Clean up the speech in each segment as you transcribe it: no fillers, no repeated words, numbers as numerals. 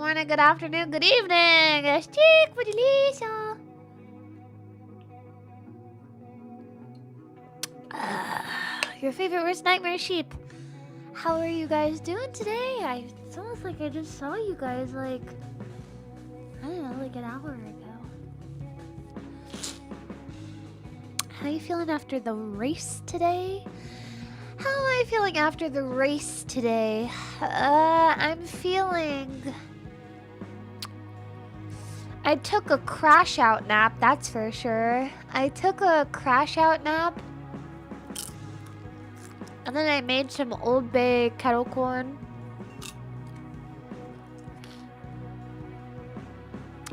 morning, good afternoon, good evening. It's Chikafuji Lisa. Your favorite worst nightmare sheep. How are you guys doing today? It's almost like I just saw you guys like, I don't know, like an hour ago. How are you feeling after the race today? How am I feeling after the race today? I'm feeling... I took a crash out nap, that's for sure. I took a crash out nap. And then I made some Old Bay kettle corn.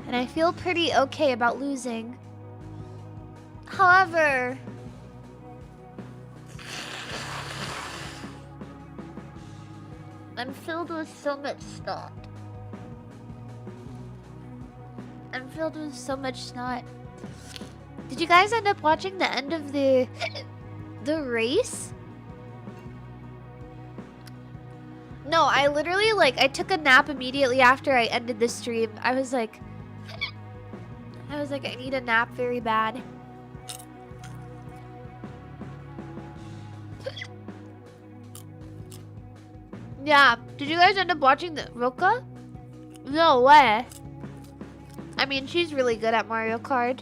And I feel pretty okay about losing. However, I'm filled with so much snot. I'm filled with so much snot. Did you guys end up watching the end of the race? No, I literally, like, I took a nap immediately after I ended the stream. I was like, I need a nap very bad. Yeah, did you guys end up watching the Roka? No way. I mean, she's really good at Mario Kart.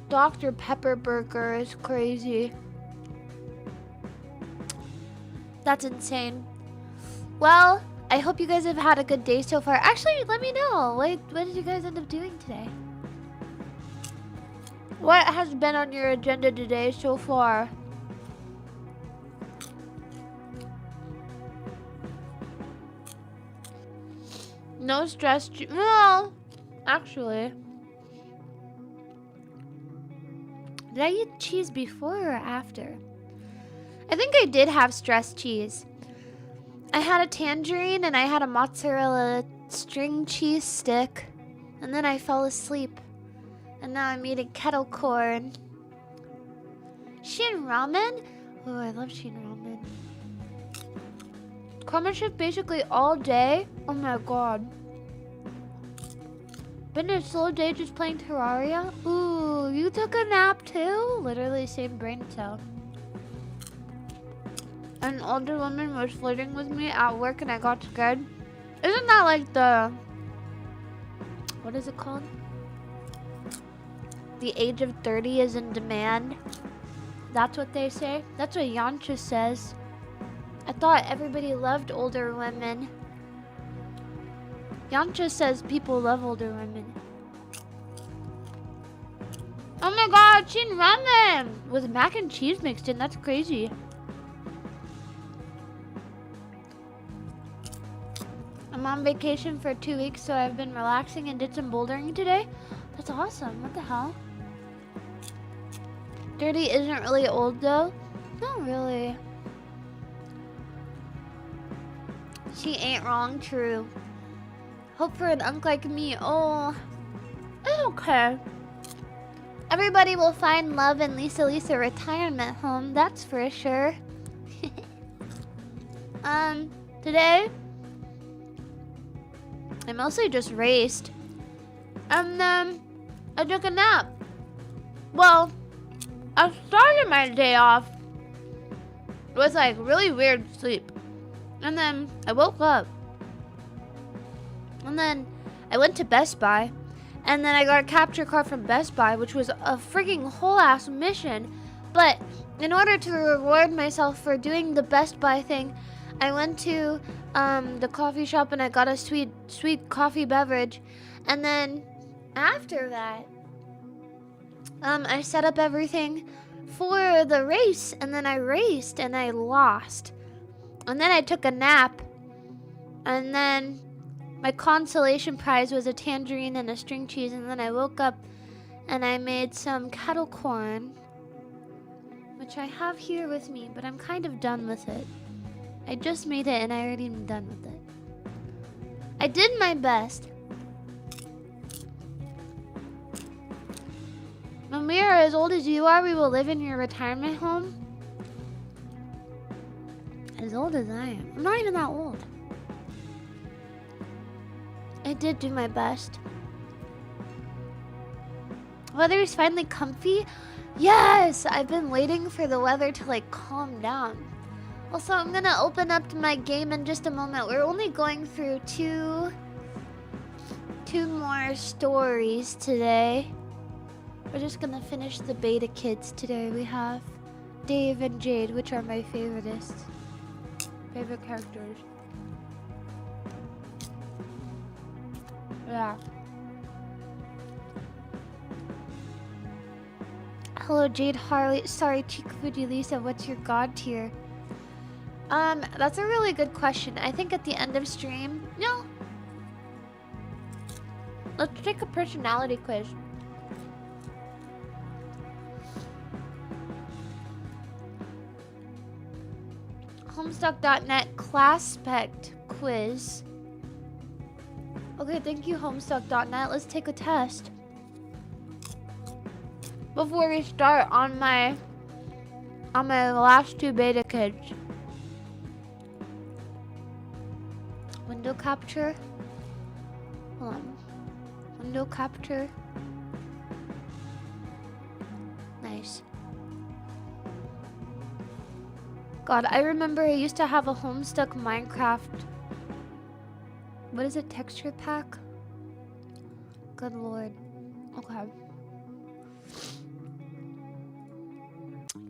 Dr. Pepperburger is crazy. That's insane. Well, I hope you guys have had a good day so far. Actually, let me know. What did you guys end up doing today? What has been on your agenda today so far? No stress. Well, actually. Did I eat cheese before or after? I think I did have stressed cheese. I had a tangerine and I had a mozzarella string cheese stick. And then I fell asleep. And now I'm eating kettle corn. Shin ramen? Oh, I love Shin ramen. Karma shift basically all day. Oh my god. Been a slow day just playing Terraria? Ooh, you took a nap too? Literally same brain cell. An older woman was flirting with me at work and I got scared. Isn't that like the... What is it called? The age of 30 is in demand. That's what they say. That's what Yancha says. I thought everybody loved older women. Yancha says people love older women. Oh my god, Shin ramen! With mac and cheese mixed in, that's crazy. I'm on vacation for 2 weeks, so I've been relaxing and did some bouldering today. That's awesome. What the hell? 30 isn't really old though. Not really. She ain't wrong, true. Hope for an unk like me. Oh, it's okay. Everybody will find love in Lisa Lisa retirement home. That's for sure. Today I mostly just raced. And then I took a nap. Well, I started my day off with like really weird sleep. And then I woke up. And then I went to Best Buy. And then I got a capture card from Best Buy, which was a freaking whole ass mission. But in order to reward myself for doing the Best Buy thing, I went to the coffee shop and I got a sweet coffee beverage. And then after that, I set up everything for the race, and then I raced and I lost. And then I took a nap, and then my consolation prize was a tangerine and a string cheese. And then I woke up and I made some kettle corn, which I have here with me, but I'm kind of done with it. I just made it and I already am done with it. I did my best. When we are as old as you are, we will live in your retirement home. As old as I am. I'm not even that old. I did do my best. Weather is finally comfy. Yes, I've been waiting for the weather to like calm down. Also, I'm gonna open up to my game in just a moment. We're only going through two more stories today. We're just gonna finish the beta kids today. We have Dave and Jade, which are my favorite characters. Yeah. Hello, Jade Harley. Sorry, Chikafuji Lisa. What's your god tier? That's a really good question. I think at the end of stream. No. Let's take a personality quiz. Homestuck.net class spec quiz. Okay, thank you, Homestuck.net. Let's take a test before we start on my last two beta kids. Window capture. Hold on. Window capture. Nice. God, I remember I used to have a Homestuck Minecraft. What is it? Texture pack? Good lord. Okay.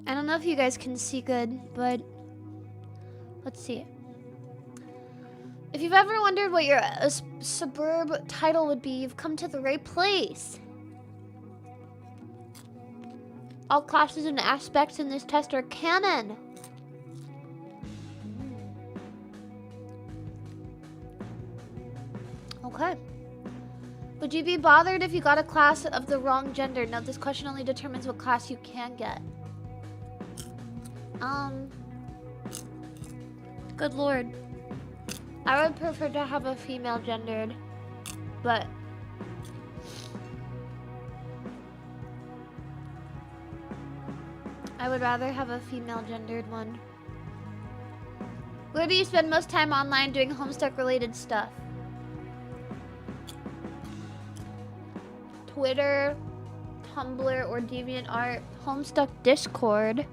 I don't know if you guys can see good, but let's see. If you've ever wondered what your suburb title would be, you've come to the right place. All classes and aspects in this test are canon. Okay. Would you be bothered if you got a class of the wrong gender? No, this question only determines what class you can get. Good lord. I would prefer to have a female gendered, but I would rather have a female gendered one. Where do you spend most time online doing Homestuck related stuff? Twitter, Tumblr, or DeviantArt. Homestuck Discord.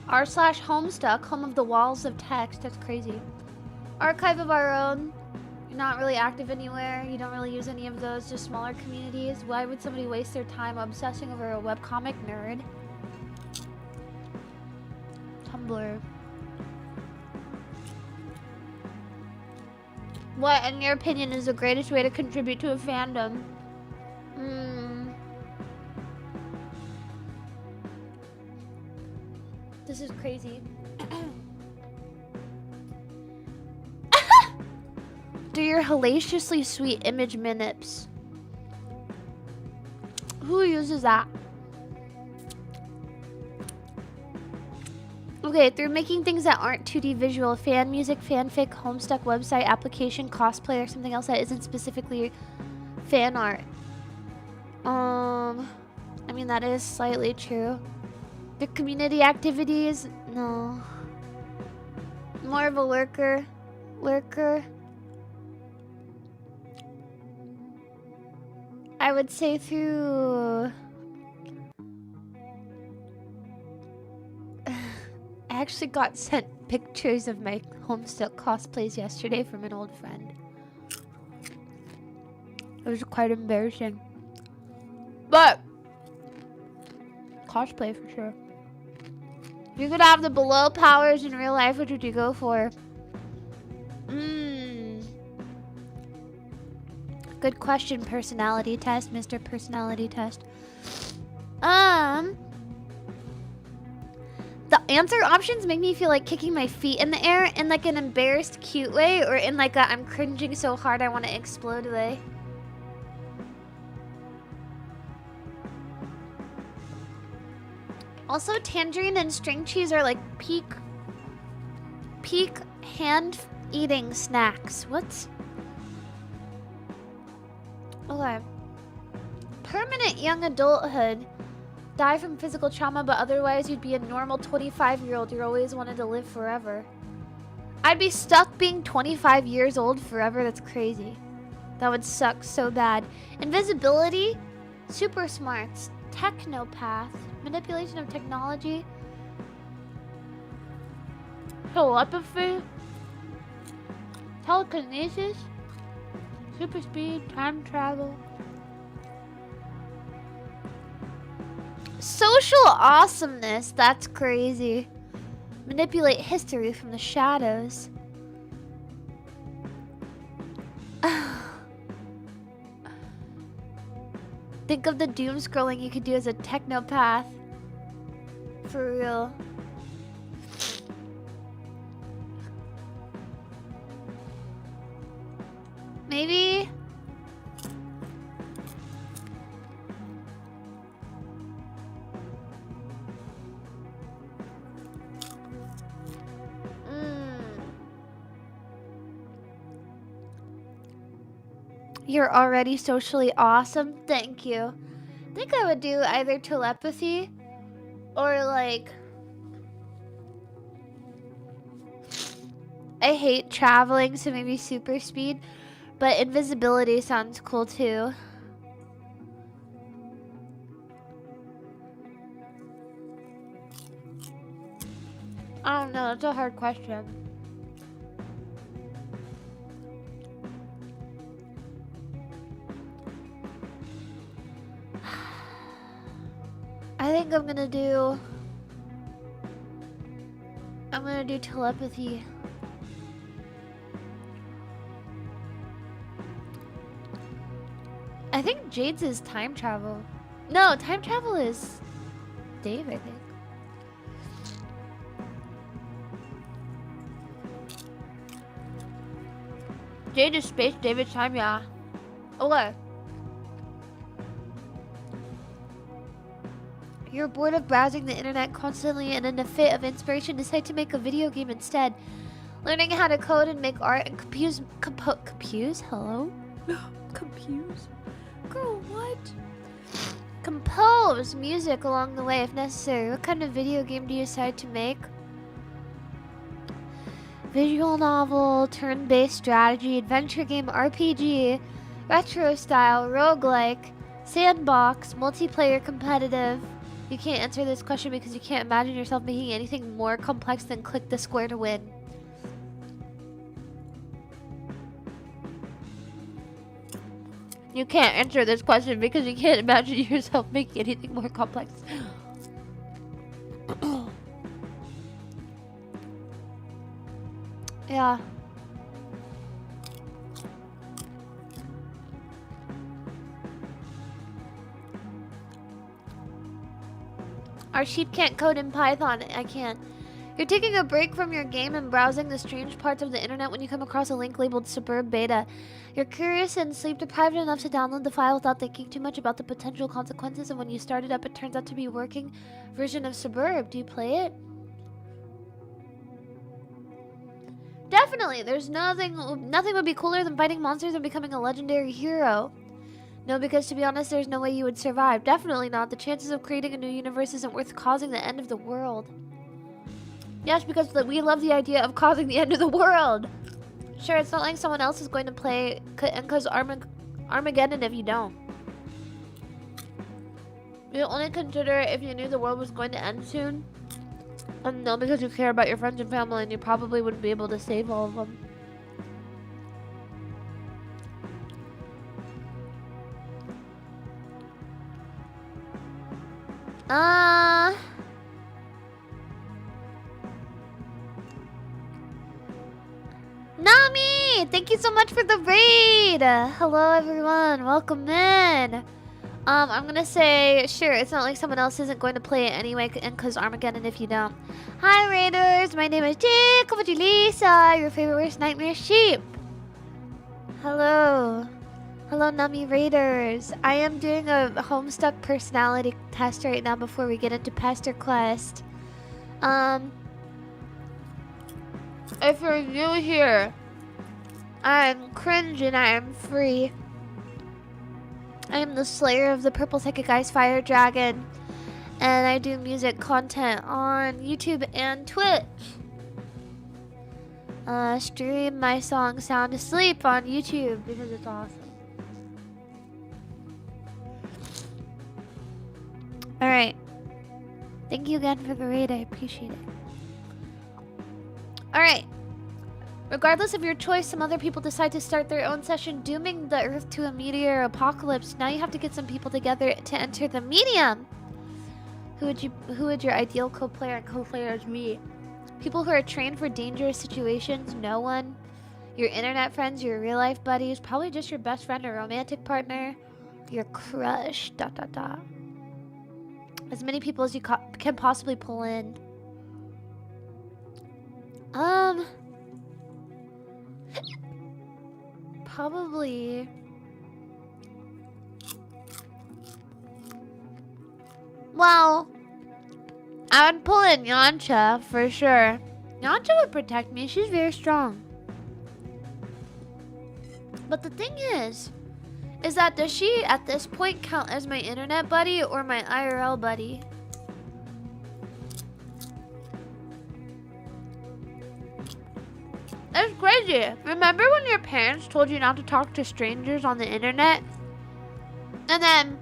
r/Homestuck, home of the walls of text. That's crazy. Archive of our own. You're not really active anywhere. You don't really use any of those, just smaller communities. Why would somebody waste their time obsessing over a webcomic nerd? Tumblr. What, in your opinion, is the greatest way to contribute to a fandom? This is crazy. Do your hellaciously sweet image minips. Who uses that? Okay, through making things that aren't 2D visual, fan music, fanfic, Homestuck website, application, cosplay, or something else that isn't specifically fan art. I mean, that is slightly true. The community activities? No. More of a lurker. I would say through... I actually got sent pictures of my Homestuck cosplays yesterday from an old friend. It was quite embarrassing. But cosplay for sure. If you could have the below powers in real life, which would you go for? Good question, personality test, Mr. Personality Test. The answer options make me feel like kicking my feet in the air in like an embarrassed cute way, or in like a I'm cringing so hard I want to explode way. Also, tangerine and string cheese are like peak hand eating snacks. What? Okay. Permanent young adulthood. Die from physical trauma, but otherwise you'd be a normal 25-year-old who always wanted to live forever. I'd be stuck being 25 years old forever. That's crazy. That would suck so bad. Invisibility, super smarts, technopath, manipulation of technology, telepathy, telekinesis, super speed, time travel, social awesomeness. That's crazy. Manipulate history from the shadows. Think of the doom scrolling you could do as a technopath. For real. Maybe. You're already socially awesome. Thank you. I think I would do either telepathy or like... I hate traveling, so maybe super speed. But invisibility sounds cool too. I don't know, that's a hard question. I think I'm gonna do telepathy. I think Jade's is time travel. No, time travel is Dave, I think. Jade is space, David's time, yeah. Okay. You're bored of browsing the internet constantly and in a fit of inspiration decide to make a video game instead. Learning how to code and make art and compose? Hello? Compose? Girl, what? Compose music along the way if necessary. What kind of video game do you decide to make? Visual novel, turn-based strategy, adventure game, RPG, retro style, roguelike, sandbox, multiplayer competitive. You can't answer this question because you can't imagine yourself making anything more complex than click the square to win. You can't answer this question because you can't imagine yourself making anything more complex. Yeah. Our sheep can't code in Python. I can't. You're taking a break from your game and browsing the strange parts of the internet when you come across a link labeled Suburb Beta. You're curious and sleep deprived enough to download the file without thinking too much about the potential consequences, and when you start it up, it turns out to be a working version of Suburb. Do you play it? Definitely. There's nothing would be cooler than fighting monsters and becoming a legendary hero. No, because to be honest, there's no way you would survive. Definitely not. The chances of creating a new universe isn't worth causing the end of the world. Yes, because we love the idea of causing the end of the world. Sure, it's not like someone else is going to play and cause Armageddon if you don't. You only consider it if you knew the world was going to end soon. And no, because you care about your friends and family and you probably wouldn't be able to save all of them. Nami! Thank you so much for the raid! Hello everyone, welcome in. I'm gonna say, sure, it's not like someone else isn't going to play it anyway and cause Armageddon if you don't. Hi raiders, my name is Chikafuji Lisa, your favorite worst nightmare sheep. Hello. Hello Nami raiders. I am doing a Homestuck personality test right now before we get into Pesterquest. If you're new here, I'm cringe and I am free. I am the slayer of the purple psychic ice fire dragon, and I do music content on YouTube and Twitch. stream my song Sound Asleep on YouTube because it's awesome. Alright. Thank you again for the raid. I appreciate it. Alright. Regardless of your choice, some other people decide to start their own session, dooming the Earth to a meteor apocalypse. Now you have to get some people together to enter the medium. Who would your ideal co-player and co-players be? People who are trained for dangerous situations? No one. Your internet friends, your real life buddies, probably just your best friend or romantic partner, your crush. ... As many people as you can possibly pull in. Probably. Well, I would pull in Yancha for sure. Yancha would protect me. She's very strong. But the thing is that does she at this point count as my internet buddy or my IRL buddy? It's crazy. Remember when your parents told you not to talk to strangers on the internet? And then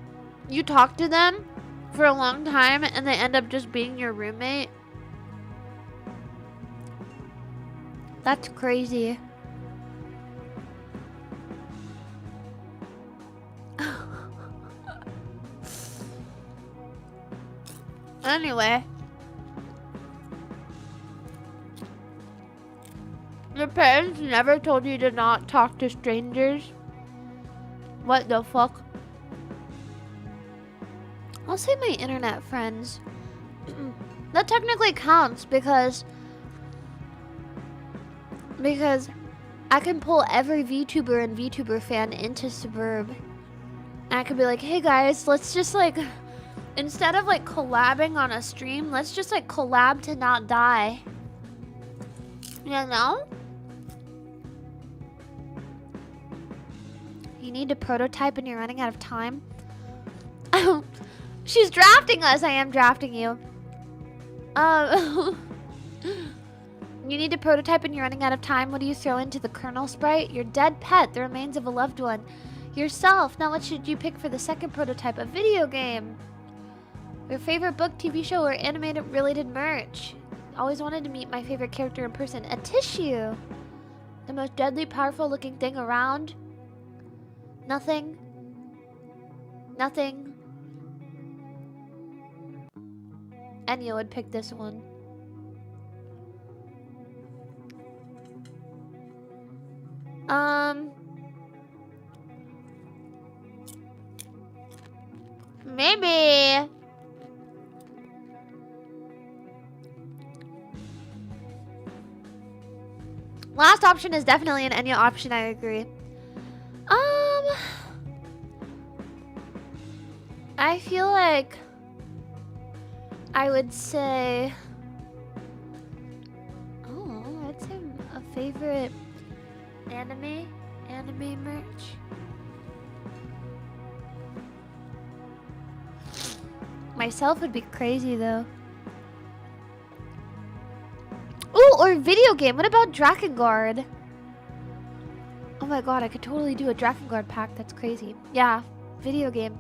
you talk to them for a long time and they end up just being your roommate? That's crazy. Anyway. Your parents never told you to not talk to strangers? What the fuck? I'll say my internet friends. That technically counts because I can pull every VTuber and VTuber fan into Suburb. And I could be like, hey guys, let's just like, instead of like collabing on a stream, let's just like collab to not die. You know? You need to prototype and you're running out of time. She's drafting us. I am drafting you. You need to prototype and you're running out of time. What do you throw into the kernel sprite? Your dead pet, the remains of a loved one. Yourself. Now what should you pick for the second prototype? A video game. Your favorite book, TV show, or animated related merch. Always wanted to meet my favorite character in person. A tissue. The most deadly, powerful looking thing around. Nothing. Nothing. Enya would pick this one. Maybe. Last option is definitely an Enya option, I agree. I feel like I would say, I'd say a favorite anime merch. Myself would be crazy though. Ooh, or video game. What about Drakengard? Oh my god, I could totally do a Drakengard pack. That's crazy. Yeah, video game.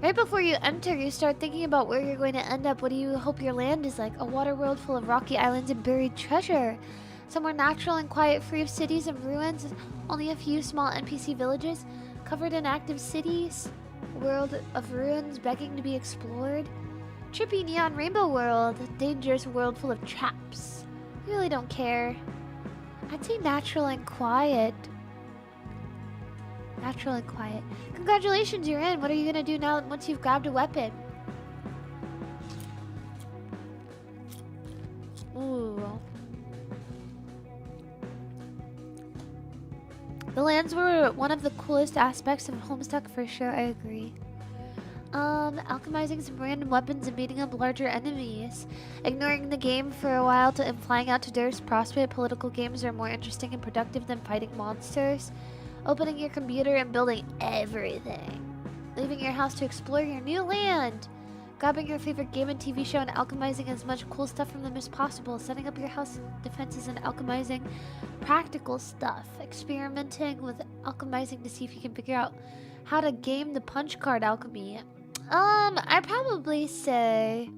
Right before you enter, you start thinking about where you're going to end up. What do you hope your land is like? A water world full of rocky islands and buried treasure. Somewhere natural and quiet, free of cities and ruins. Only a few small NPC villages. Covered in active cities. World of ruins begging to be explored. Trippy neon rainbow world. Dangerous world full of traps. You really don't care. I'd say natural and quiet. Natural and quiet. Congratulations, you're in. What are you gonna do now once you've grabbed a weapon? Ooh. The lands were one of the coolest aspects of Homestuck for sure, I agree. Alchemizing some random weapons and beating up larger enemies. Ignoring the game for a while and flying out to Durst Prospect. Political games are more interesting and productive than fighting monsters. Opening your computer and building everything. Leaving your house to explore your new land. Grabbing your favorite game and TV show and alchemizing as much cool stuff from them as possible. Setting up your house defenses and alchemizing practical stuff. Experimenting with alchemizing to see if you can figure out how to game the punch card alchemy. I'd probably say...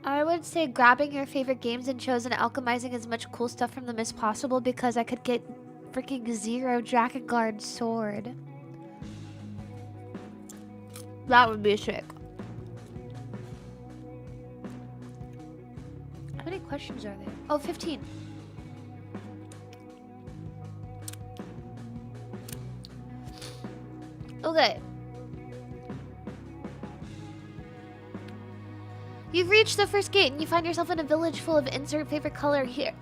I would say grabbing your favorite games and shows and alchemizing as much cool stuff from them as possible because I could get freaking 0 Drakengard sword. That would be sick. How many questions are there? Oh, 15. Okay. You've reached the first gate and you find yourself in a village full of insert favorite color here.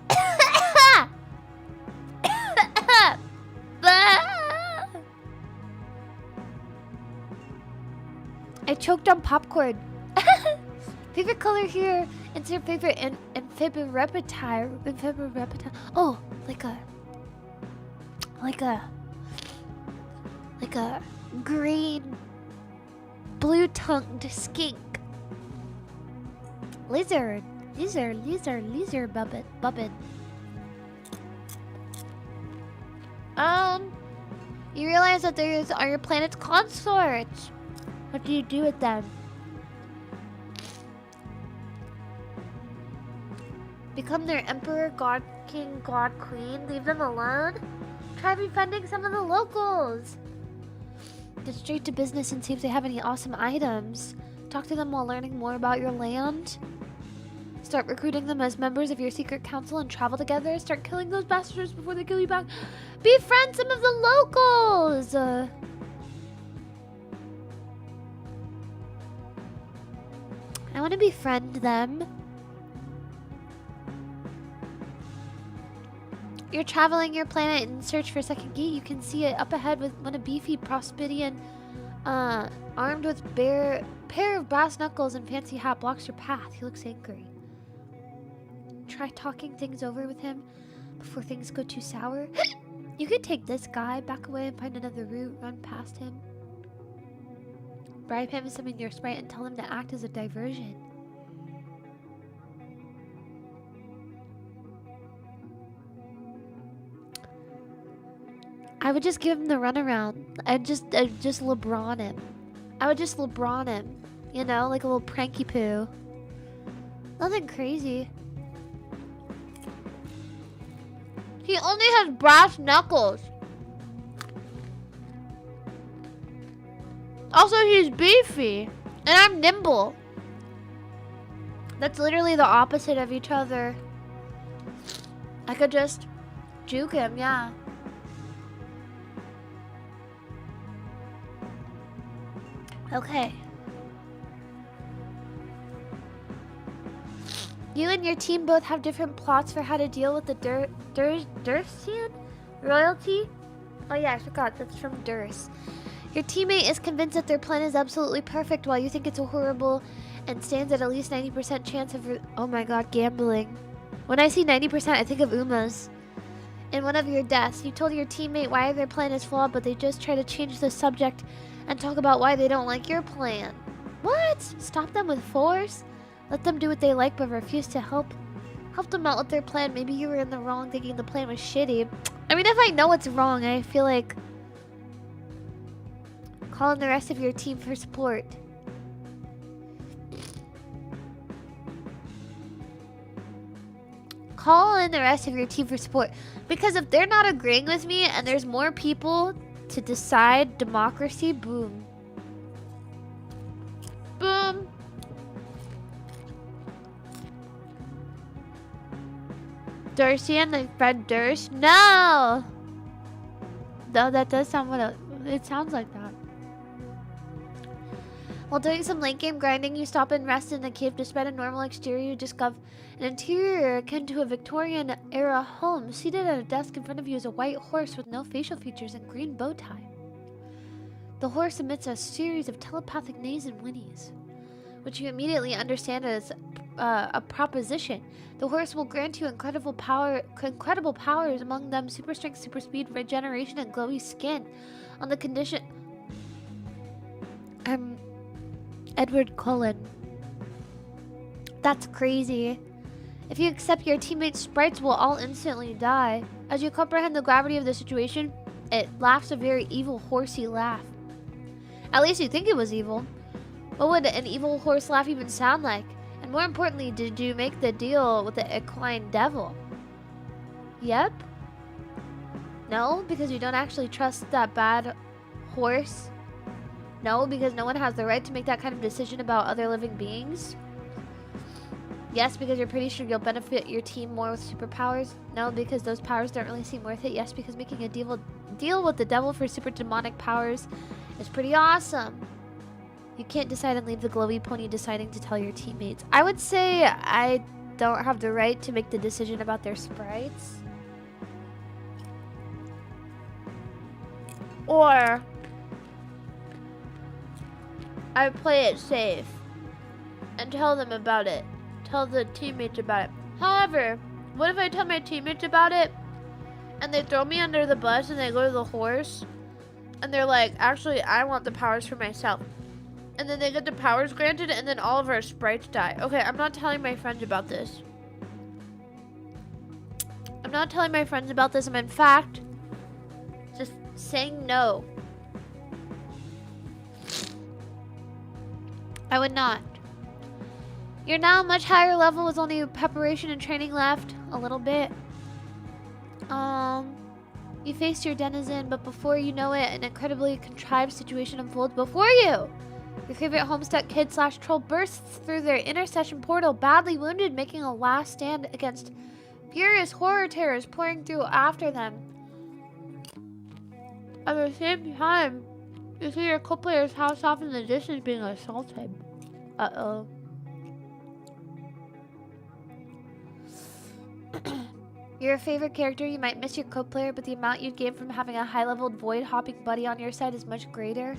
I choked on popcorn. Favorite color here. Insert favorite amphibioreptile. Oh, like a green blue-tongued skink. Lizard bubbin. You realize that these are your planet's consorts. What do you do with them? Become their emperor, god king, god queen. Leave them alone. Try befriending some of the locals. Get straight to business and see if they have any awesome items. Talk to them while learning more about your land. Start recruiting them as members of your secret council and travel together. Start killing those bastards before they kill you back. Befriend some of the locals! I want to befriend them. You're traveling your planet in search for a second gate. You can see it up ahead when a beefy Prospidian armed with pair of brass knuckles and fancy hat blocks your path. He looks angry. Try talking things over with him before things go too sour. You could take this guy, back away and find another route, run past him. Bribe him, summon your sprite, and tell him to act as a diversion. I would just give him the runaround. I'd just LeBron him. I would just LeBron him. You know, like a little pranky poo. Nothing crazy. He only has brass knuckles. Also, he's beefy. And I'm nimble. That's literally the opposite of each other. I could just juke him, yeah. Okay. You and your team both have different plots for how to deal with the Dursian royalty. Oh yeah, I forgot. That's from Durs. Your teammate is convinced that their plan is absolutely perfect while you think it's horrible and stands at least 90% chance of... Oh my god, gambling. When I see 90%, I think of Uma's. In one of your deaths, you told your teammate why their plan is flawed, but they just try to change the subject and talk about why they don't like your plan. What? Stop them with force? Let them do what they like but refuse to help them out with their plan. Maybe you were in the wrong thinking the plan was shitty. I mean, if I know it's wrong, I feel like calling the rest of your team for support. Call in the rest of your team for support. Because if they're not agreeing with me and there's more people to decide democracy, boom. Boom. Darcy and the friend Durst? No! Though that does sound what it sounds like that. While doing some late game grinding, you stop and rest in the cave. Despite a normal exterior, you discover an interior akin to a Victorian-era home. Seated at a desk in front of you is a white horse with no facial features and green bow tie. The horse emits a series of telepathic neighs and whinnies, which you immediately understand as a proposition. The horse will grant you incredible powers, among them super strength, super speed, regeneration, and glowy skin. On the condition... Edward Cullen. That's crazy. If you accept your teammates' sprites will all instantly die. As you comprehend the gravity of the situation, it laughs a very evil, horsey laugh. At least you think it was evil. What would an evil horse laugh even sound like? And more importantly, did you make the deal with the equine devil? Yep. No, because you don't actually trust that bad horse. No, because no one has the right to make that kind of decision about other living beings. Yes, because you're pretty sure you'll benefit your team more with superpowers. No, because those powers don't really seem worth it. Yes, because making a deal with the devil for super demonic powers is pretty awesome. You can't decide and leave the glowy pony deciding to tell your teammates. I would say I don't have the right to make the decision about their sprites. Or I play it safe and tell them about it. Tell the teammates about it. However, what if I tell my teammates about it and they throw me under the bus and they go to the horse and they're like, actually, I want the powers for myself. And then they get the powers granted and then all of our sprites die. Okay, I'm not telling my friends about this. I'm not telling my friends about this. I'm in fact just saying no. I would not. You're now much higher level with only preparation and training left. A little bit. You face your denizen, but before you know it, an incredibly contrived situation unfolds before you. Your favorite Homestuck kid / troll bursts through their intercession portal, badly wounded, making a last stand against furious horror terrors pouring through after them. At the same time, you see your co-player's house off in the distance being assaulted. Uh-oh. Your favorite character, you might miss your co-player, but the amount you'd gain from having a high-leveled void-hopping buddy on your side is much greater.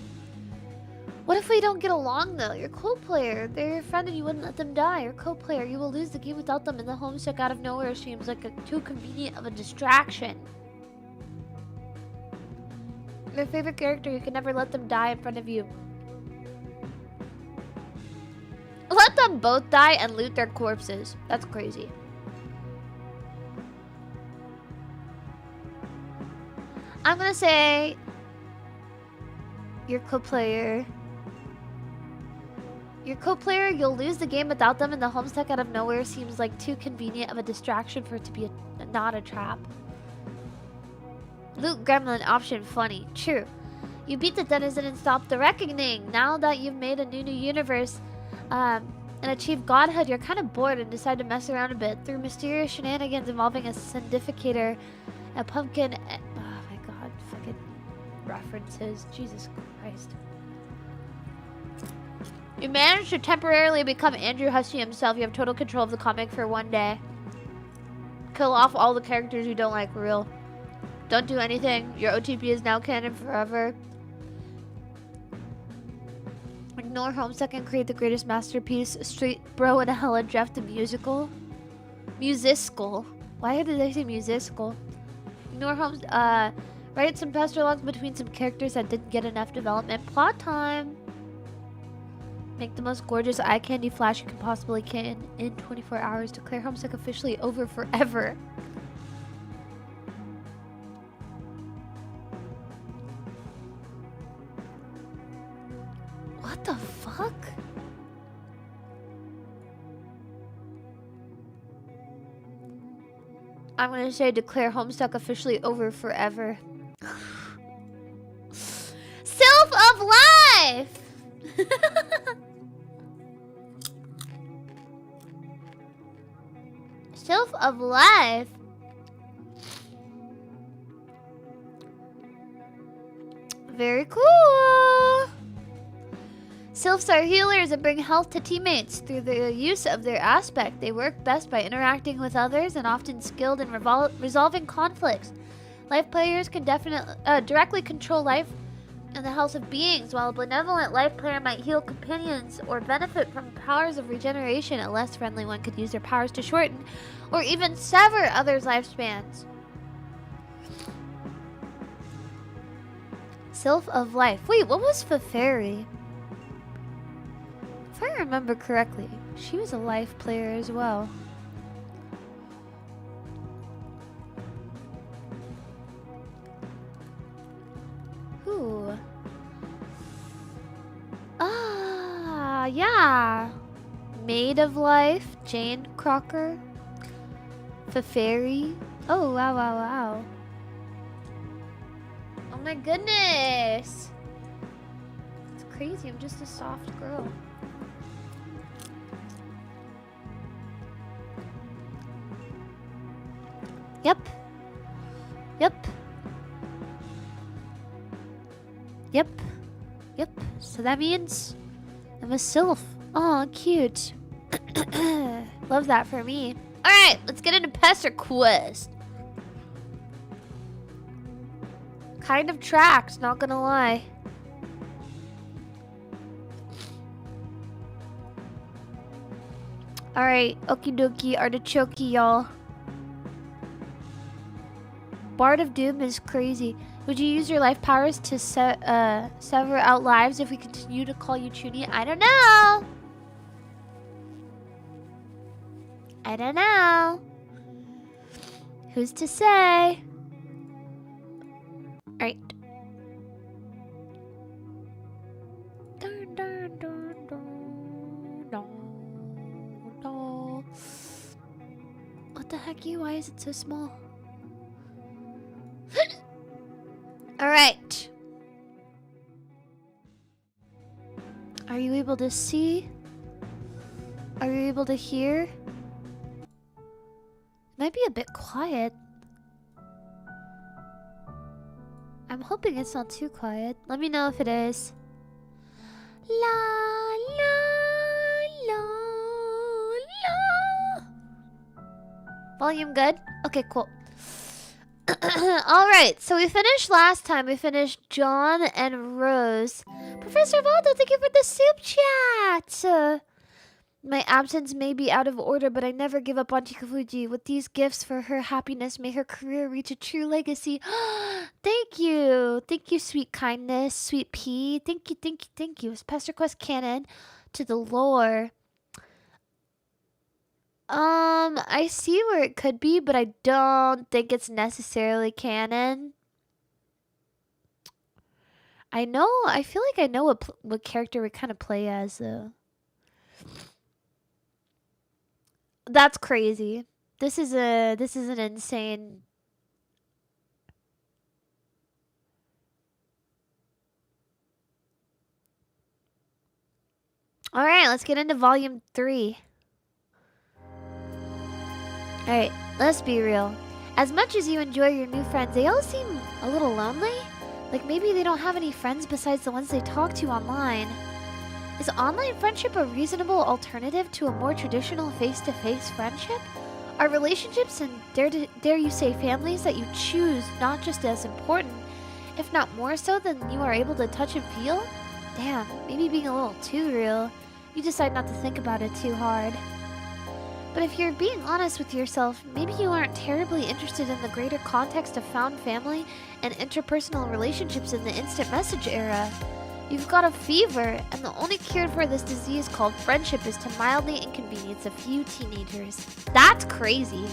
What if we don't get along, though? Your co-player, they're your friend and you wouldn't let them die. Your co-player, you will lose the game without them, and the Homestuck out of nowhere seems like too convenient of a distraction. Your favorite character, you can never let them die in front of you. Let them both die and loot their corpses. That's crazy. I'm gonna say your co-player. Your co-player, you'll lose the game without them, and the Homestuck out of nowhere seems like too convenient of a distraction for it to be not a trap. Loot Gremlin option funny. True. You beat the denizen and stop the reckoning. Now that you've made a new universe and achieved godhood, you're kind of bored and decide to mess around a bit. Through mysterious shenanigans involving a syndicator, a pumpkin... Oh my god, fucking references. Jesus Christ. You managed to temporarily become Andrew Hussie himself. You have total control of the comic for one day. Kill off all the characters you don't like for real. Don't do anything. Your OTP is now canon forever. Ignore Homestuck and create the greatest masterpiece. Street Bro and Hella Jeff the musical. Musical. Why did they say musical? Ignore Homestuck. Write some pester logs between some characters that didn't get enough development. Plot time. Make the most gorgeous eye candy flash you can possibly can in 24 hours. Declare Homestuck officially over forever. What the fuck? I'm gonna say declare Homestuck officially over forever. Self of life! Self of life? Very cool! Sylphs are healers and bring health to teammates through the use of their aspect. They work best by interacting with others and often skilled in resolving conflicts. Life players can directly control life and the health of beings, while a benevolent life player might heal companions or benefit from powers of regeneration, a less friendly one could use their powers to shorten or even sever others' lifespans. Sylph of Life. Wait, what was Fairy? If I remember correctly, she was a life player as well. Ooh. Ah, yeah. Maid of Life, Jane Crocker, Fairy. Oh, wow, wow, wow. Oh my goodness. It's crazy, I'm just a soft girl. Yep. Yep. Yep. Yep. So that means I'm a sylph. Oh, cute. Love that for me. Alright, let's get into Pesterquest. Kind of tracks, not gonna lie. Alright, okie dokie, artichoke, y'all. Bard of Doom is crazy. Would you use your life powers to sever out lives if we continue to call you Chuny? I don't know. I don't know. Who's to say? Alright. Dun, dun, dun, dun, dun, dun. What the heck, you? Why is it so small? Alright. Are you able to see? Are you able to hear? It might be a bit quiet. I'm hoping it's not too quiet. Let me know if it is. La la la la. Volume good? Okay, cool. Alright, so we finished last time. We finished John and Rose. Professor Valdo, thank you for the soup chat! My absence may be out of order, but I never give up on Chikafuji. With these gifts for her happiness, may her career reach a true legacy. Thank you. Thank you, sweet kindness, sweet pea. Thank you, thank you, thank you. Is Pesterquest canon to the lore? I see where it could be, but I don't think it's necessarily canon. I feel like I know what character we kind of play as, though. That's crazy. This is an insane. All right, let's get into volume 3. All right, let's be real. As much as you enjoy your new friends, they all seem a little lonely. Like maybe they don't have any friends besides the ones they talk to online. Is online friendship a reasonable alternative to a more traditional face-to-face friendship? Are relationships and dare you say families that you choose not just as important, if not more so than you are able to touch and feel? Damn, maybe being a little too real. You decide not to think about it too hard. But if you're being honest with yourself, maybe you aren't terribly interested in the greater context of found family and interpersonal relationships in the instant message era. You've got a fever, and the only cure for this disease called friendship is to mildly inconvenience a few teenagers. That's crazy.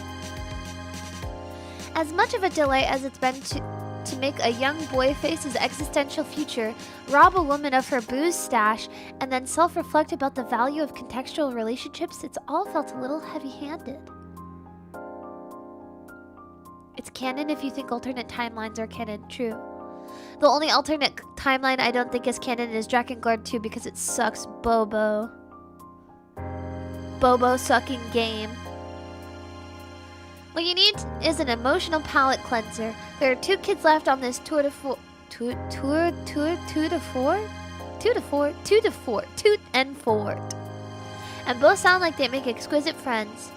As much of a delight as it's been to make a young boy face his existential future, rob a woman of her booze stash, and then self-reflect about the value of contextual relationships, it's all felt a little heavy-handed. It's canon if you think alternate timelines are canon, true. The only alternate timeline I don't think is canon is Drakengard 2 because it sucks bobo. Bobo sucking game. What you need is an emotional palate cleanser. There are 2 kids left on this tour de force. And both sound like they make exquisite friends.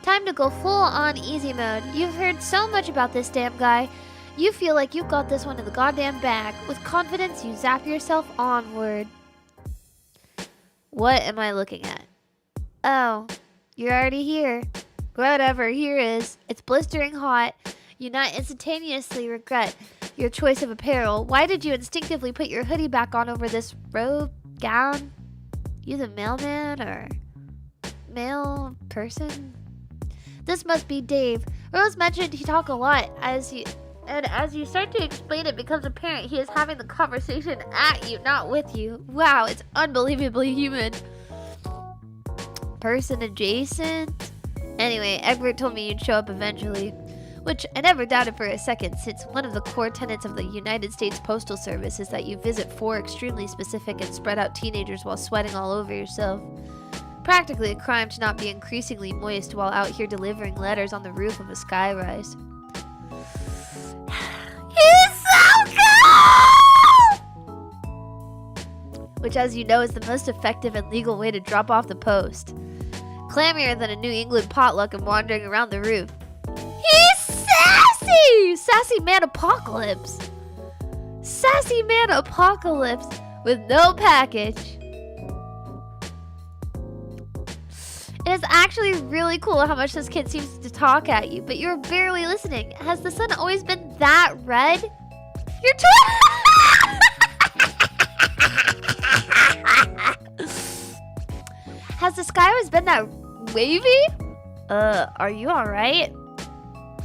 Time to go full on easy mode. You've heard so much about this damn guy. You feel like you've got this one in the goddamn bag. With confidence, you zap yourself onward. What am I looking at? Oh, you're already here. Whatever, here is. It's blistering hot. You not instantaneously regret your choice of apparel. Why did you instinctively put your hoodie back on over this robe, gown? You the mailman or male person? This must be Dave. Rose mentioned he talked a lot. As you start to explain, it becomes apparent he is having the conversation at you, not with you. Wow, it's unbelievably human. Person adjacent? Anyway, Egbert told me you'd show up eventually, which I never doubted for a second, since one of the core tenets of the United States Postal Service is that you visit 4 extremely specific and spread out teenagers while sweating all over yourself. Practically a crime to not be increasingly moist while out here delivering letters on the roof of a skyrise. He's so cool! Which, as you know, is the most effective and legal way to drop off the post. Clammier than a New England potluck and wandering around the roof. He's sassy! Sassy man apocalypse. Sassy man apocalypse with no package. It is actually really cool how much this kid seems to talk at you, but you're barely listening. Has the sun always been that red? You're Has the sky always been that wavy? Are you alright?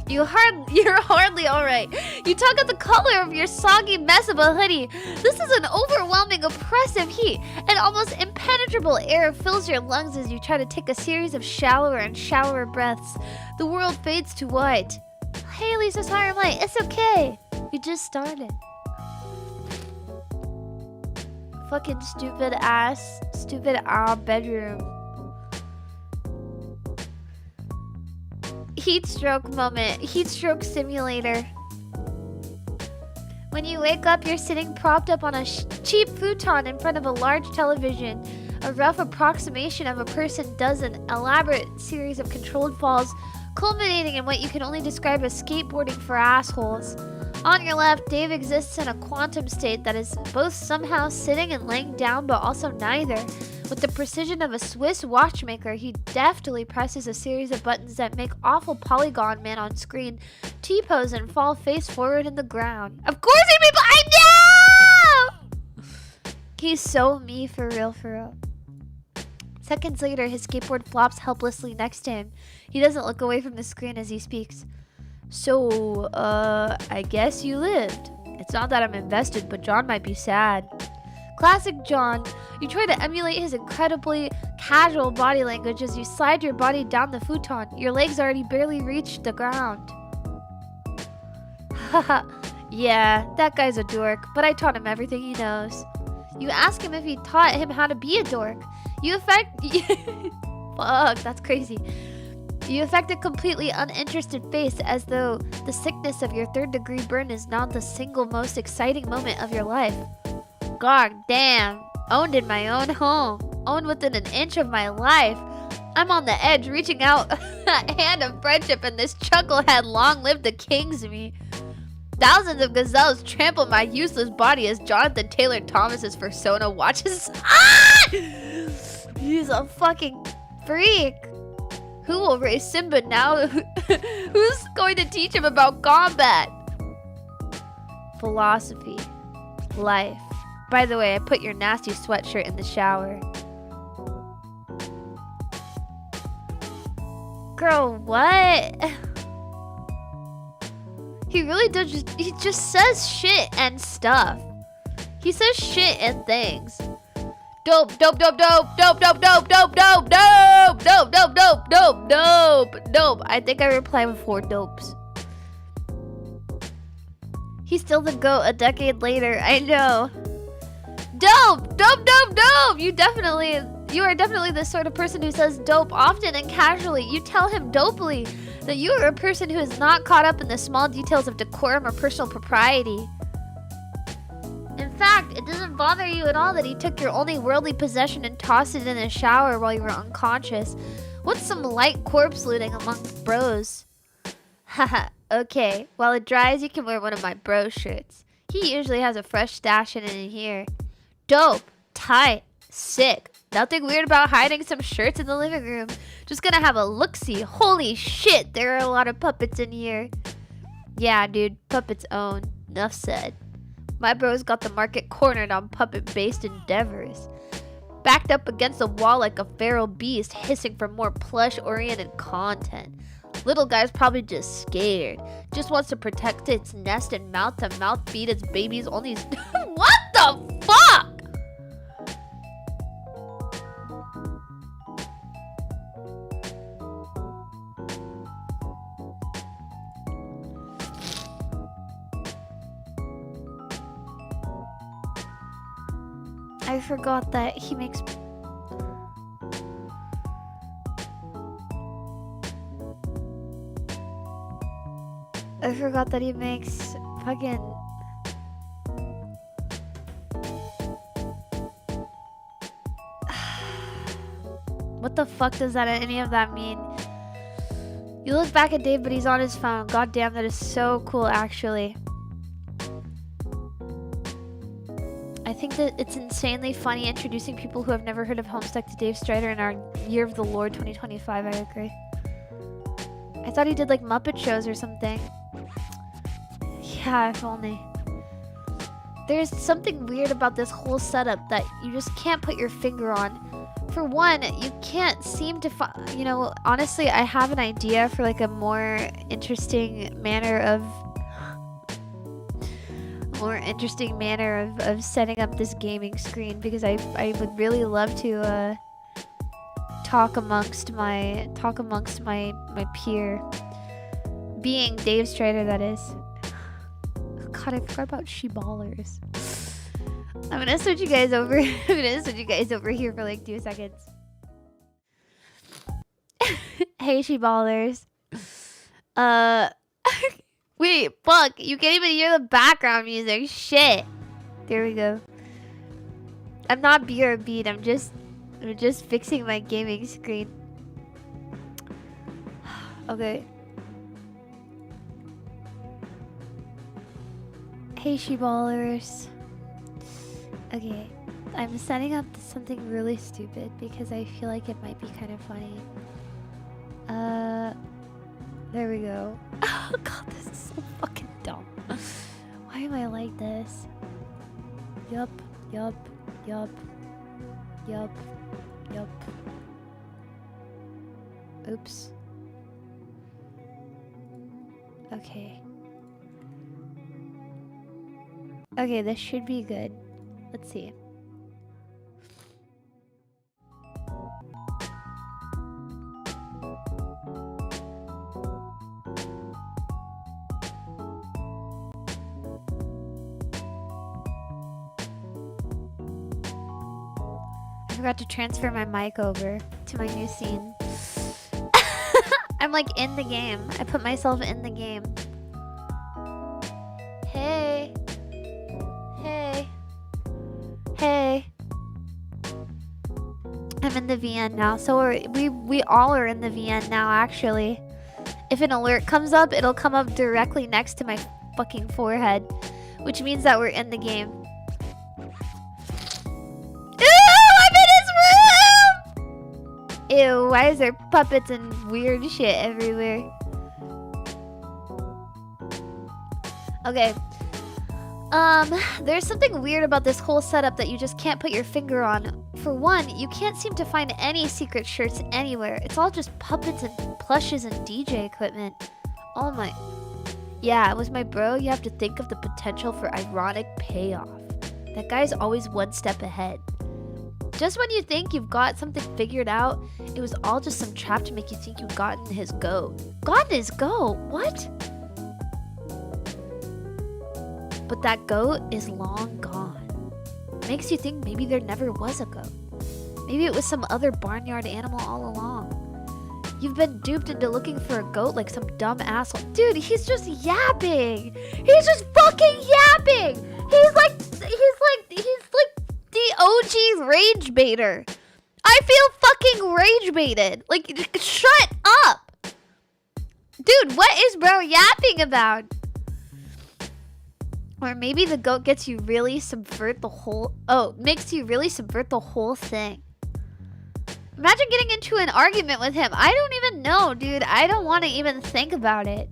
You're hardly alright. You talk about the color of your soggy mess of a hoodie. This is an overwhelming, oppressive heat. An almost impenetrable air fills your lungs as you try to take a series of shallower and shallower breaths. The world fades to white. Hey, Lisa, sorry I'm late. It's okay. We just started. Fucking stupid bedroom. Heat stroke moment. Heat stroke simulator. When you wake up, you're sitting propped up on a cheap futon in front of a large television. A rough approximation of a person does an elaborate series of controlled falls, culminating in what you can only describe as skateboarding for assholes. On your left, Dave exists in a quantum state that is both somehow sitting and laying down, but also neither. With the precision of a Swiss watchmaker, he deftly presses a series of buttons that make awful Polygon Man on screen T-pose and fall face forward in the ground. Of course he people, I know! He's so me for real, for real. Seconds later, his skateboard flops helplessly next to him. He doesn't look away from the screen as he speaks. So, I guess you lived. It's not that I'm invested, but John might be sad. Classic John. You try to emulate his incredibly casual body language as you slide your body down the futon. Your legs already barely reach the ground. Haha, yeah, that guy's a dork, but I taught him everything he knows. You ask him if he taught him how to be a dork. Fuck, that's crazy. You affect a completely uninterested face as though the sickness of your 3rd-degree burn is not the single most exciting moment of your life. God damn. Owned in my own home. Owned within an inch of my life. I'm on the edge, reaching out a hand of friendship, and this chucklehead long live the kings me. Thousands of gazelles trample my useless body as Jonathan Taylor Thomas's persona watches. Ah! He's a fucking freak. Who will raise Simba now? Who's going to teach him about combat? Philosophy. Life. By the way, I put your nasty sweatshirt in the shower. Girl, what? He really does he just says shit and stuff. He says shit and things. Dope, dope, dope, dope, dope, dope, dope, dope, dope, dope, dope, dope, dope, dope, dope, dope. I think I replied with 4 dopes. He's still the GOAT a decade later, I know. Dope, dope, dope, dope. You are definitely the sort of person who says dope often and casually. You tell him dopely that you are a person who is not caught up in the small details of decorum or personal propriety. In fact, it doesn't bother you at all that he took your only worldly possession and tossed it in a shower while you were unconscious. What's some light corpse looting among bros? Haha, Okay, while it dries, you can wear one of my bro shirts. He usually has a fresh stash in here. Dope, tight, sick. Nothing weird about hiding some shirts in the living room. Just gonna have a look-see. Holy shit, there are a lot of puppets in here. Yeah, dude, puppets own. Enough said. My bro's got the market cornered on puppet-based endeavors. Backed up against the wall like a feral beast, hissing for more plush-oriented content. Little guy's probably just scared. Just wants to protect its nest and mouth-to-mouth feed its babies only... What the fuck? I forgot that he makes... I forgot that he makes fucking... What the fuck does any of that mean? You look back at Dave, but he's on his phone. God damn, that is so cool, actually. I think that it's insanely funny introducing people who have never heard of Homestuck to Dave Strider in our Year of the Lord 2025, I agree. I thought he did like Muppet shows or something. Yeah, if only. There's something weird about this whole setup that you just can't put your finger on. For one, you can't seem to find, you know, honestly, I have an idea for like a more interesting manner of setting up this gaming screen, because I would really love to talk amongst my peer, being Dave Strider, that is. God, I forgot about she-ballers. I'm gonna switch you guys over. I'm gonna switch you guys over here for like 2 seconds. Hey, she-ballers. Wait, fuck! You can't even hear the background music. Shit. There we go. I'm not BRB'd. I'm just fixing my gaming screen. Okay. Hey, she-ballers. Okay, I'm setting up something really stupid because I feel like it might be kind of funny. There we go. Oh god, this is so fucking dumb. Why am I like this? Yup, yup, yup, yup, yup. Oops. Okay. Okay, this should be good. Let's see. I forgot to transfer my mic over to my new scene. I'm like in the game. I put myself in the game. Hey. Hey. Hey. I'm in the VN now. So we all are in the VN now, actually. If an alert comes up, it'll come up directly next to my fucking forehead, which means that we're in the game. Ew, why is there puppets and weird shit everywhere? Okay. There's something weird about this whole setup that you just can't put your finger on. For one, you can't seem to find any secret shirts anywhere. It's all just puppets and plushes and DJ equipment. Oh my... Yeah, with my bro, you have to think of the potential for ironic payoff. That guy's always one step ahead. Just when you think you've got something figured out, it was all just some trap to make you think you've gotten his goat. Gotten his goat? What? But that goat is long gone. Makes you think maybe there never was a goat. Maybe it was some other barnyard animal all along. You've been duped into looking for a goat like some dumb asshole. Dude, he's just yapping. He's just fucking yapping. He's like the OG rage baiter. I feel fucking rage baited. Like, shut up. Dude, what is bro yapping about? Or maybe the goat gets you really subvert the whole... Oh, makes you really subvert the whole thing. Imagine getting into an argument with him. I don't even know, dude. I don't want to even think about it.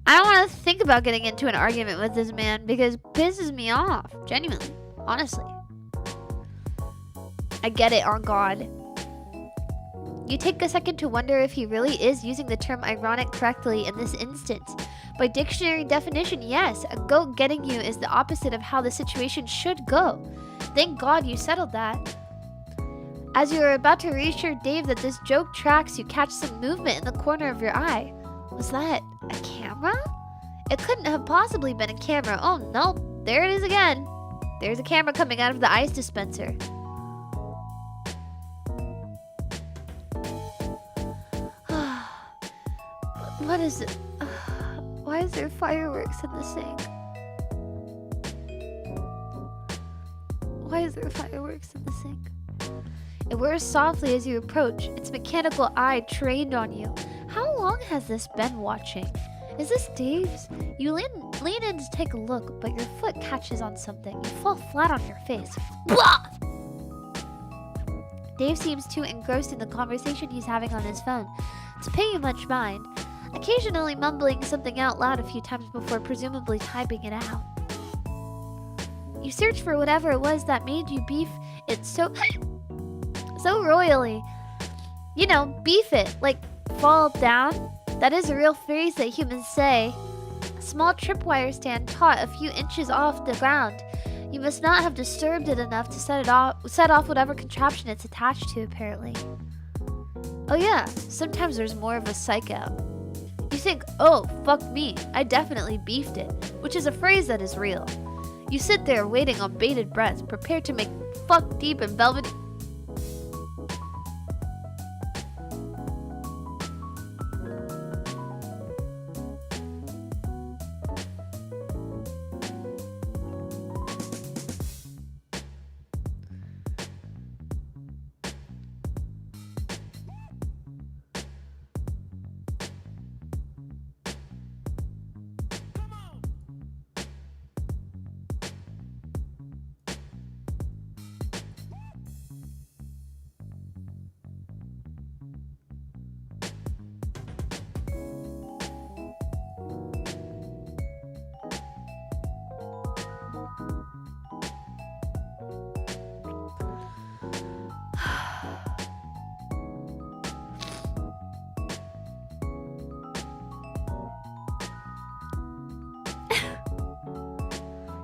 I don't want to think about getting into an argument with this man because it pisses me off. Genuinely. Honestly. I get it, on God. You take a second to wonder if he really is using the term ironic correctly in this instance. By dictionary definition, yes, a goat getting you is the opposite of how the situation should go. Thank God you settled that. As you are about to reassure Dave that this joke tracks, you catch some movement in the corner of your eye. Was that a camera? It couldn't have possibly been a camera. Oh, no, there it is again. There's a camera coming out of the ice dispenser. What is it? Why is there fireworks in the sink? Why is there fireworks in the sink? It whirs softly as you approach, its mechanical eye trained on you. How long has this been watching? Is this Dave's? You lean in to take a look, but your foot catches on something. You fall flat on your face. Blah! Dave seems too engrossed in the conversation he's having on his phone to pay you much mind, occasionally mumbling something out loud a few times before presumably typing it out. You search for whatever it was that made you beef it so royally. You know, beef it, like fall down. That is a real phrase that humans say. A small tripwire stand taut a few inches off the ground. You must not have disturbed it enough to set off whatever contraption it's attached to, apparently. Oh yeah, sometimes there's more of a psych out. You think, oh, fuck me, I definitely beefed it, which is a phrase that is real. You sit there waiting on bated breath, prepared to make fuck deep and velvety...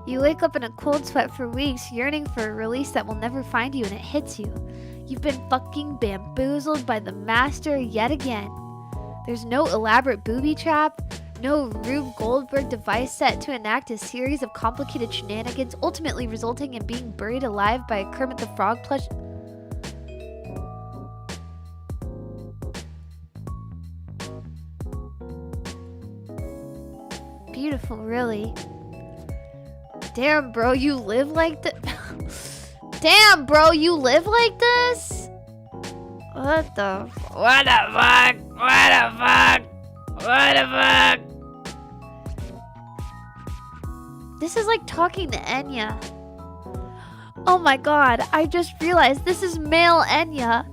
You wake up in a cold sweat for weeks, yearning for a release that will never find you, and it hits you. You've been fucking bamboozled by the master yet again. There's no elaborate booby trap, no Rube Goldberg device set to enact a series of complicated shenanigans, ultimately resulting in being buried alive by a Kermit the Frog plush... Beautiful, really. Damn, bro, you live like this? Damn, bro, you live like this? What the fuck? What the fuck? What the fuck? What the fuck? This is like talking to Enya. Oh my god, I just realized this is male Enya.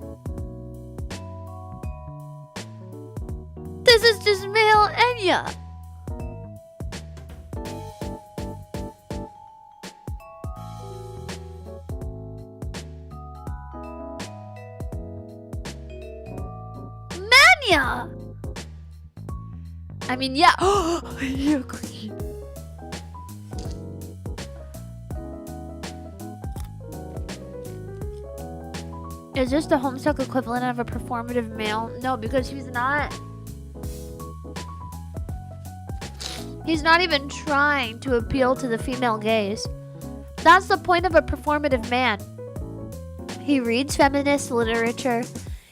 This is just male Enya. I mean, yeah. You agree. Is this the Homestuck equivalent of a performative male? No, because he's not. He's not even trying to appeal to the female gaze. That's the point of a performative man. He reads feminist literature.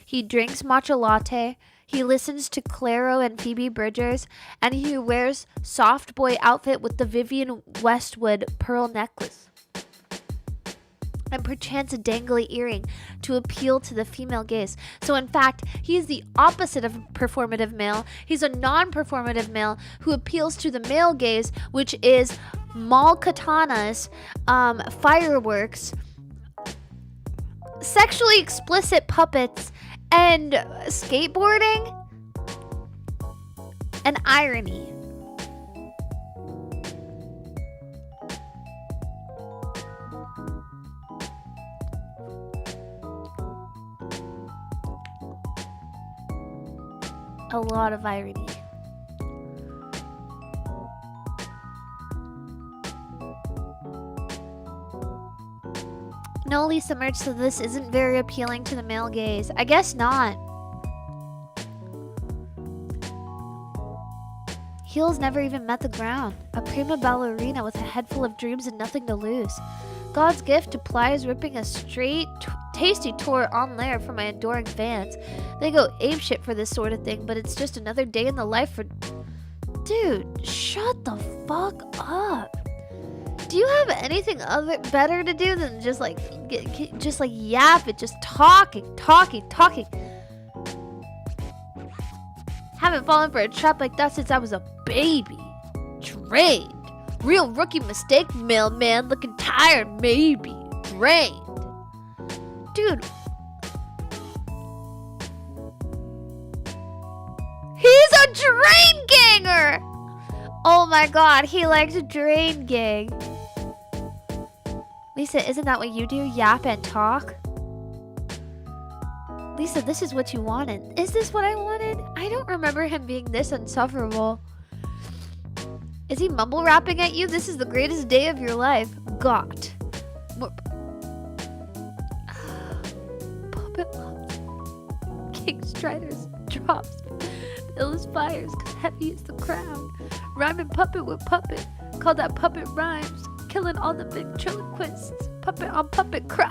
He drinks matcha latte. He listens to Clairo and Phoebe Bridgers, and he wears soft boy outfit with the Vivienne Westwood pearl necklace. and perchance a dangly earring to appeal to the female gaze. So in fact, he is the opposite of performative male. He's a non-performative male who appeals to the male gaze, which is mall katanas, fireworks, sexually explicit puppets, and skateboarding, and irony. A lot of irony. No, Lisa Merch, so this isn't very appealing to the male gaze. I guess not. Heels never even met the ground. A prima ballerina with a head full of dreams and nothing to lose. God's gift to Plies ripping a straight, tasty tour en l'air for my adoring fans. They go apeshit for this sort of thing, but it's just another day in the life for... Dude, shut the fuck up. Do you have anything better to do than just like yap it, just talking? Haven't fallen for a trap like that since I was a baby. Drained. Real rookie mistake, mailman. Looking tired, maybe. Drained. Dude. He's a drain ganger! Oh my god, he likes drain gang. Lisa, isn't that what you do? Yap and talk? Lisa, this is what you wanted. Is this what I wanted? I don't remember him being this insufferable. Is he mumble rapping at you? This is the greatest day of your life. Got. Puppet loves. King Striders drops. Ill as fires, cause heavy is the crown. Rhyming puppet with puppet. Call that puppet rhymes. Killing all the ventriloquists. Puppet on puppet cry.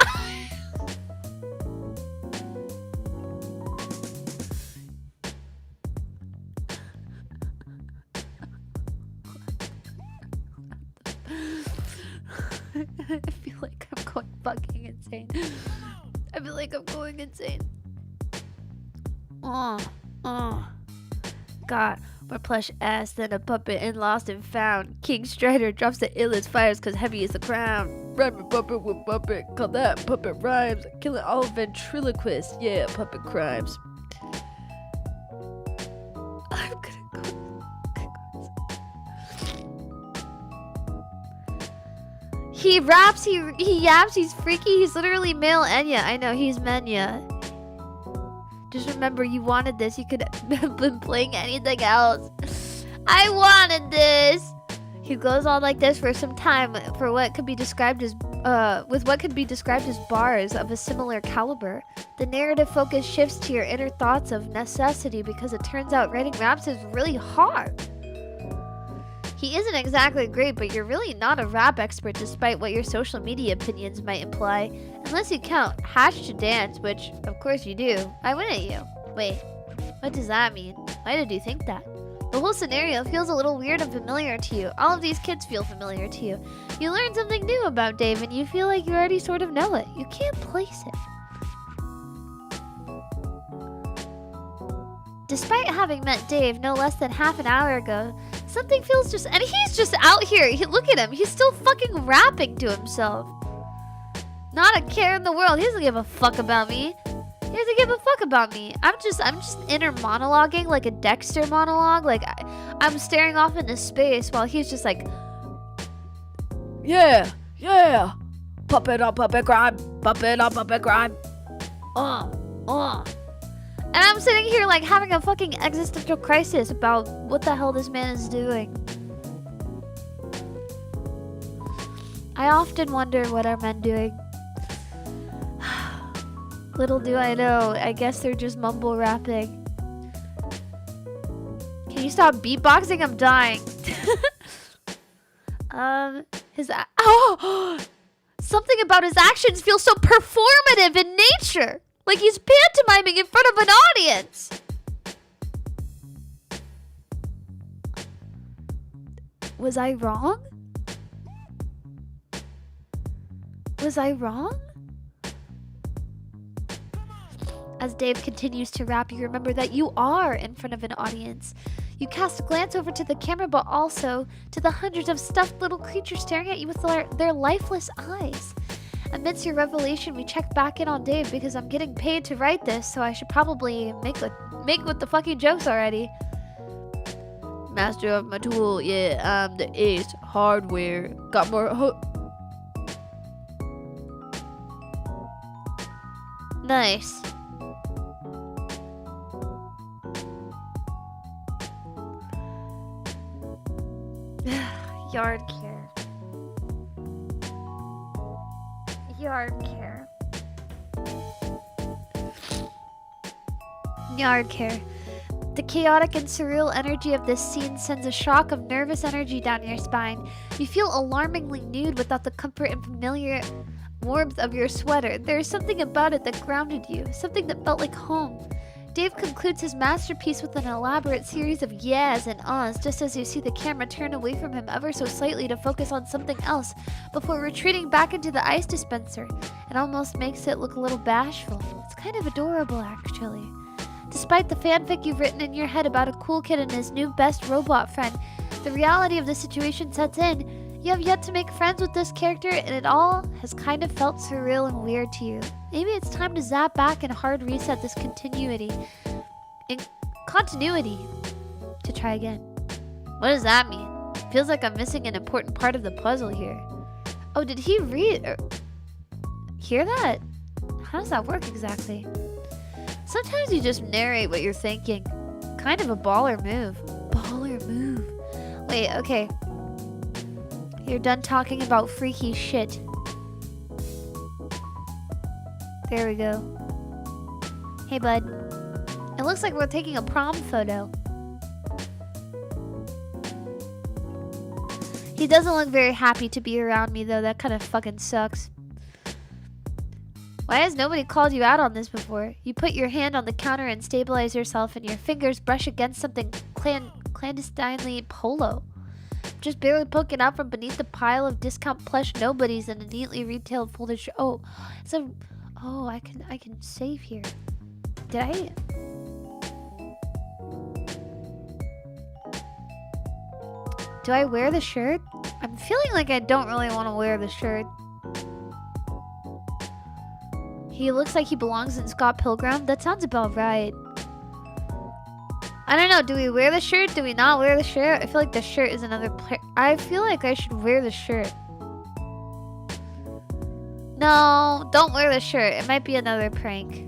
I feel like I'm going fucking insane. I feel like I'm going insane. Got more plush ass than a puppet and lost and found. King Strider drops the illest fires cause heavy is the crown. Rhyming puppet with puppet. Call that puppet rhymes. Killing all ventriloquists. Yeah, puppet crimes. I'm gonna go. He raps, he yaps, he's freaky, he's literally male Enya. I know, he's Menya. Just remember, you wanted this. You could have been playing anything else. I wanted this. He goes on like this for some time for what could be described as, with what could be described as bars of a similar caliber. The narrative focus shifts to your inner thoughts of necessity because it turns out writing raps is really hard. He isn't exactly great, but you're really not a rap expert despite what your social media opinions might imply. Unless you count Hatch to Dance, which, of course you do. I win at you. Wait, what does that mean? Why did you think that? The whole scenario feels a little weird and familiar to you. All of these kids feel familiar to you. You learn something new about Dave and you feel like you already sort of know it. You can't place it. Despite having met Dave no less than half an hour ago, something feels just... And he's just out here. Look at him. He's still fucking rapping to himself. Not a care in the world. He doesn't give a fuck about me. He doesn't give a fuck about me. I'm just inner monologuing like a Dexter monologue. Like, I'm staring off into space while he's just like... Yeah. Puppet on puppet crime. Puppet on puppet crime. And I'm sitting here like having a fucking existential crisis about what the hell this man is doing. I often wonder what are men doing. Little do I know, I guess they're just mumble rapping. Can you stop beatboxing? I'm dying. Something about his actions feels so performative in nature. Like he's pantomiming in front of an audience. Was I wrong? Was I wrong? As Dave continues to rap, you remember that you are in front of an audience. You cast a glance over to the camera, but also to the hundreds of stuffed little creatures staring at you with their lifeless eyes. Amidst your revelation, we check back in on Dave because I'm getting paid to write this, so I should probably make with the fucking jokes already. Master of my tool, yeah, I'm the ace. Hardware, got more nice. Yard care. Yard care. Yard care. The chaotic and surreal energy of this scene sends a shock of nervous energy down your spine. You feel alarmingly nude without the comfort and familiar warmth of your sweater. There is something about it that grounded you, something that felt like home. Dave concludes his masterpiece with an elaborate series of yeahs and ahs just as you see the camera turn away from him ever so slightly to focus on something else before retreating back into the ice dispenser. It almost makes it look a little bashful. It's kind of adorable, actually. Despite the fanfic you've written in your head about a cool kid and his new best robot friend, the reality of the situation sets in. You have yet to make friends with this character, and it all has kind of felt surreal and weird to you. Maybe it's time to zap back and hard reset this continuity to try again. What does that mean? Feels like I'm missing an important part of the puzzle here. Oh, did he hear that? How does that work exactly? Sometimes you just narrate what you're thinking. Kind of a baller move. Baller move. Wait, okay. You're done talking about freaky shit. There we go. Hey, bud. It looks like we're taking a prom photo. He doesn't look very happy to be around me, though. That kind of fucking sucks. Why has nobody called you out on this before? You put your hand on the counter and stabilize yourself, and your fingers brush against something clandestinely polo. Just barely poking out from beneath the pile of discount plush nobodies in a neatly retailed folded oh, so I can save here. Did I? Do I wear the shirt? I'm feeling like I don't really want to wear the shirt. He looks like he belongs in Scott Pilgrim. That sounds about right. I don't know. Do we wear the shirt? Do we not wear the shirt? I feel like the shirt is another I feel like I should wear the shirt. No, don't wear the shirt. It might be another prank.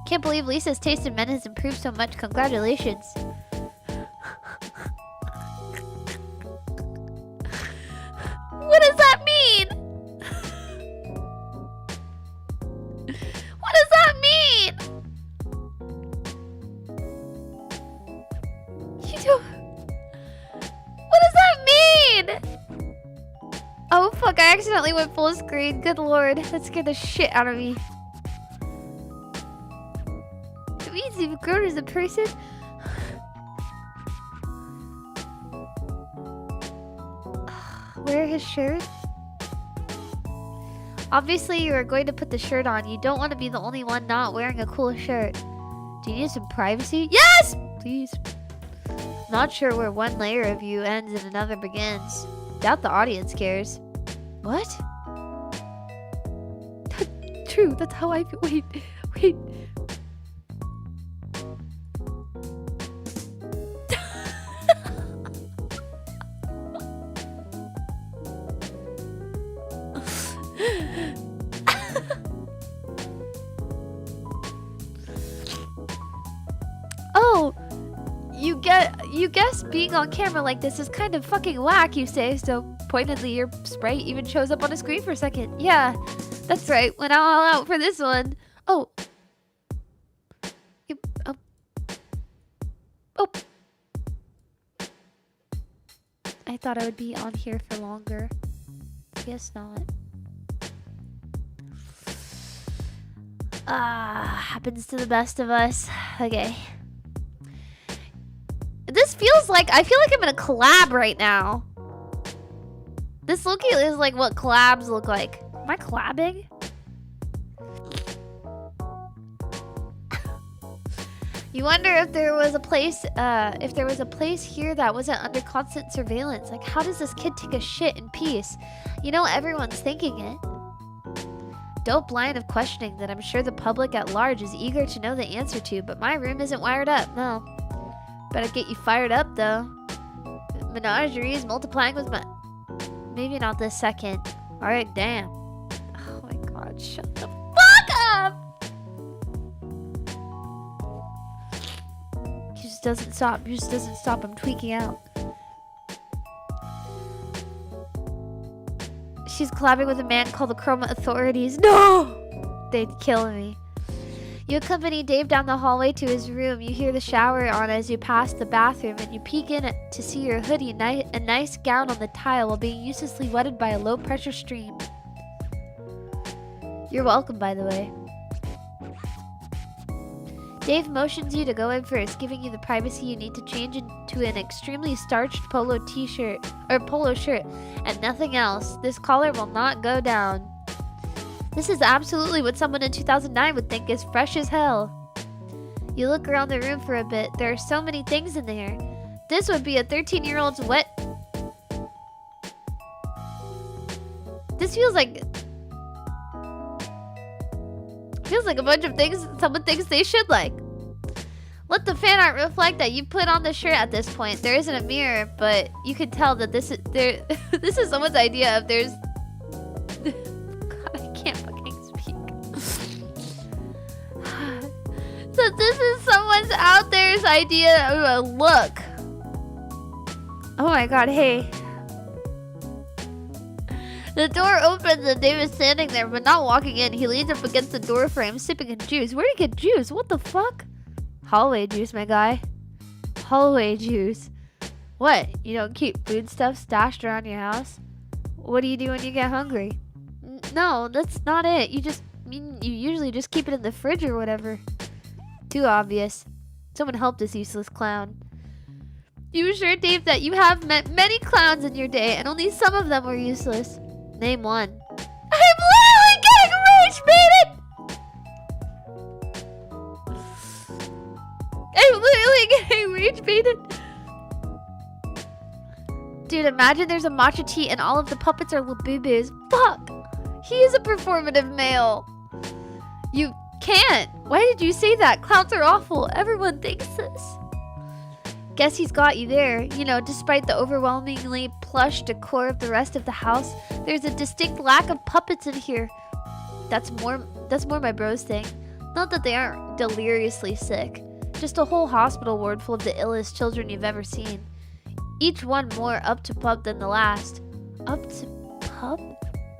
Can't believe Lisa's taste in men has improved so much. Congratulations. What does that mean? What does that mean? What does that mean? Oh fuck, I accidentally went full screen. Good lord, that scared the shit out of me. It means you've grown as a person. Wear his shirt? Obviously you are going to put the shirt on. You don't want to be the only one not wearing a cool shirt. Do you need some privacy? Yes! Please. Not sure where one layer of you ends and another begins. Doubt the audience cares. What? True, that's how I feel. Wait. Oh, you guess being on camera like this is kind of fucking whack, you say, so pointedly your sprite even shows up on a screen for a second. Yeah, that's right, went all out for this one. Oh. Oh. I thought I would be on here for longer. Guess not. Happens to the best of us. Okay. This feels like, I feel like I'm in a collab right now. This look is like what collabs look like. Am I collabing? You wonder if there was a place here that wasn't under constant surveillance. Like, how does this kid take a shit in peace? You know, everyone's thinking it. Dope line of questioning that I'm sure the public at large is eager to know the answer to, but my room isn't wired up, no. Better get you fired up, though. Menagerie is multiplying with my... Maybe not this second. Alright, damn. Oh my god, shut the fuck up! He just doesn't stop. He just doesn't stop. I'm tweaking out. She's collabing with a man called the Chroma Authorities. No! They'd kill me. You accompany Dave down the hallway to his room. You hear the shower on as you pass the bathroom, and you peek in to see your hoodie, a nice gown on the tile, while being uselessly wetted by a low-pressure stream. You're welcome, by the way. Dave motions you to go in first, giving you the privacy you need to change into an extremely starched polo t-shirt, or polo shirt, and nothing else. This collar will not go down. This is absolutely what someone in 2009 would think is fresh as hell. You look around the room for a bit. There are so many things in there. This would be a 13-year-old's wet... This feels like a bunch of things someone thinks they should like. Let the fan art reflect that you put on the shirt at this point. There isn't a mirror, but you can tell that this is someone's idea of there's... God, I can't fucking speak. So this is someone's out there's idea of a look. Oh my god, hey. The door opens and Dave is standing there, but not walking in. He leans up against the door frame, sipping a juice. Where'd he get juice? What the fuck? Hallway juice, my guy. Hallway juice. What? You don't keep foodstuff stashed around your house? What do you do when you get hungry? No, that's not it. You usually just keep it in the fridge or whatever. Too obvious. Someone help this useless clown. You assure Dave that you have met many clowns in your day, and only some of them were useless. Name one. I'm literally getting rage baited! I'm literally getting rage baited. Dude, imagine there's a matcha tea and all of the puppets are Labubus. Fuck! He is a performative male. You can't. Why did you say that? Clowns are awful. Everyone thinks this. Guess he's got you there. You know, despite the overwhelmingly plush decor of the rest of the house, there's a distinct lack of puppets in here. That's more my bros thing. Not that they aren't deliriously sick. Just a whole hospital ward full of the illest children you've ever seen. Each one more up to pup than the last. Up to pup?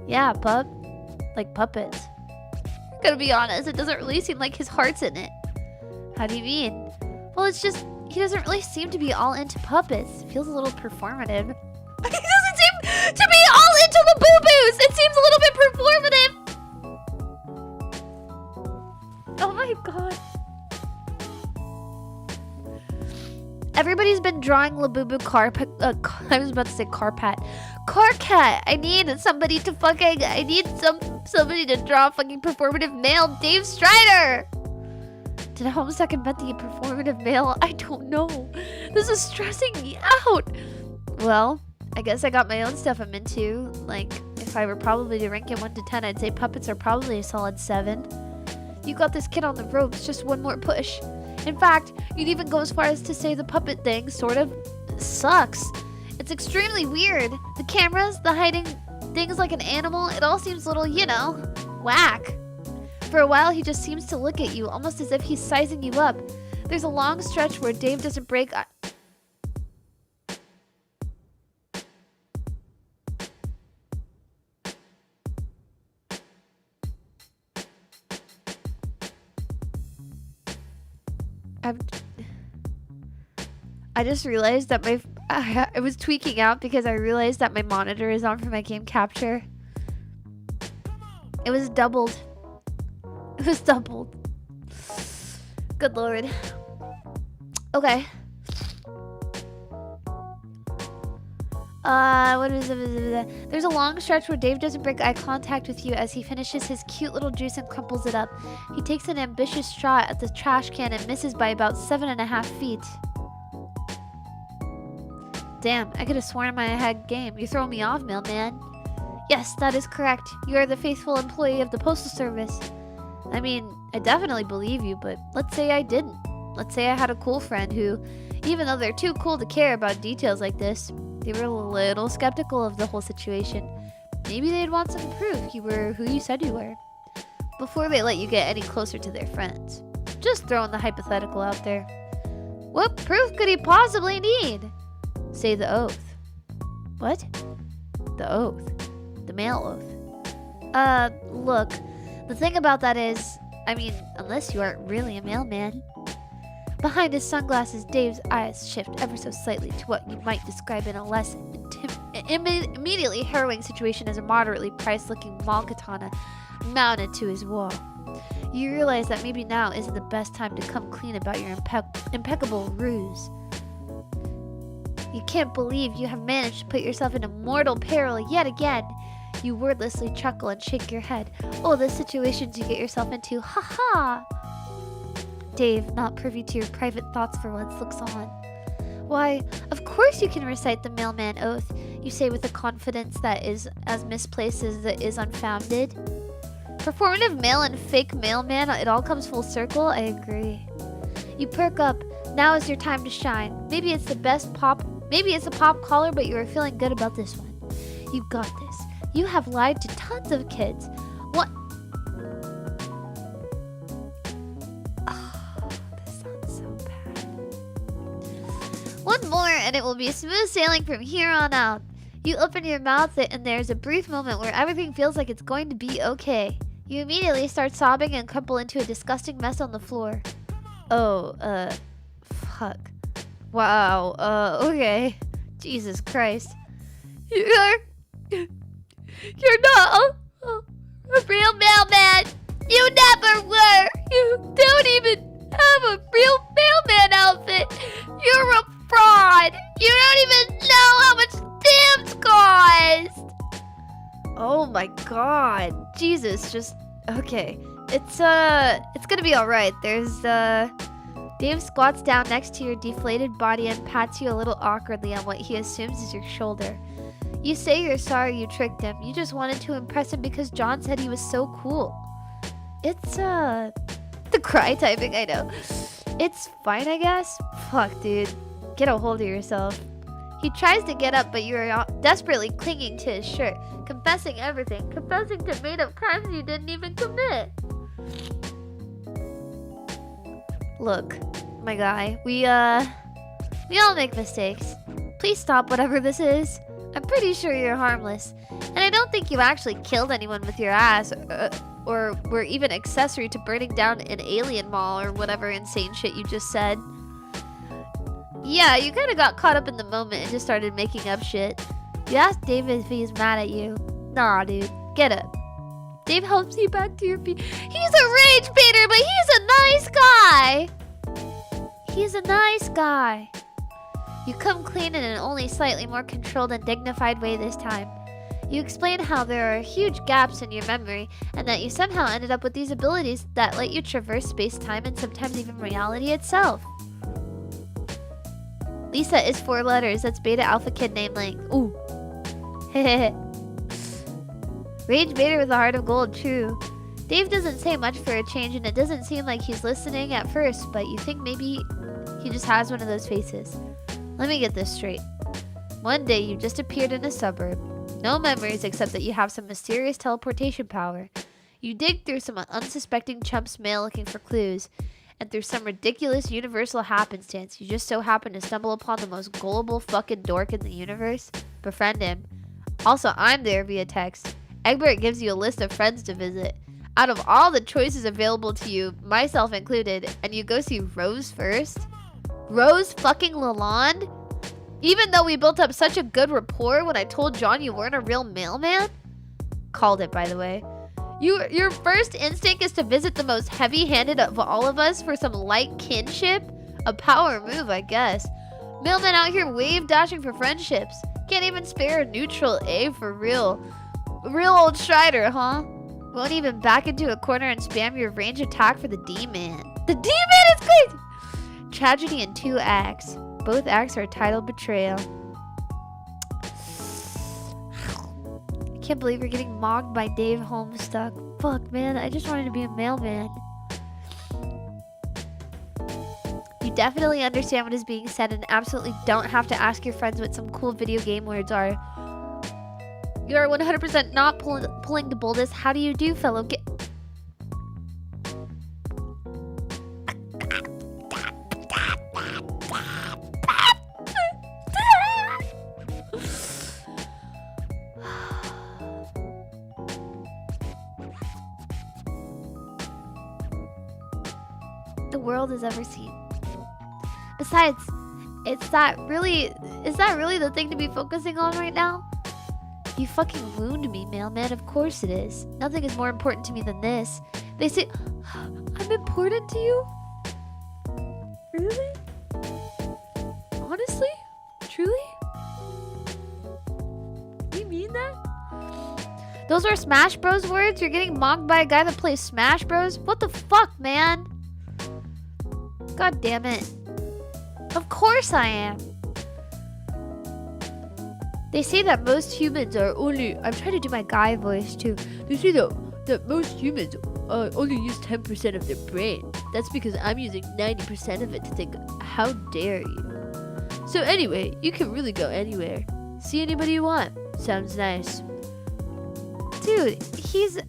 Yeah, pup. Like puppets. Gotta be honest, it doesn't really seem like his heart's in it. How do you mean? Well, it's just... he doesn't really seem to be all into puppets. Feels a little performative. He doesn't seem to be all into the boo-boos! It seems a little bit performative! Oh my god. Everybody's been drawing Labubu I was about to say Carpat. Carcat! I need somebody to fucking... I need somebody to draw a fucking performative male Dave Strider! Did Homestuck invent the performative male? I don't know. This is stressing me out. Well, I guess I got my own stuff I'm into. Like, if I were probably to rank it 1 to 10, I'd say puppets are probably a solid 7. You got this kid on the ropes, just one more push. In fact, you'd even go as far as to say the puppet thing sort of sucks. It's extremely weird. The cameras, the hiding things like an animal, it all seems a little, you know, whack. For a while, he just seems to look at you, almost as if he's sizing you up. There's a long stretch where Dave doesn't break... I just realized that I was tweaking out because I realized that my monitor is on for my game capture. It was doubled. It was doubled. Good lord. Okay. What is it? There's a long stretch where Dave doesn't break eye contact with you as he finishes his cute little juice and crumples it up. He takes an ambitious shot at the trash can and misses by about 7.5 feet. Damn, I could have sworn I had game. You're throwing me off, mailman. Yes, that is correct. You are the faithful employee of the Postal Service. I mean, I definitely believe you, but let's say I didn't. Let's say I had a cool friend who, even though they're too cool to care about details like this, they were a little skeptical of the whole situation. Maybe they'd want some proof you were who you said you were, before they let you get any closer to their friends. Just throwing the hypothetical out there. What proof could he possibly need? Say the oath. What? The oath. The mail oath. Look, the thing about that is, I mean, unless you aren't really a mailman. Behind his sunglasses, Dave's eyes shift ever so slightly to what you might describe in a less immediately harrowing situation as a moderately priced-looking mall katana mounted to his wall. You realize that maybe now isn't the best time to come clean about your impeccable ruse. You can't believe you have managed to put yourself into mortal peril yet again. You wordlessly chuckle and shake your head. Oh, the situations you get yourself into. Ha ha! Dave, not privy to your private thoughts for once, looks on. Why, of course you can recite the mailman oath, you say with a confidence that is as misplaced as it is unfounded. Performative mail and fake mailman, it all comes full circle, I agree. You perk up. Now is your time to shine. Maybe it's a pop collar, but you are feeling good about this one. You got this. You have lied to tons of kids. What? Oh, this sounds so bad. One more and it will be smooth sailing from here on out. You open your mouth and there's a brief moment where everything feels like it's going to be okay. You immediately start sobbing and crumple into a disgusting mess on the floor. Oh, fuck. Wow, okay. Jesus Christ. You're not a real mailman. You never were. You don't even have a real mailman outfit. You're a fraud. You don't even know how much stamps cost. Oh my god. Jesus, just okay. It's gonna be alright. Dave squats down next to your deflated body and pats you a little awkwardly on what he assumes is your shoulder. You say you're sorry you tricked him. You just wanted to impress him because John said he was so cool. It's, the cry typing, I know. It's fine, I guess? Fuck, dude. Get a hold of yourself. He tries to get up, but you're desperately clinging to his shirt, confessing everything, confessing to made-up crimes you didn't even commit. Look, my guy, we all make mistakes. Please stop whatever this is. I'm pretty sure you're harmless, and I don't think you actually killed anyone with your ass, or were even accessory to burning down an alien mall or whatever insane shit you just said. Yeah, you kinda got caught up in the moment and just started making up shit. You asked David if he's mad at you. Nah, dude, get up. Dave helps you back to your feet. He's a rage baiter, but he's a nice guy. He's a nice guy. You come clean in an only slightly more controlled and dignified way this time. You explain how there are huge gaps in your memory and that you somehow ended up with these abilities that let you traverse space-time and sometimes even reality itself. Lisa is 4 letters. That's Beta Alpha Kid name length. Ooh. Hehehe. Rage Baiter with a heart of gold, true. Dave doesn't say much for a change and it doesn't seem like he's listening at first, but you think maybe he just has one of those faces. Let me get this straight. One day you just appeared in a suburb. No memories except that you have some mysterious teleportation power. You dig through some unsuspecting chump's mail looking for clues, and through some ridiculous universal happenstance, you just so happen to stumble upon the most gullible fucking dork in the universe. Befriend him. Also, I'm there via text. Egbert gives you a list of friends to visit. Out of all the choices available to you, myself included, and you go see Rose first? Rose fucking Lalonde? Even though we built up such a good rapport when I told John you weren't a real mailman? Called it, by the way. Your first instinct is to visit the most heavy-handed of all of us for some light kinship? A power move, I guess. Mailmen out here wave dashing for friendships. Can't even spare a neutral A for real. Real old Strider, huh? Won't even back into a corner and spam your range attack for the D-Man. The D-Man is crazy! Tragedy in 2 acts. Both acts are titled Betrayal. I can't believe you're getting mocked by Dave Homestuck. Fuck, man. I just wanted to be a mailman. You definitely understand what is being said and absolutely don't have to ask your friends what some cool video game words are. You are 100% not pulling the boldest. How do you do, fellow? The world has ever seen. Besides, is that really the thing to be focusing on right now? You fucking wound me, mailman. Of course it is. Nothing is more important to me than this. They say I'm important to you? Really? Honestly? Truly? You mean that? Those are Smash Bros words? You're getting mocked by a guy that plays Smash Bros? What the fuck, man? God damn it. Of course I am. They say that most humans are only... I'm trying to do my guy voice too. They say that most humans only use 10% of their brain. That's because I'm using 90% of it to think, how dare you? So anyway, you can really go anywhere. See anybody you want. Sounds nice. Dude, he's...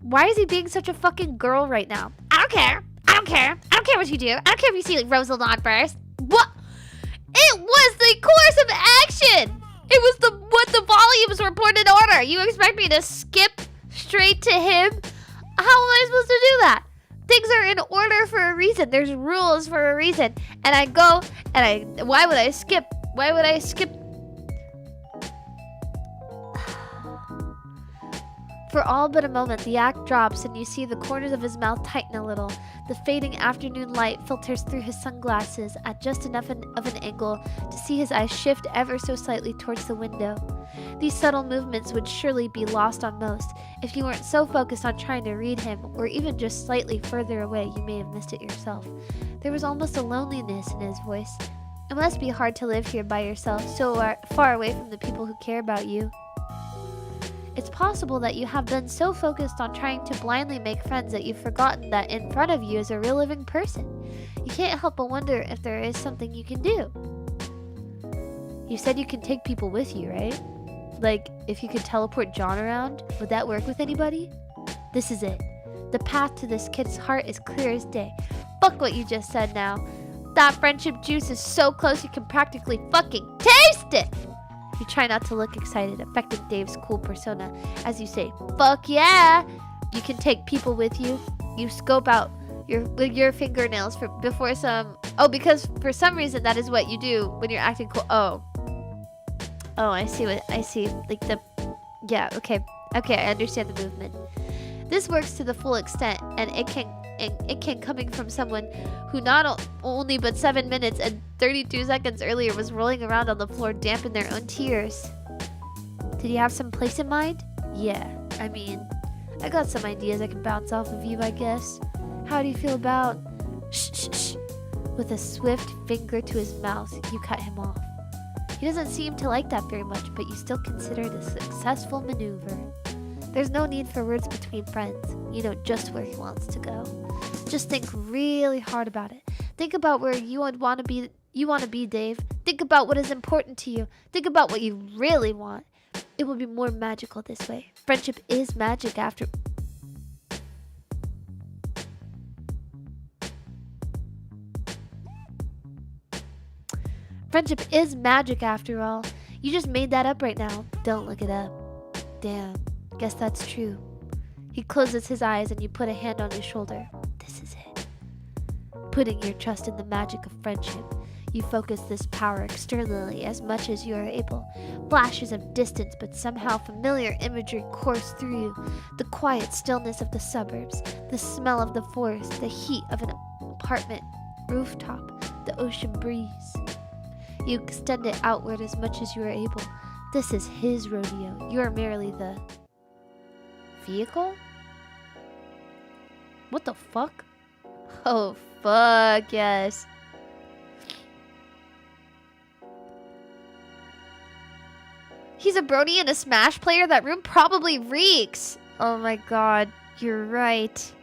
Why is he being such a fucking girl right now? I don't care. I don't care. I don't care what you do. I don't care if you see like Rosalind burst. What? It was the course of action. It was what the volumes were put in order. You expect me to skip straight to him? How am I supposed to do that? Things are in order for a reason. There's rules for a reason. And I go and why would I skip? Why would I skip? For all but a moment, the act drops and you see the corners of his mouth tighten a little. The fading afternoon light filters through his sunglasses at just enough of an angle to see his eyes shift ever so slightly towards the window. These subtle movements would surely be lost on most. If you weren't so focused on trying to read him, or even just slightly further away, you may have missed it yourself. There was almost a loneliness in his voice. It must be hard to live here by yourself, so far away from the people who care about you. It's possible that you have been so focused on trying to blindly make friends that you've forgotten that in front of you is a real living person. You can't help but wonder if there is something you can do. You said you can take people with you, right? Like, if you could teleport John around, would that work with anybody? This is it. The path to this kid's heart is clear as day. Fuck what you just said now. That friendship juice is so close you can practically fucking taste it! You try not to look excited, affecting Dave's cool persona, as you say, fuck yeah! You can take people with you. You scope out your fingernails before some... Oh, because for some reason that is what you do when you're acting cool. Oh, I see. Like the... Yeah, okay. Okay, I understand the movement. This works to the full extent, and it can coming from someone who not only but 7 minutes and 32 seconds earlier was rolling around on the floor damp in their own tears. Did you have some place in mind? Yeah, I mean, I got some ideas I can bounce off of you, I guess. How do you feel about... Shh. With a swift finger to his mouth, you cut him off. He doesn't seem to like that very much, but you still consider it a successful maneuver. There's no need for words between friends. You know just where he wants to go. Just think really hard about it. Think about where you want to be, Dave. Think about what is important to you. Think about what you really want. It will be more magical this way. Friendship is magic after... Friendship is magic after all. You just made that up right now. Don't look it up. Damn. Guess that's true. He closes his eyes and you put a hand on his shoulder. This is it. Putting your trust in the magic of friendship, you focus this power externally as much as you are able. Flashes of distance but somehow familiar imagery course through you. The quiet stillness of the suburbs, the smell of the forest, the heat of an apartment rooftop, the ocean breeze. You extend it outward as much as you are able. This is his rodeo. You are merely the vehicle? What the fuck? Oh, fuck, yes. He's a Brony and a Smash player? That room probably reeks. Oh my god, you're right.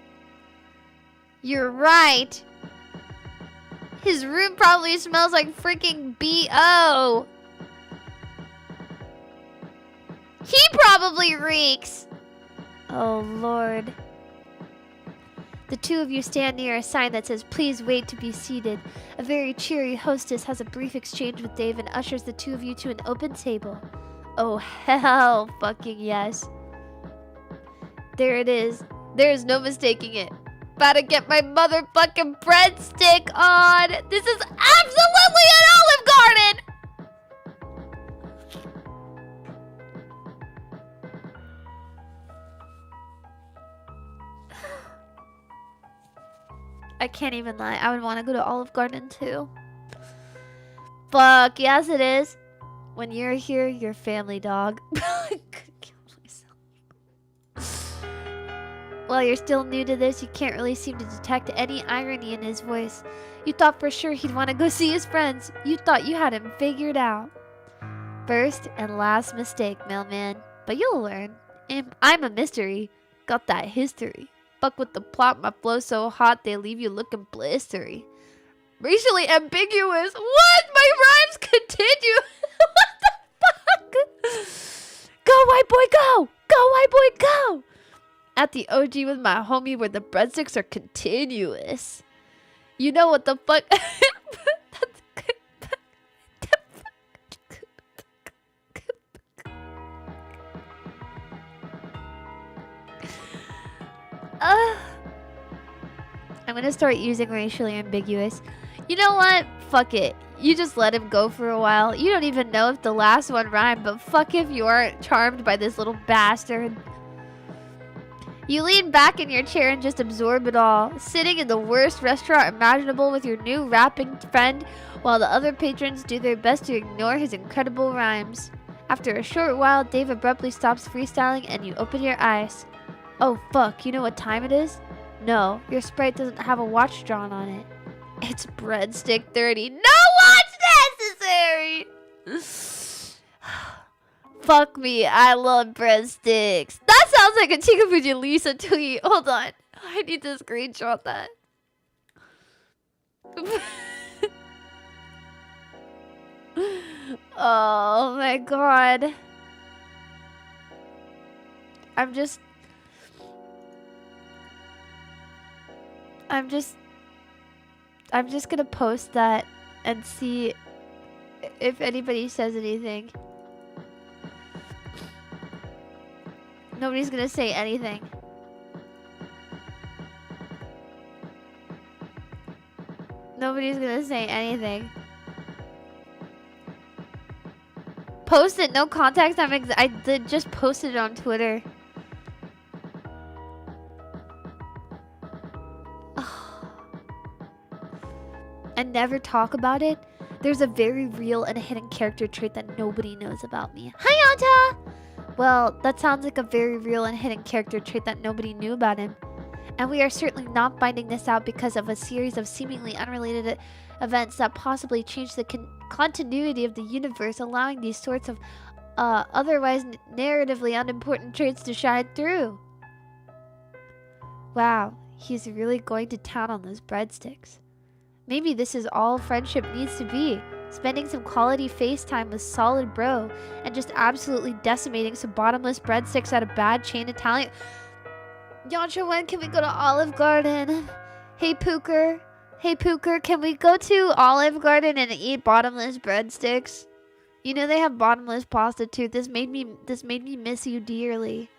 You're right. His room probably smells like freaking B.O. He probably reeks. Oh lord. The two of you stand near a sign that says, "Please wait to be seated." A very cheery hostess has a brief exchange with Dave and ushers the two of you to an open table. Oh, hell fucking yes. There it is. There is no mistaking it. About to get my motherfucking breadstick on. This is absolutely an Olive Garden! I can't even lie. I would want to go to Olive Garden too. Fuck, yes it is. When you're here, you're family, dog. I could kill myself. While you're still new to this, you can't really seem to detect any irony in his voice. You thought for sure he'd want to go see his friends. You thought you had him figured out. First and last mistake, mailman. But you'll learn. I'm a mystery. Got that history. Fuck with the plot, my flow so hot they leave you looking blistery. Racially ambiguous. What? My rhymes continue. What the fuck? Go, white boy, go! Go, white boy, go! At the OG with my homie where the breadsticks are continuous. You know what the fuck? I'm gonna start using racially ambiguous. You know what? Fuck it. You just let him go for a while. You don't even know if the last one rhymed, but fuck if you aren't charmed by this little bastard. You lean back in your chair and just absorb it all, sitting in the worst restaurant imaginable with your new rapping friend, while the other patrons do their best to ignore his incredible rhymes. After a short while, Dave abruptly stops freestyling and you open your eyes. Oh fuck, you know what time it is? No, your sprite doesn't have a watch drawn on it. It's breadstick 30. No watch necessary! Fuck me, I love breadsticks. That sounds like a Chikafuji Lisa tweet. Hold on, I need to screenshot that. Oh my god. I'm just gonna post that and see if anybody says anything. Nobody's gonna say anything. Nobody's gonna say anything. Post it, no context. I did just post it on Twitter. And never talk about it. There's a very real and hidden character trait that nobody knows about me. Hi, Anta! Well, that sounds like a very real and hidden character trait that nobody knew about him. And we are certainly not finding this out because of a series of seemingly unrelated events that possibly change the continuity of the universe, allowing these sorts of otherwise narratively unimportant traits to shine through. Wow, he's really going to town on those breadsticks. Maybe this is all friendship needs to be. Spending some quality FaceTime with solid bro and just absolutely decimating some bottomless breadsticks at a bad chain Italian. Yancha, when can we go to Olive Garden? Hey Pooker. Hey Pooker, can we go to Olive Garden and eat bottomless breadsticks? You know they have bottomless pasta too. This made me miss you dearly.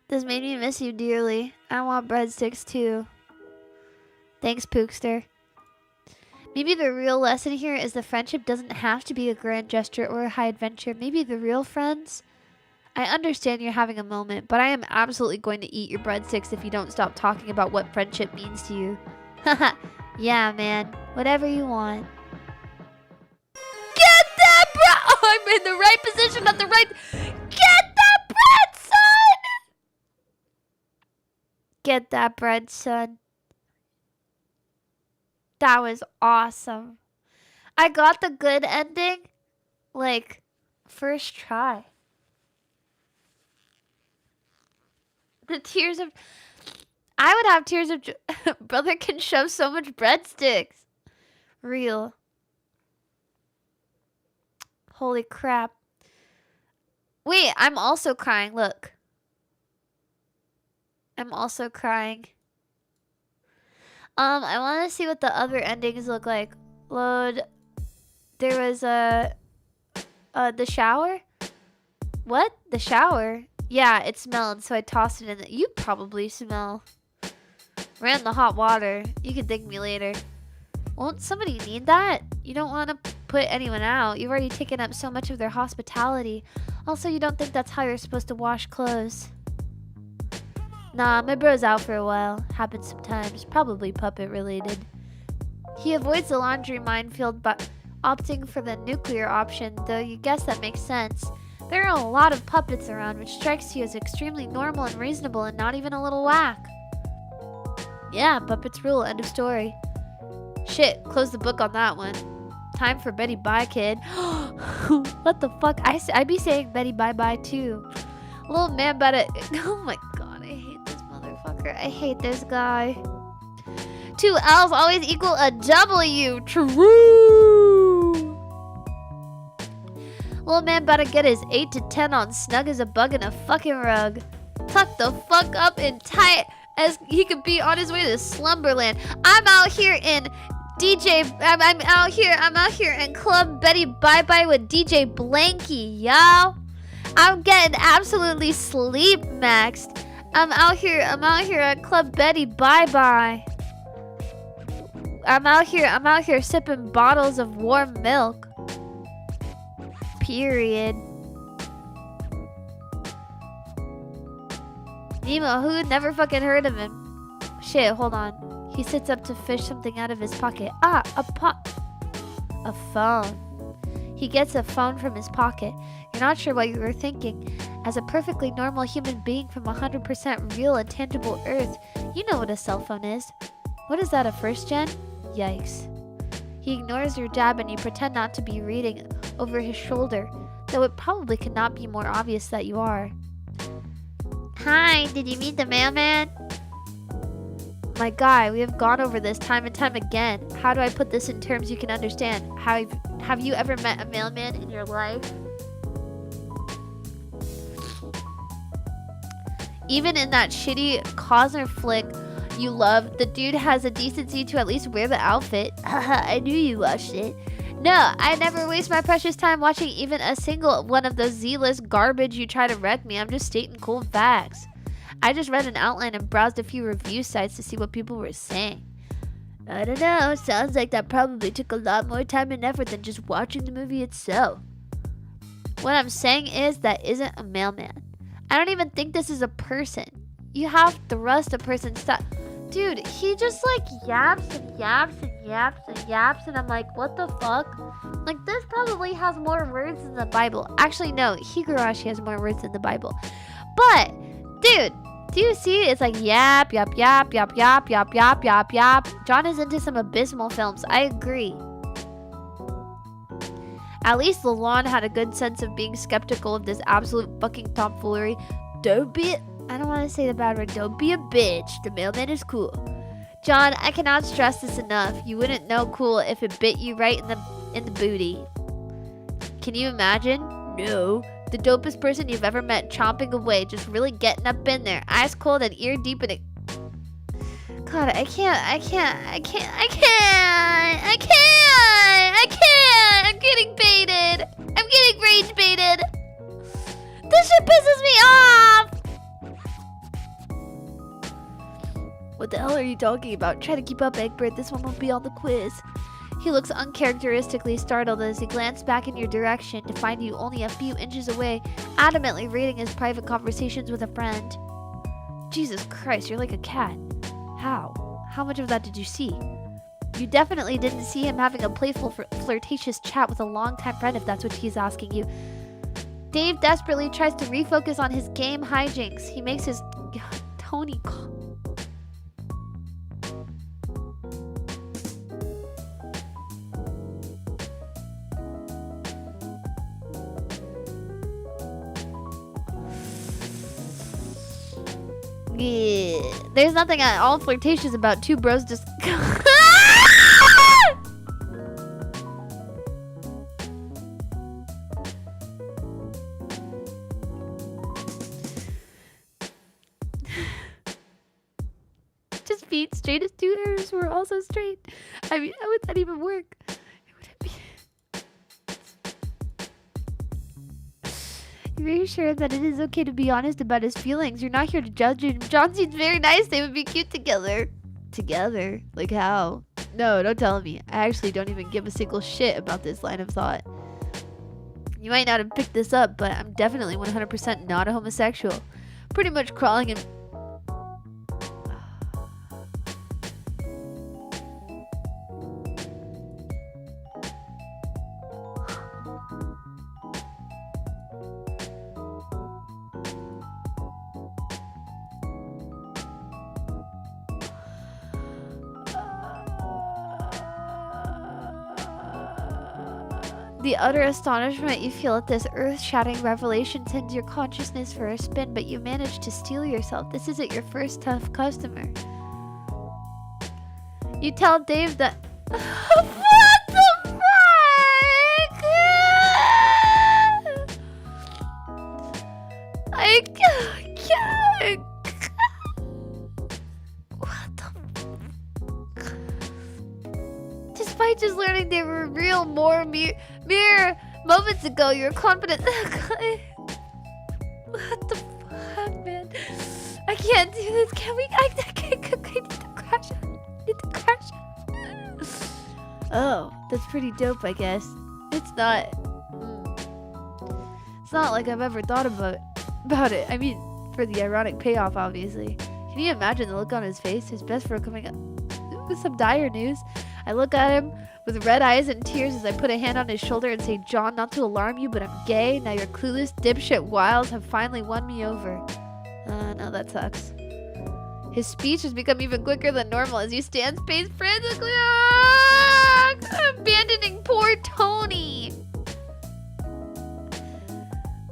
This made me miss you dearly. I want breadsticks too. Thanks, Pookster. Maybe the real lesson here is the friendship doesn't have to be a grand gesture or a high adventure. Maybe the real friends... I understand you're having a moment, but I am absolutely going to eat your breadsticks if you don't stop talking about what friendship means to you. Haha, yeah, man. Whatever you want. Get that bread! Oh, I'm in the right position at the right... Get that bread, son! Get that bread, son. That was awesome. I got the good ending, like, first try. The tears of... I would have tears of joy. Brother can shove so much breadsticks. Real. Holy crap. Wait, I'm also crying. Look. I'm also crying. I want to see what the other endings look like. Load. There was the shower? What? The shower? Yeah, it smelled, so I tossed it in. You probably smell. Ran the hot water. You can thank me later. Won't somebody need that? You don't want to put anyone out. You've already taken up so much of their hospitality. Also, you don't think that's how you're supposed to wash clothes. Nah, my bro's out for a while. Happens sometimes. Probably puppet related. He avoids the laundry minefield by opting for the nuclear option, though you guess that makes sense. There are a lot of puppets around, which strikes you as extremely normal and reasonable and not even a little whack. Yeah, puppets rule. End of story. Shit, close the book on that one. Time for Betty Bye, kid. What the fuck? I be saying Betty Bye Bye too. Little man better. Oh my god, I hate this motherfucker. I hate this guy. 2 L's always equal a W. True. Little man better get his 8 to 10 on snug as a bug in a fucking rug. Tuck the fuck up and tight as he could be on his way to Slumberland. I'm out here in I'm out here in Club Betty Bye Bye with DJ Blanky, yo. I'm getting absolutely sleep maxed. I'm out here at Club Betty Bye Bye. I'm out here sipping bottles of warm milk. Period. Nemo, who never fucking heard of him? Shit, hold on. He sits up to fish something out of his pocket. Ah, a phone. He gets a phone from his pocket. You're not sure what you were thinking. As a perfectly normal human being from 100% real and tangible Earth, you know what a cell phone is. What is that, a first gen? Yikes. He ignores your jab and you pretend not to be reading over his shoulder, though it probably could not be more obvious that you are. Hi, did you meet the mailman? My guy, we have gone over this time and time again. How do I put this in terms you can understand? Have you ever met a mailman in your life? Even in that shitty Cosner flick you love, the dude has a decency to at least wear the outfit. Haha, I knew you watched it. No, I never waste my precious time watching even a single one of those Z-list garbage you try to wreck me. I'm just stating cool facts. I just read an outline and browsed a few review sites to see what people were saying. I don't know, sounds like that probably took a lot more time and effort than just watching the movie itself. What I'm saying is that isn't a mailman. I don't even think this is a person. You have to thrust a person's stuff. Dude, he just like yaps and yaps and yaps and yaps and I'm like, what the fuck? Like, this probably has more words than the Bible. Actually, no, Higurashi has more words than the Bible. But, dude, do you see? It's like yap, yap, yap, yap, yap, yap, yap, yap, yap. John is into some abysmal films. I agree. At least Lalonde had a good sense of being skeptical of this absolute fucking tomfoolery. I don't want to say the bad word. Don't be a bitch. The mailman is cool. John, I cannot stress this enough. You wouldn't know cool if it bit you right in the booty. Can you imagine? No. The dopest person you've ever met chomping away, just really getting up in there, eyes cold and ear deep in it. God, I can't. I'm getting baited. I'm getting rage baited. This shit pisses me off. What the hell are you talking about? Try to keep up, Egbert. This one won't be on the quiz. He looks uncharacteristically startled as he glanced back in your direction to find you only a few inches away, adamantly reading his private conversations with a friend. Jesus Christ, you're like a cat. How? How much of that did you see? You definitely didn't see him having a playful, flirtatious chat with a longtime friend, if that's what he's asking you. Dave desperately tries to refocus on his game hijinks. He makes his Tony call. Yeah. There's nothing at all flirtatious about two bros just just beat straight as two arrows who are also straight. I mean, how would that even work? You're very sure that it is okay to be honest about his feelings. You're not here to judge him. John seems very nice. They would be cute together. Together? Like how? No, don't tell me. I actually don't even give a single shit about this line of thought. You might not have picked this up, but I'm definitely 100% not a homosexual. Pretty much crawling in... The utter astonishment you feel at this earth-shattering revelation sends your consciousness for a spin, but you manage to steel yourself. This isn't your first tough customer. You tell Dave that... What the fuck? I can't... What the... Despite just learning they were real mere moments ago, you're confident. What the fuck, man? I can't do this. Can we? I need to crash out. I need to crash out. Oh, that's pretty dope, I guess. It's not. It's not like I've ever thought about it. I mean, for the ironic payoff, obviously. Can you imagine the look on his face? His best friend coming up with some dire news. I look at him with red eyes and tears as I put a hand on his shoulder and say, John, not to alarm you, but I'm gay. Now your clueless dipshit wiles have finally won me over. No, that sucks. His speech has become even quicker than normal as he stands paced frantically, abandoning poor Tony.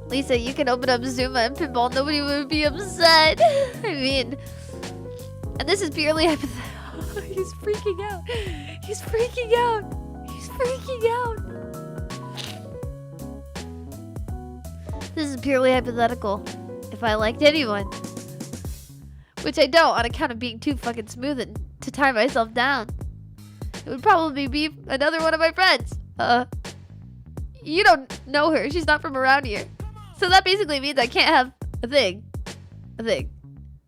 Lisa, you can open up Zuma and pinball. Nobody would be upset. I mean, and this is purely hypothetical. He's freaking out. He's freaking out. He's freaking out. This is purely hypothetical. If I liked anyone. Which I don't on account of being too fucking smooth and to tie myself down. It would probably be another one of my friends. You don't know her. She's not from around here. So that basically means I can't have a thing.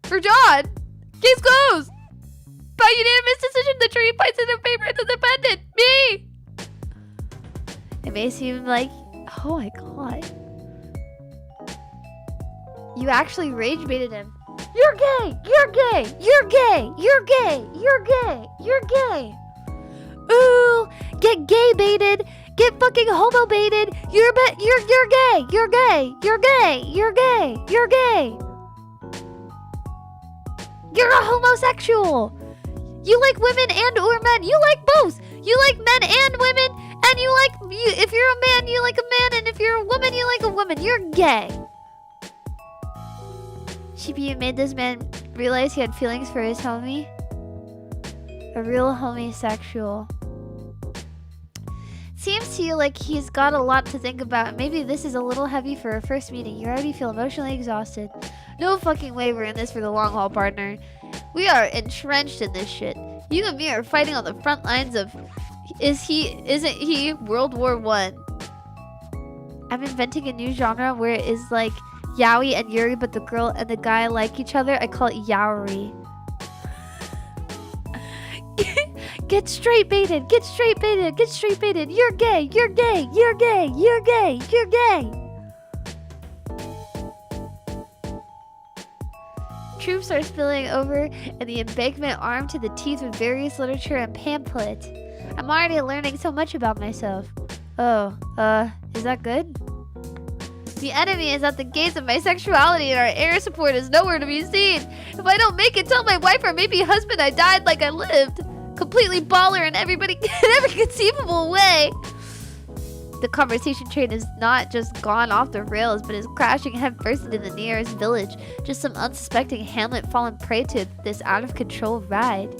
For John! Case closed! By unanimous decision, the jury finds it in favor of the defendant. Me! It may seem like... Oh my god. You actually rage baited him. You're gay! You're gay! You're gay! You're gay! You're gay! You're gay! Ooh! Get gay baited! Get fucking homo baited! You're gay! You're gay! You're gay! You're gay! You're gay! You're a homosexual! You like women and or men. You like both. You like men and women. And if you're a man, you like a man. And if you're a woman, you like a woman. You're gay. Shibuya made this man realize he had feelings for his homie. A real homosexual. Seems to you like he's got a lot to think about. Maybe this is a little heavy for a first meeting. You already feel emotionally exhausted. No fucking way we're in this for the long haul, partner. We are entrenched in this shit. You and me are fighting on the front lines of isn't he World War I. I'm inventing a new genre where it is like yaoi and yuri, but the girl and the guy like each other. I call it yaoi. Get straight baited. Get straight baited. Get straight baited. You're gay. You're gay. You're gay. You're gay. You're gay. troops are spilling over in the embankment armed to the teeth with various literature and pamphlets. I'm already learning so much about myself. Oh, is that good? The enemy is at the gates of my sexuality and our air support is nowhere to be seen. If I don't make it, tell my wife or maybe husband I died like I lived. Completely baller in every conceivable way. The conversation train is not just gone off the rails, but is crashing headfirst into the nearest village. Just some unsuspecting hamlet fallen prey to this out-of-control ride.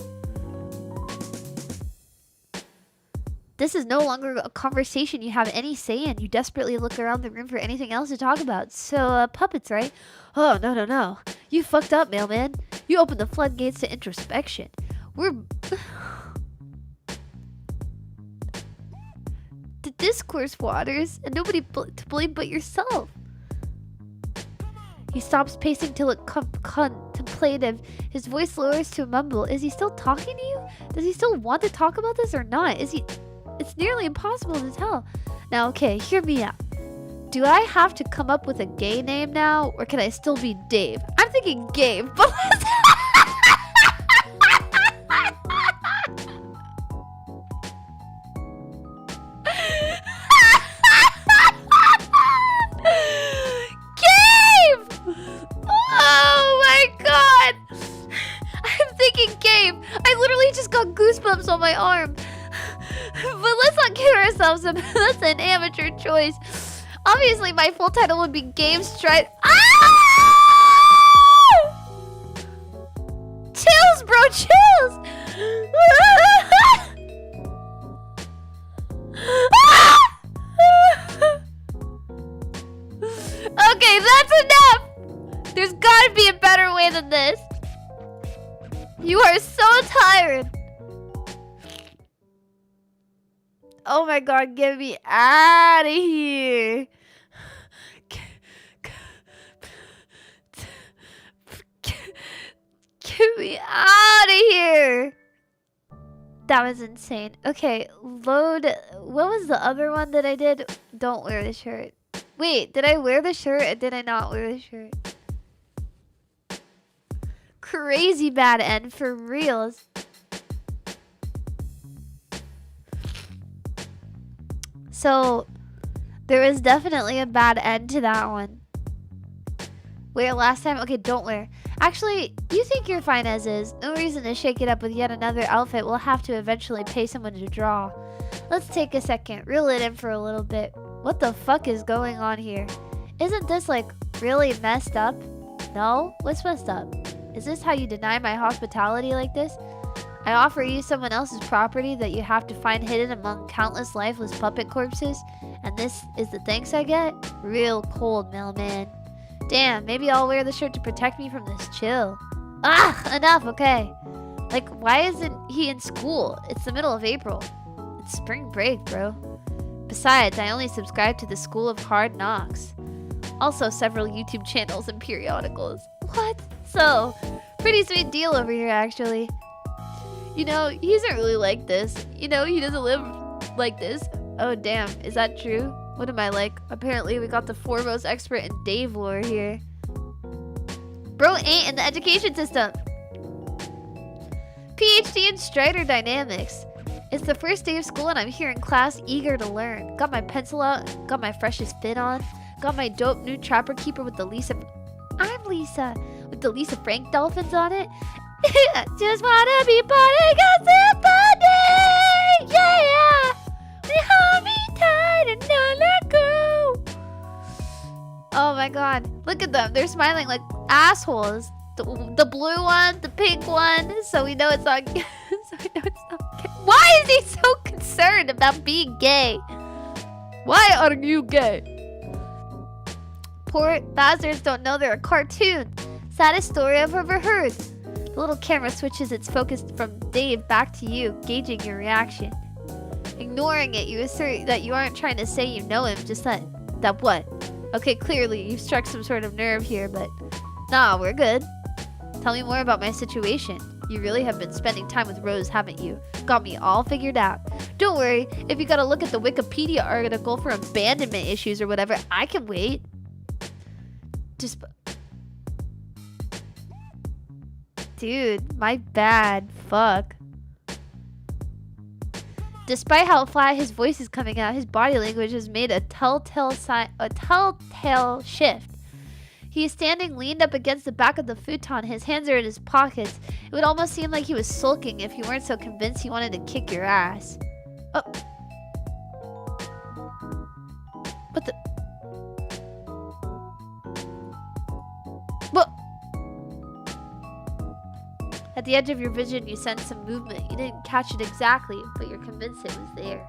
This is no longer a conversation you have any say in. You desperately look around the room for anything else to talk about. So, puppets, right? Oh, no. You fucked up, mailman. You opened the floodgates to introspection. The discourse waters, and nobody to blame but yourself. He stops pacing till it contemplative. His voice lowers to a mumble. Is he still talking to you? Does he still want to talk about this or not? It's nearly impossible to tell. Now, okay, hear me out. Do I have to come up with a gay name now, or can I still be Dave? I'm thinking Gabe, but goosebumps on my arm. But let's not kid ourselves. That's an amateur choice. Obviously, my full title would be Game Stride. Ah! Chills, bro, chills. Okay, that's enough. There's gotta be a better way than this. You are so tired. Oh my god, get me out of here. Get me out of here. That was insane. Okay, load. What was the other one that I did? Don't wear the shirt. Wait, did I wear the shirt or did I not wear the shirt? Crazy bad end for reals. So, there was definitely a bad end to that one. Wear last time? Okay, don't wear. Actually, you think you're fine as is. No reason to shake it up with yet another outfit. We'll have to eventually pay someone to draw. Let's take a second. Reel it in for a little bit. What the fuck is going on here? Isn't this, like, really messed up? No? What's messed up? Is this how you deny my hospitality like this? I offer you someone else's property that you have to find hidden among countless lifeless puppet corpses, and this is the thanks I get? Real cold, mailman. Damn, maybe I'll wear the shirt to protect me from this chill. Ah, enough, okay. Like, why isn't he in school? It's the middle of April. It's spring break, bro. Besides, I only subscribe to the School of Hard Knocks. Also, several YouTube channels and periodicals. What? So, pretty sweet deal over here, actually. You know, he isn't really like this. You know, he doesn't live like this. Oh, damn. Is that true? What am I like? Apparently, we got the foremost expert in Dave lore here. Bro ain't in the education system. PhD in Strider Dynamics. It's the first day of school and I'm here in class eager to learn. Got my pencil out, got my freshest fit on, got my dope new Trapper Keeper with the Lisa... I'm Lisa. With the Lisa Frank dolphins on it. Just wanna be part of somebody, yeah. They hold me tight and don't let go. Oh my god, look at them. They're smiling like assholes. The blue one, the pink one. So we know it's not. So we know it's not gay. Why is he so concerned about being gay? Why are you gay? Poor bastards don't know they're a cartoon. Saddest story I've ever heard. The little camera switches its focus from Dave back to you, gauging your reaction. Ignoring it, you assert that you aren't trying to say you know him, just that what? Okay, clearly you've struck some sort of nerve here, but nah, we're good. Tell me more about my situation. You really have been spending time with Rose, haven't you? Got me all figured out. Don't worry, if you gotta look at the Wikipedia article for abandonment issues or whatever, I can wait. Just... Dude, my bad. Fuck. Despite how flat his voice is coming out, his body language has made a telltale shift. He is standing leaned up against the back of the futon. His hands are in his pockets. It would almost seem like he was sulking if you weren't so convinced he wanted to kick your ass. Oh. What the? What? At the edge of your vision, you sense some movement. You didn't catch it exactly, but you're convinced it was there.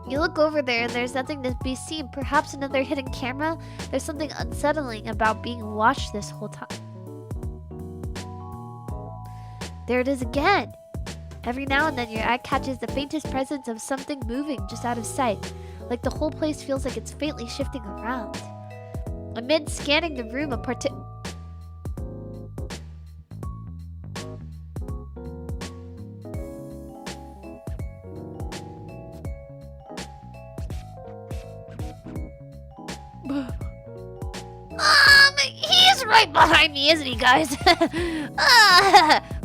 You look over there and there's nothing to be seen. Perhaps another hidden camera? There's something unsettling about being watched this whole time. There it is again. Every now and then your eye catches the faintest presence of something moving just out of sight. Like the whole place feels like it's faintly shifting around. Amid scanning the room, he's right behind me, isn't he, guys?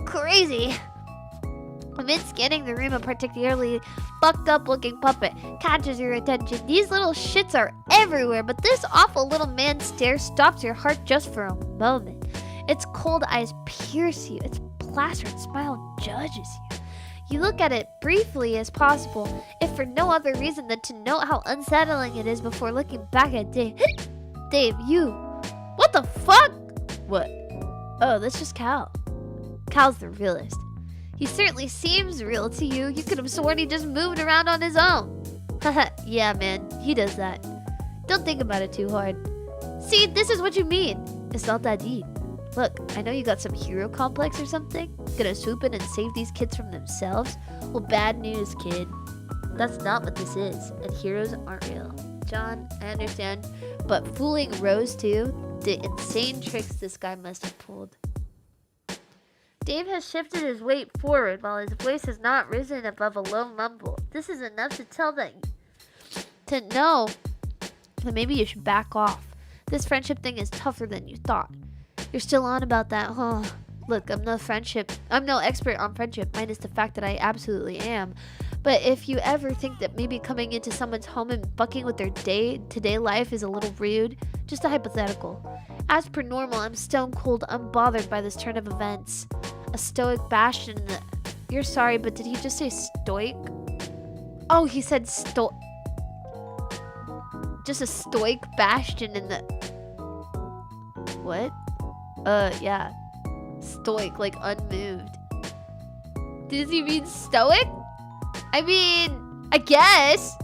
Crazy. Amid scanning the room, a particularly fucked up looking puppet catches your attention. These little shits are everywhere, but this awful little man's stare stops your heart just for a moment. Its cold eyes pierce you. Its plastered smile judges you. You look at it briefly as possible, if for no other reason than to note how unsettling it is before looking back at Dave. Dave, you. What the fuck? What? Oh, that's just Cal. Cal's the realist. He certainly seems real to you. You could have sworn he just moved around on his own. Haha, yeah, man. He does that. Don't think about it too hard. See, this is what you mean. It's not that deep. Look, I know you got some hero complex or something. Gonna swoop in and save these kids from themselves? Well, bad news, kid. That's not what this is. And heroes aren't real. John, I understand. But fooling Rose too? The insane tricks this guy must have pulled. Dave has shifted his weight forward while his voice has not risen above a low mumble. This is enough to know that maybe you should back off. This friendship thing is tougher than you thought. You're still on about that, huh? Look, I'm no expert on friendship, minus the fact that I absolutely am. But if you ever think that maybe coming into someone's home and fucking with their day-to-day life is a little rude, just a hypothetical. As per normal, I'm stone cold unbothered by this turn of events. A stoic bastion in the... You're sorry, but did he just say stoic? Oh, he said just a stoic bastion in the... What? Yeah. Stoic, like unmoved. Does he mean stoic? I mean, I guess.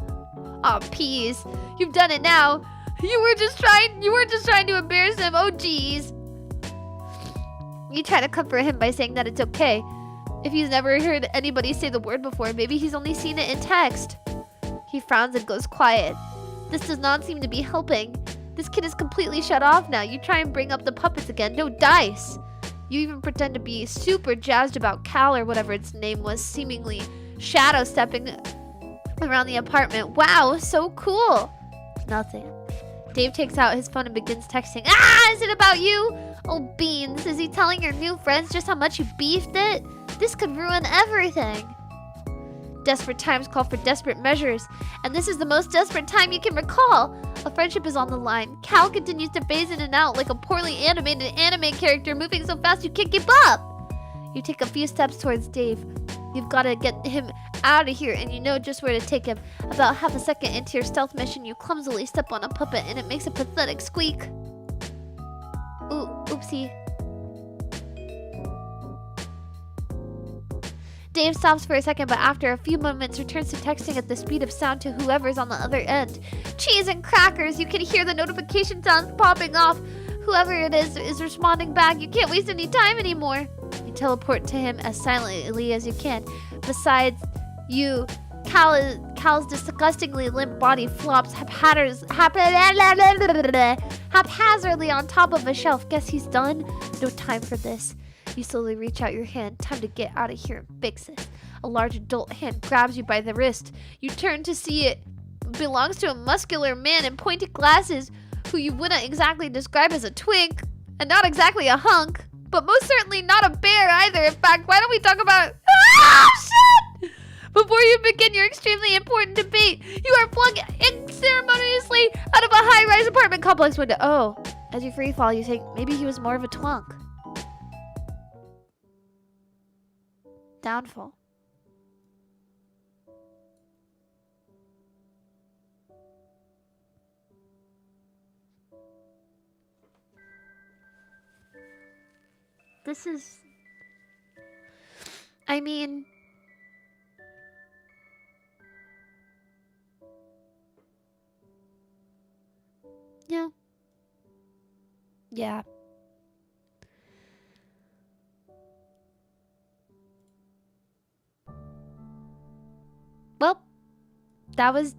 Oh, peas. You've done it now. You were just trying to embarrass him. Oh, jeez. You try to comfort him by saying that it's okay. If he's never heard anybody say the word before, maybe he's only seen it in text. He frowns and goes quiet. This does not seem to be helping. This kid is completely shut off now. You try and bring up the puppets again. No dice. You even pretend to be super jazzed about Cal or whatever its name was, seemingly shadow stepping around the apartment. Wow, so cool. Nothing. Dave takes out his phone and begins texting. Ah, is it about you? Oh, beans. Is he telling your new friends just how much you beefed it? This could ruin everything. Desperate times call for desperate measures, and this is the most desperate time you can recall. A friendship is on the line. Cal continues to phase in and out like a poorly animated anime character moving so fast you can't keep up. You take a few steps towards Dave. You've got to get him out of here, and you know just where to take him. About half a second into your stealth mission, you clumsily step on a puppet, and it makes a pathetic squeak. Ooh, oopsie. Dave stops for a second, but after a few moments returns to texting at the speed of sound to whoever's on the other end. Cheese and crackers! You can hear the notification sounds popping off. Whoever it is responding back. You can't waste any time anymore. You teleport to him as silently as you can. Besides you, Cal's disgustingly limp body flops haphazardly on top of a shelf. Guess he's done? No time for this. You slowly reach out your hand. Time to get out of here and fix it. A large adult hand grabs you by the wrist. You turn to see it belongs to a muscular man in pointed glasses who you wouldn't exactly describe as a twink, and not exactly a hunk, but most certainly not a bear either. In fact, why don't we talk about... Ah, shit! Before you begin your extremely important debate, you are flung unceremoniously out of a high-rise apartment complex window. Oh, as you free fall, you think maybe he was more of a twunk. Downfall. This is... I mean... Yeah. Yeah. Well, that was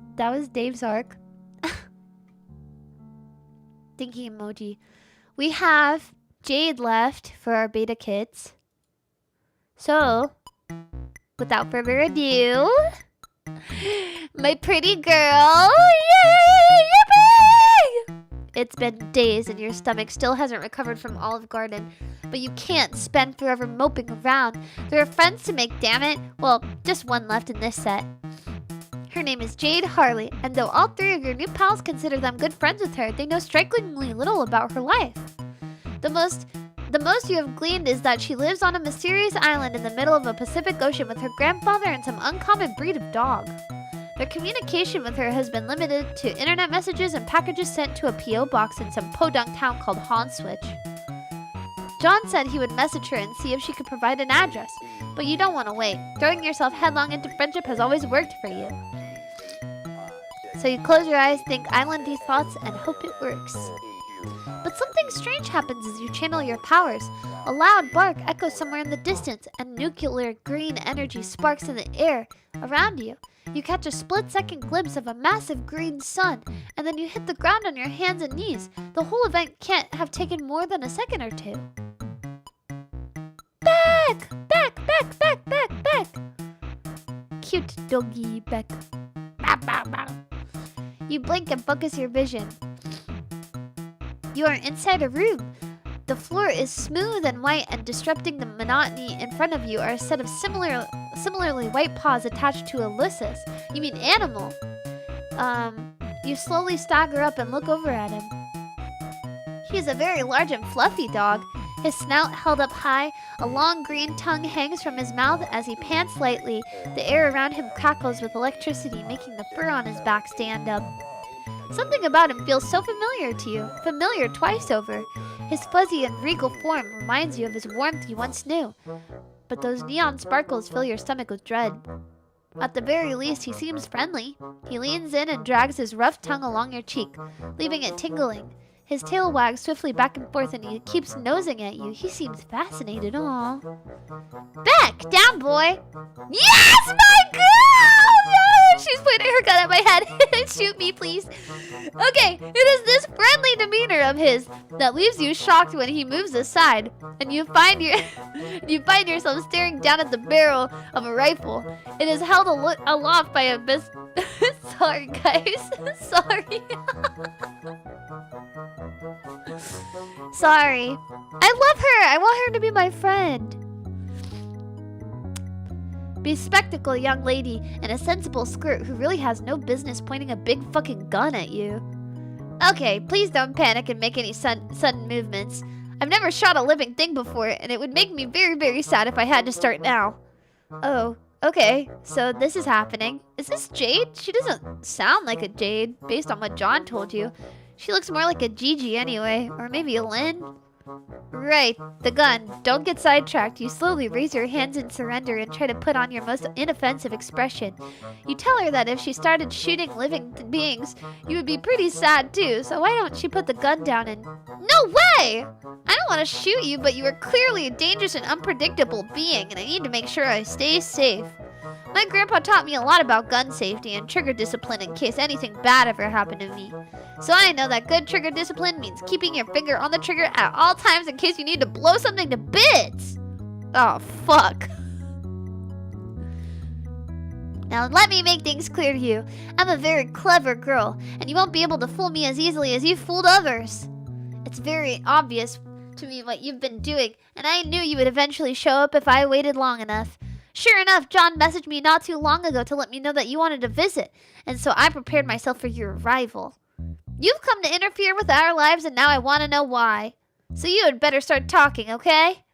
Dave's arc. Thinking emoji. We have Jade left for our beta kids. So, without further ado, my pretty girl, yay! Yippee! It's been days and your stomach still hasn't recovered from Olive Garden, but you can't spend forever moping around. There are friends to make, damn it. Well, just one left in this set. Her name is Jade Harley, and though all three of your new pals consider them good friends with her, they know strikingly little about her life. The most you have gleaned is that she lives on a mysterious island in the middle of a Pacific Ocean with her grandfather and some uncommon breed of dog. Their communication with her has been limited to internet messages and packages sent to a P.O. box in some podunk town called Homestuck. John said he would message her and see if she could provide an address, but you don't want to wait. Throwing yourself headlong into friendship has always worked for you. So you close your eyes, think islandy thoughts, and hope it works. But something strange happens as you channel your powers. A loud bark echoes somewhere in the distance, and nuclear green energy sparks in the air around you. You catch a split-second glimpse of a massive green sun, and then you hit the ground on your hands and knees. The whole event can't have taken more than a second or two. Back! Back! Back! Back! Back! Back! Cute doggy back. Bow, bow, bow. You blink and focus your vision. You are inside a room. The floor is smooth and white, and disrupting the monotony in front of you are a set of similarly white paws attached to a lysis. You mean animal. You slowly stagger up and look over at him. He is a very large and fluffy dog. His snout held up high, a long green tongue hangs from his mouth as he pants lightly. The air around him crackles with electricity, making the fur on his back stand up. Something about him feels so familiar to you, familiar twice over. His fuzzy and regal form reminds you of his warmth you once knew, but those neon sparkles fill your stomach with dread. At the very least, he seems friendly. He leans in and drags his rough tongue along your cheek, leaving it tingling. His tail wags swiftly back and forth and he keeps nosing at you. He seems fascinated. Aw. Back! Down, boy! Yes, my girl! No, she's pointing her gun at my head. Shoot me, please. Okay, it is this friendly demeanor of his that leaves you shocked when he moves aside, and you find yourself staring down at the barrel of a rifle. It is held aloft by a Sorry, guys. Sorry. Sorry. I love her. I want her to be my friend. Bespectacled young lady in a sensible skirt who really has no business pointing a big fucking gun at you. Okay, please don't panic and make any sudden movements. I've never shot a living thing before, and it would make me very, very sad if I had to start now. Oh, okay, so this is happening. Is this Jade? She doesn't sound like a Jade, based on what John told you. She looks more like a Gigi anyway, or maybe a Lynn. Right, the gun. Don't get sidetracked. You slowly raise your hands in surrender and try to put on your most inoffensive expression. You tell her that if she started shooting living beings, you would be pretty sad too, so why don't you put the gun down and... No way! I don't want to shoot you, but you are clearly a dangerous and unpredictable being, and I need to make sure I stay safe. My grandpa taught me a lot about gun safety and trigger discipline in case anything bad ever happened to me. So I know that good trigger discipline means keeping your finger on the trigger at all times in case you need to blow something to bits. Oh, fuck. Now let me make things clear to you. I'm a very clever girl, and you won't be able to fool me as easily as you fooled others. It's very obvious to me what you've been doing, and I knew you would eventually show up if I waited long enough. Sure enough, John messaged me not too long ago to let me know that you wanted to visit, and so I prepared myself for your arrival. You've come to interfere with our lives, and now I want to know why. So you had better start talking, okay?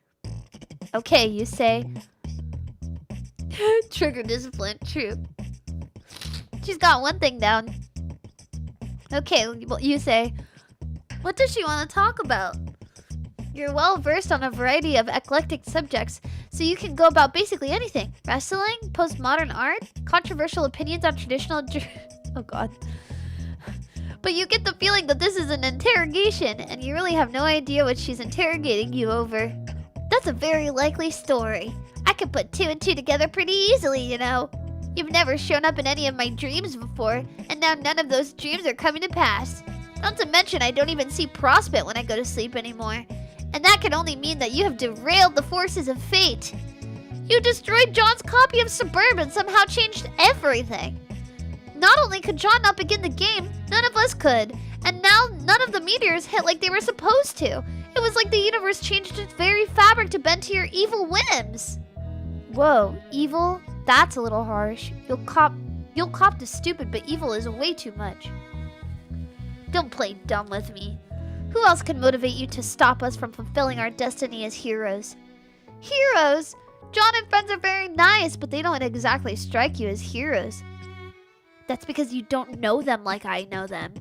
Okay, you say. Trigger discipline, true. She's got one thing down. Okay, well, you say. What does she want to talk about? You're well versed on a variety of eclectic subjects, so you can go about basically anything. Wrestling, postmodern art, controversial opinions on traditional... Oh god. But you get the feeling that this is an interrogation, and you really have no idea what she's interrogating you over. That's a very likely story. I could put 2 and 2 together pretty easily, you know. You've never shown up in any of my dreams before, and now none of those dreams are coming to pass. Not to mention, I don't even see Prospect when I go to sleep anymore. And that can only mean that you have derailed the forces of fate. You destroyed John's copy of Suburban and somehow changed everything. Not only could John not begin the game, none of us could. And now none of the meteors hit like they were supposed to. It was like the universe changed its very fabric to bend to your evil whims. Whoa, evil? That's a little harsh. You'll cop to stupid, but evil is way too much. Don't play dumb with me. Who else can motivate you to stop us from fulfilling our destiny as heroes? Heroes? John and friends are very nice, but they don't exactly strike you as heroes. That's because you don't know them like I know them.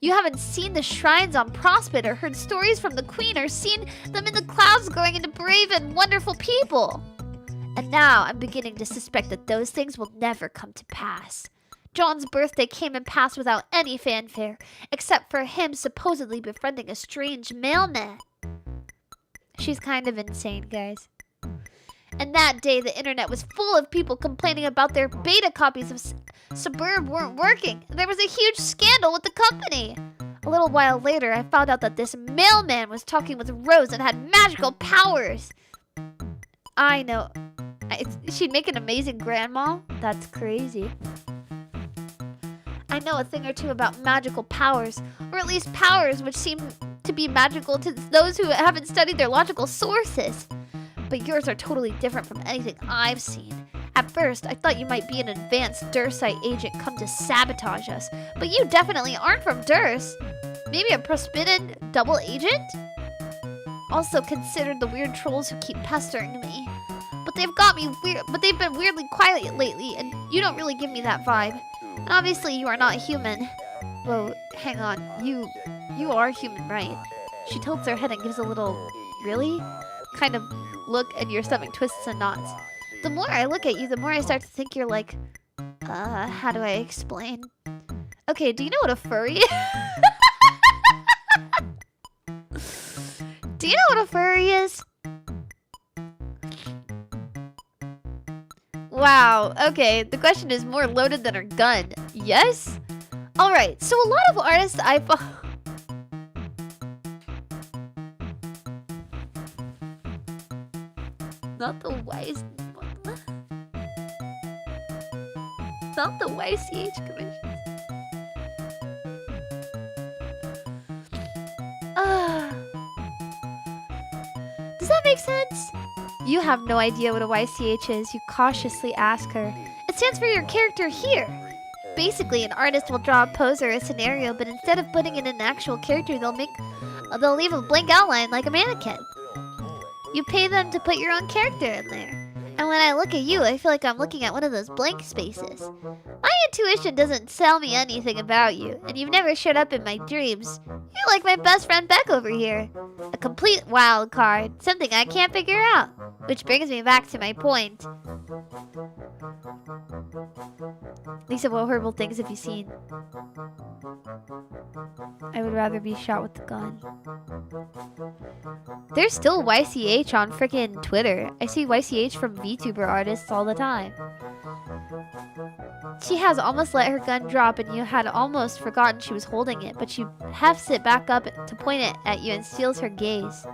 You haven't seen the shrines on Prospect or heard stories from the Queen or seen them in the clouds growing into brave and wonderful people. And now I'm beginning to suspect that those things will never come to pass. John's birthday came and passed without any fanfare, except for him supposedly befriending a strange mailman. She's kind of insane, guys. And that day, the internet was full of people complaining about their beta copies of Suburb weren't working. There was a huge scandal with the company. A little while later, I found out that this mailman was talking with Rose and had magical powers. I know. She'd make an amazing grandma? That's crazy. I know a thing or two about magical powers, or at least powers which seem to be magical to those who haven't studied their logical sources. But yours are totally different from anything I've seen. At first, I thought you might be an advanced Dursite agent come to sabotage us, but you definitely aren't from Durs. Maybe a Prospidin double agent? Also considered the weird trolls who keep pestering me. But they've been weirdly quiet lately, and you don't really give me that vibe. And obviously you are not human. Whoa, hang on. You are human, right? She tilts her head and gives a little, really? Kind of look, and your stomach twists and knots. The more I look at you, the more I start to think you're like, how do I explain? Okay, do you know what a furry is? Do you know what a furry is? Wow, okay, the question is more loaded than her gun. Yes? Alright, so a lot of artists I follow... Not the wise... Not the YCH commissions. Does that make sense? You have no idea what a YCH is, you cautiously ask her. It stands for your character here. Basically, an artist will draw a pose or a scenario, but instead of putting in an actual character, they'll leave a blank outline like a mannequin. You pay them to put your own character in there. And when I look at you, I feel like I'm looking at one of those blank spaces. My intuition doesn't tell me anything about you, and you've never showed up in my dreams. You're like my best friend Beck over here. A complete wild card, something I can't figure out. Which brings me back to my point. Lisa, what horrible things have you seen? I would rather be shot with the gun. There's still YCH on frickin' Twitter. I see YCH from VTuber artists all the time. She has almost let her gun drop and you had almost forgotten she was holding it, but she hefts it back up to point it at you and steals her gaze.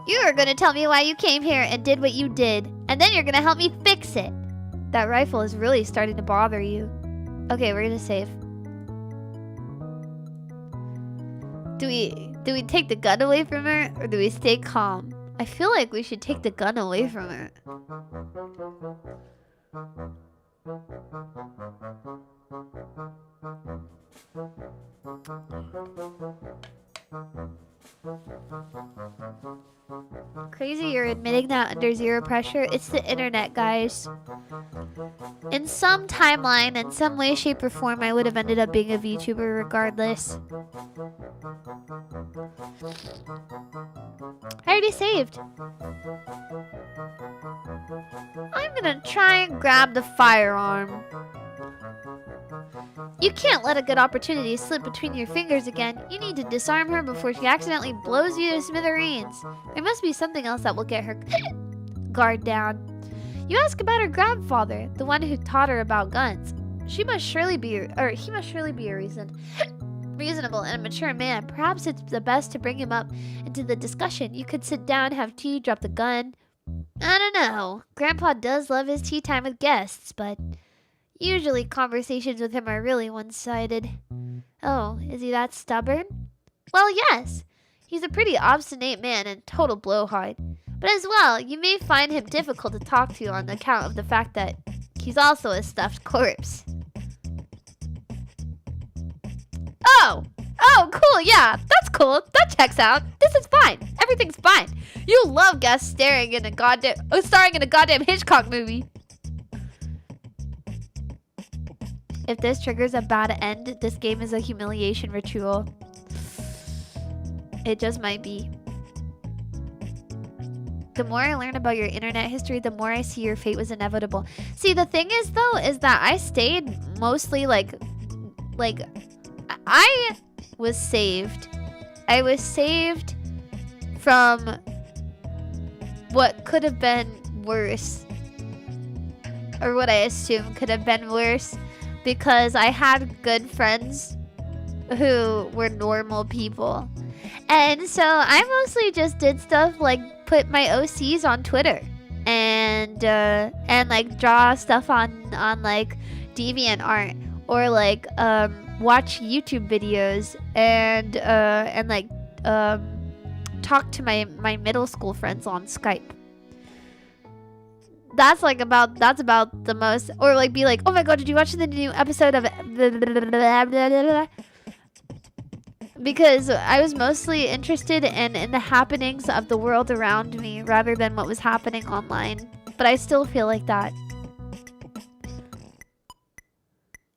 You are gonna tell me why you came here and did what you did, and then you're gonna help me fix it. That rifle is really starting to bother you. Okay, we're gonna save. Do we take the gun away from her, or do we stay calm? I feel like we should take the gun away from her. Crazy you're admitting that under zero pressure. It's the internet, guys. In some timeline, in some way, shape, or form, I would have ended up being a VTuber regardless. I already saved. I'm gonna try and grab the firearm. You can't let a good opportunity slip between your fingers again. You need to disarm her before she accidentally blows you to smithereens. There must be something else that will get her guard down. You ask about her grandfather, the one who taught her about guns. He must surely be a reasonable and mature man. Perhaps it's the best to bring him up into the discussion. You could sit down, have tea, drop the gun. I don't know. Grandpa does love his tea time with guests, but usually conversations with him are really one-sided. Oh, is he that stubborn? Well, yes. He's a pretty obstinate man and total blowhard. But as well, you may find him difficult to talk to on account of the fact that he's also a stuffed corpse. Oh, cool, yeah, that's cool. That checks out. This is fine. Everything's fine. You love guests starring in a goddamn Hitchcock movie. If this triggers a bad end, this game is a humiliation ritual. It just might be. The more I learn about your internet history, the more I see your fate was inevitable. See, the thing is, though, is that I stayed mostly, like, I was saved. I was saved from what could have been worse. Or what I assume could have been worse. Because I had good friends who were normal people. And so I mostly just did stuff like put my OCs on Twitter. And like draw stuff on like DeviantArt. Or like watch YouTube videos and like talk to my middle school friends on Skype. That's about the most. Or like be like, oh my god, did you watch the new episode of because I was mostly interested in the happenings of the world around me rather than what was happening online. But I still feel like that.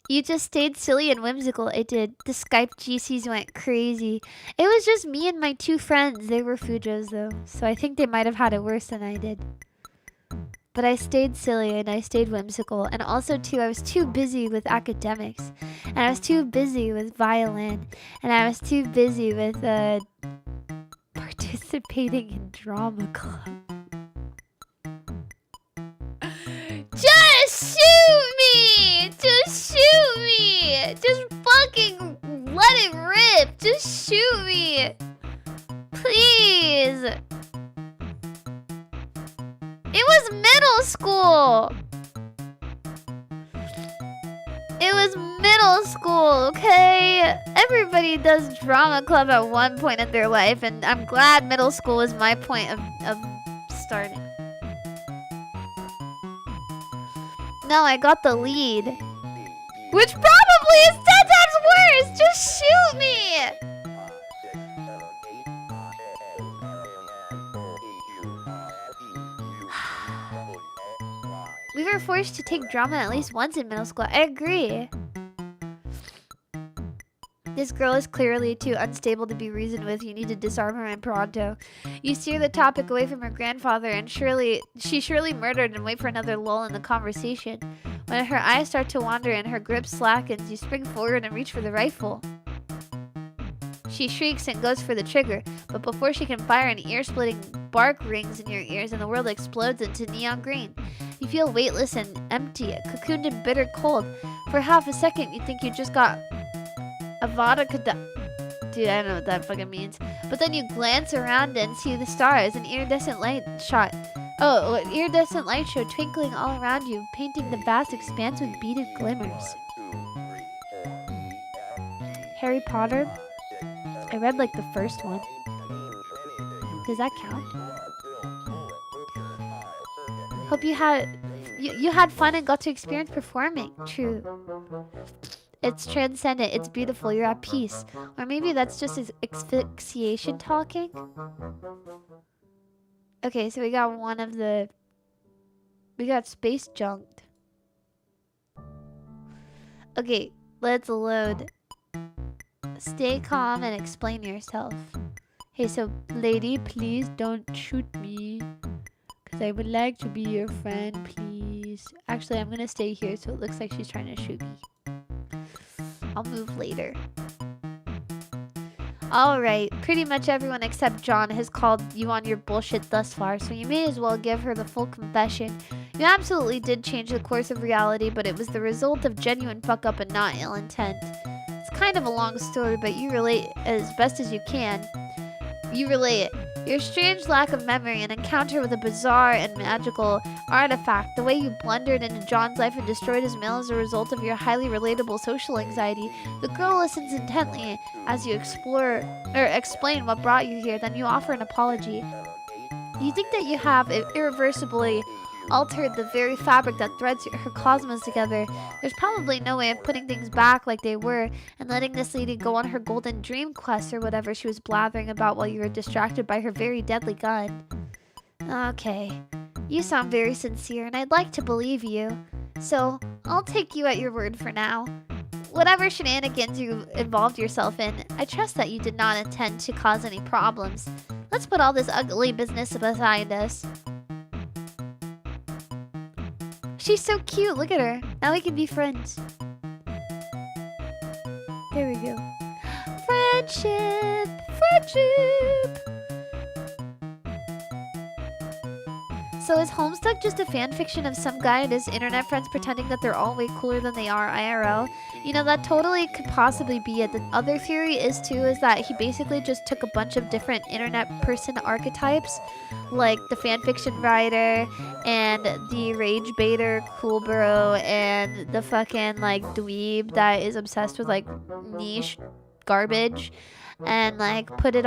You just stayed silly and whimsical. It did. The Skype GCs went crazy. It was just me and my two friends. They were Fujos though, so I think they might have had it worse than I did. But I stayed silly and I stayed whimsical. And also too, I was too busy with academics. And I was too busy with violin. And I was too busy with participating in drama club. Just shoot me! Just shoot me! Just fucking let it rip! Just shoot me! Please! It was middle school! It was middle school, okay? Everybody does drama club at one point in their life, and I'm glad middle school was my point of starting. No, I got the lead. Which probably is 10 times worse! Just shoot me! We were forced to take drama at least once in middle school. I agree. This girl is clearly too unstable to be reasoned with. You need to disarm her in pronto. You steer the topic away from her grandfather and she surely murdered and wait for another lull in the conversation. When her eyes start to wander and her grip slackens, you spring forward and reach for the rifle. She shrieks and goes for the trigger, but before she can fire, an ear-splitting bark rings in your ears and the world explodes into neon green. You feel weightless and empty, cocooned in bitter cold. For half a second, you think you just got Avada Kedavra. Dude, I don't know what that fucking means. But then you glance around and see the stars, an iridescent light shot. Oh, an iridescent light show twinkling all around you, painting the vast expanse with beaded glimmers. Harry Potter? I read like the first one. Does that count? Hope you had fun and got to experience performing. True. It's transcendent. It's beautiful. You're at peace. Or maybe that's just his asphyxiation talking. Okay, so we got one of the... We got space junked. Okay, let's load. Stay calm and explain yourself. Hey, so lady, please don't shoot me. Because I would like to be your friend, please. Actually, I'm going to stay here so it looks like she's trying to shoot me. I'll move later. Alright, pretty much everyone except John has called you on your bullshit thus far, so you may as well give her the full confession. You absolutely did change the course of reality, but it was the result of genuine fuck-up and not ill intent. It's kind of a long story, but you relate as best as you can. You relay it. Your strange lack of memory, an encounter with a bizarre and magical artifact, the way you blundered into John's life and destroyed his mail as a result of your highly relatable social anxiety. The girl listens intently as you explain what brought you here, then you offer an apology. You think that you have irreversibly altered the very fabric that threads her cosmos together. There's probably no way of putting things back like they were and letting this lady go on her golden dream quest or whatever she was blathering about while you were distracted by her very deadly gun. Okay, you sound very sincere and I'd like to believe you. So, I'll take you at your word for now. Whatever shenanigans you involved yourself in, I trust that you did not intend to cause any problems. Let's put all this ugly business behind us. She's so cute, look at her. Now we can be friends. There we go. Friendship! Friendship! So is Homestuck just a fanfiction of some guy and his internet friends pretending that they're all way cooler than they are IRL? You know, that totally could possibly be it. The other theory is that he basically just took a bunch of different internet person archetypes, like the fanfiction writer, and the rage baiter cool bro, and the fucking, like, dweeb that is obsessed with, like, niche garbage, and, like, put it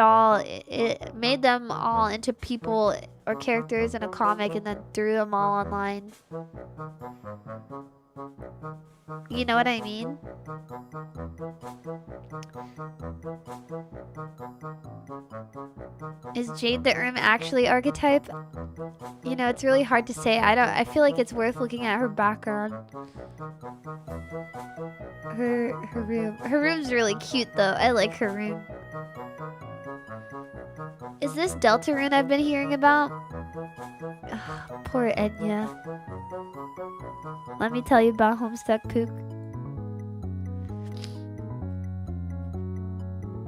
made them all into people or characters in a comic and then threw them all online. You know what I mean? Is Jade the actually archetype? You know, it's really hard to say. I feel like it's worth looking at her background. Her room. Her room's really cute though. I like her room. Is this Deltarune I've been hearing about? Ugh, poor Enya. Let me tell you about Homestuck Pook.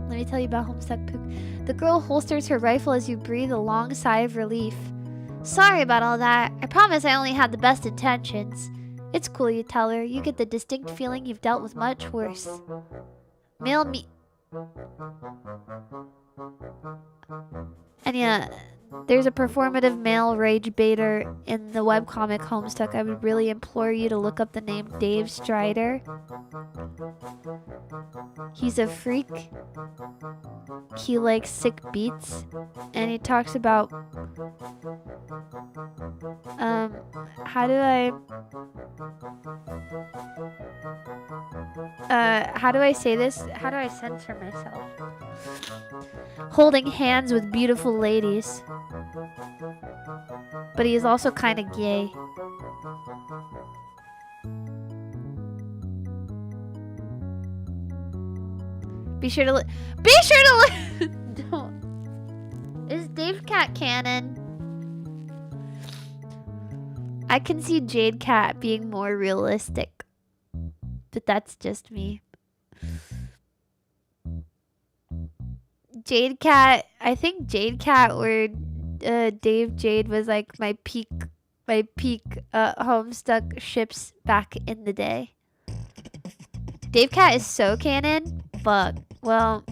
Let me tell you about Homestuck Pook. The girl holsters her rifle as you breathe a long sigh of relief. Sorry about all that. I promise I only had the best intentions. It's cool, you tell her. You get the distinct feeling you've dealt with much worse. Male me... And yeah, there's a performative male rage baiter in the webcomic Homestuck. I would really implore you to look up the name Dave Strider. He's a freak. He likes sick beats. And he talks about... how do I say this? How do I censor myself? Holding hands with beautiful ladies. But he is also kind of gay. Be sure to look. Don't. Is Dave Cat canon? I can see Jade Cat being more realistic. But that's just me. Jade Cat, I think Jade Cat or Dave Jade was like my peak Homestuck ships back in the day. Dave Cat is so canon. Fuck. Well,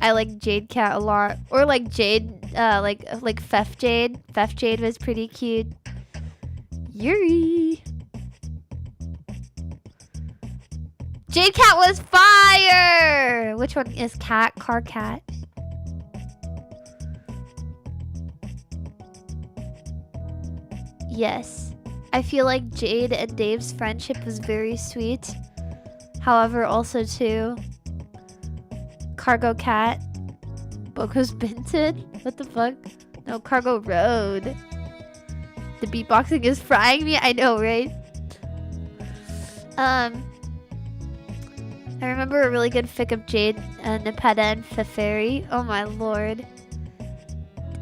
I like Jade Cat a lot. Or like Jade, like Fef Jade. Fef Jade was pretty cute. Yuri. Jade Cat was fire! Which one is cat? Car cat. Yes. I feel like Jade and Dave's friendship was very sweet. However, also too, Cargo Cat. Boko's Binted? What the fuck? No, Cargo Road. The beatboxing is frying me? I know, right? I remember a really good fic of Jade, Nepeta, and Feferi. Oh my lord.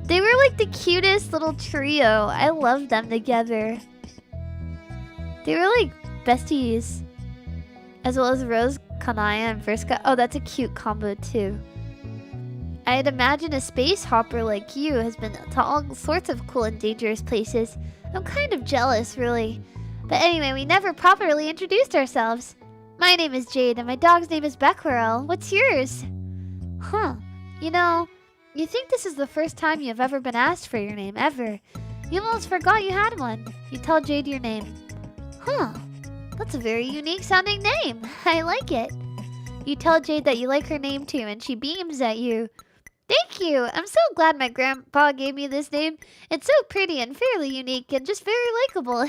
They were like the cutest little trio. I loved them together. They were like besties. As well as Rose, Kanaya, and Vriska. Oh, that's a cute combo too. I'd imagine a space hopper like you has been to all sorts of cool and dangerous places. I'm kind of jealous, really. But anyway, we never properly introduced ourselves. My name is Jade, and my dog's name is Becquerel. What's yours? Huh. You know, you think this is the first time you've ever been asked for your name, ever. You almost forgot you had one. You tell Jade your name. Huh. That's a very unique sounding name. I like it. You tell Jade that you like her name too, and she beams at you. Thank you! I'm so glad my grandpa gave me this name. It's so pretty and fairly unique and just very likable.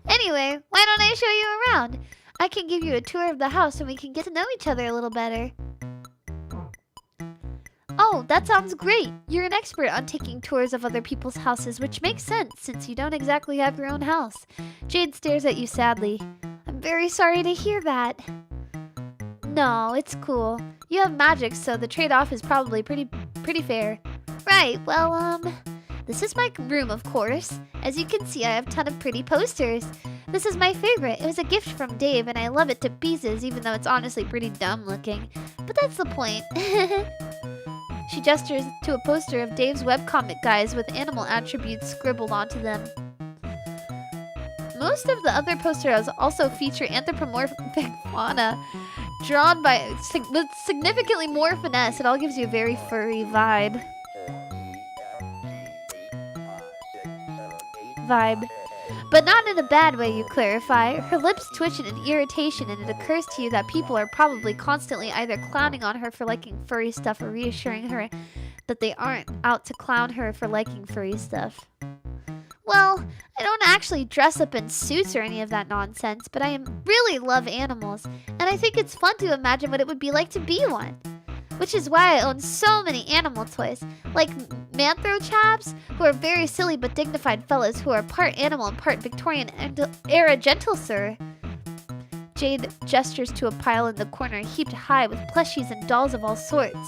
Anyway, why don't I show you around? I can give you a tour of the house and we can get to know each other a little better. Oh, that sounds great. You're an expert on taking tours of other people's houses, which makes sense since you don't exactly have your own house. Jade stares at you sadly. I'm very sorry to hear that. No, it's cool. You have magic, so the trade-off is probably pretty fair. Right, well, this is my room, of course. As you can see, I have a ton of pretty posters. This is my favorite. It was a gift from Dave, and I love it to pieces, even though it's honestly pretty dumb looking. But that's the point. She gestures to a poster of Dave's webcomic guys with animal attributes scribbled onto them. Most of the other posters also feature anthropomorphic fauna, drawn with significantly more finesse. It all gives you a very furry vibe. But not in a bad way, you clarify. Her lips twitch in irritation, and it occurs to you that people are probably constantly either clowning on her for liking furry stuff or reassuring her that they aren't out to clown her for liking furry stuff. Well, I don't actually dress up in suits or any of that nonsense, but I really love animals, and I think it's fun to imagine what it would be like to be one. Which is why I own so many animal toys, like Manthro-chaps, who are very silly but dignified fellows who are part animal and part Victorian era gentle sir. Jade gestures to a pile in the corner heaped high with plushies and dolls of all sorts.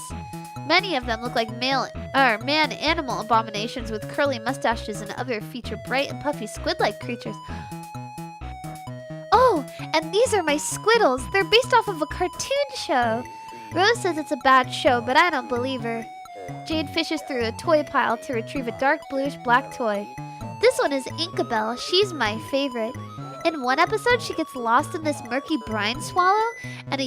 Many of them look like man-animal abominations with curly mustaches, and others feature bright and puffy squid-like creatures. Oh, and these are my squiddles. They're based off of a cartoon show. Rose says it's a bad show, but I don't believe her. Jade fishes through a toy pile to retrieve a dark bluish-black toy. This one is Inkabelle. She's my favorite. In one episode, she gets lost in this murky brine swallow and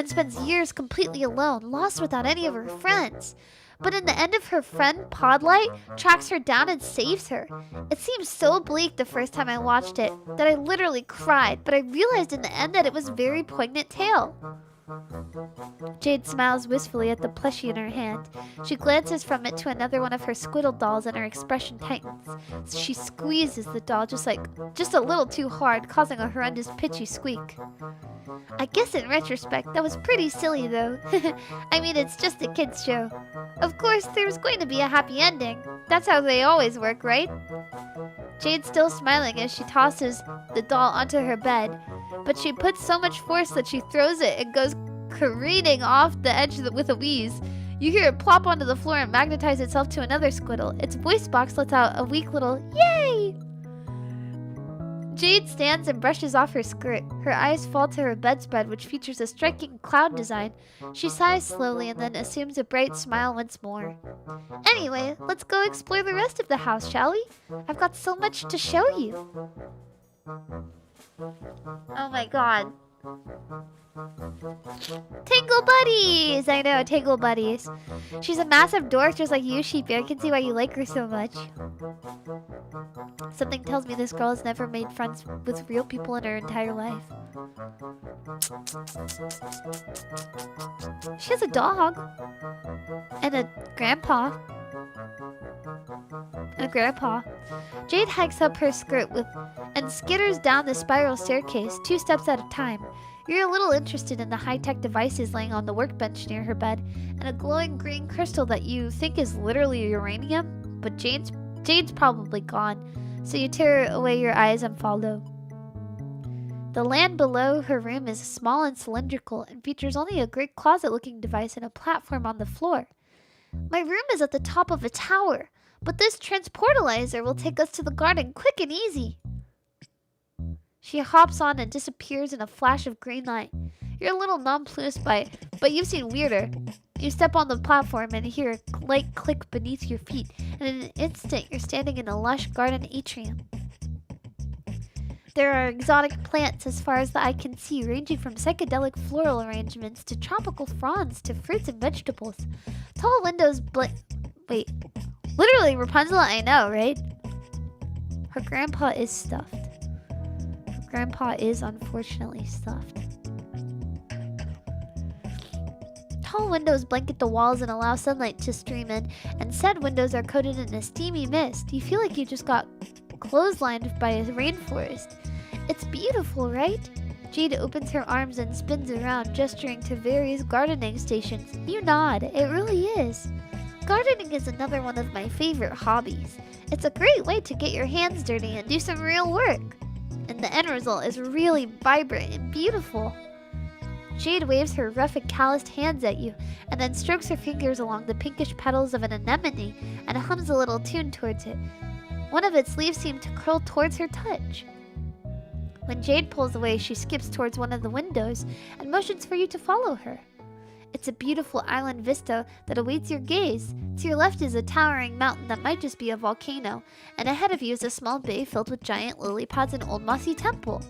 spends years completely alone, lost without any of her friends. But in the end of her friend, Podlight, tracks her down and saves her. It seemed so bleak the first time I watched it that I literally cried, but I realized in the end that it was a very poignant tale. Jade smiles wistfully at the plushie in her hand. She glances from it to another one of her squiddle dolls and her expression tightens. She squeezes the doll just a little too hard, causing a horrendous pitchy squeak. I guess in retrospect, that was pretty silly though. I mean, it's just a kid's show. Of course, there's going to be a happy ending. That's how they always work, right? Jade's still smiling as she tosses the doll onto her bed, but she puts so much force that she throws it and goes careening off the edge with a wheeze. You hear it plop onto the floor and magnetize itself to another squiddle. Its voice box lets out a weak little yay! Jade stands and brushes off her skirt. Her eyes fall to her bedspread, which features a striking cloud design. She sighs slowly and then assumes a bright smile once more. Anyway, let's go explore the rest of the house, shall we? I've got so much to show you. Oh my god. Tangle buddies! I know, tangle buddies. She's a massive dork just like you, Sheepy. I can see why you like her so much. Something tells me this girl has never made friends with real people in her entire life. She has a dog. And a grandpa. Jade hikes up her skirt and skitters down the spiral staircase, 2 steps at a time. You're a little interested in the high-tech devices laying on the workbench near her bed, and a glowing green crystal that you think is literally uranium, but Jade's probably gone, so you tear away your eyes and follow. The land below her room is small and cylindrical and features only a great closet-looking device and a platform on the floor. My room is at the top of a tower, but this transportalizer will take us to the garden quick and easy. She hops on and disappears in a flash of green light. You're a little nonplussed by it, but you've seen weirder. You step on the platform and hear a light click beneath your feet, and in an instant you're standing in a lush garden atrium. There are exotic plants as far as the eye can see, ranging from psychedelic floral arrangements to tropical fronds to fruits and vegetables. Tall windows wait, literally Rapunzel, I know, right? Her grandpa is stuffed. Grandpa is unfortunately stuffed. Tall windows blanket the walls and allow sunlight to stream in, and said windows are coated in a steamy mist. You feel like you just got clotheslined by a rainforest. It's beautiful, right? Jade opens her arms and spins around, gesturing to various gardening stations. You nod. It really is. Gardening is another one of my favorite hobbies. It's a great way to get your hands dirty and do some real work. And the end result is really vibrant and beautiful. Jade waves her rough and calloused hands at you, and then strokes her fingers along the pinkish petals of an anemone and hums a little tune towards it. One of its leaves seemed to curl towards her touch. When Jade pulls away, she skips towards one of the windows and motions for you to follow her. It's a beautiful island vista that awaits your gaze. To your left is a towering mountain that might just be a volcano, and ahead of you is a small bay filled with giant lily pads and old mossy temple.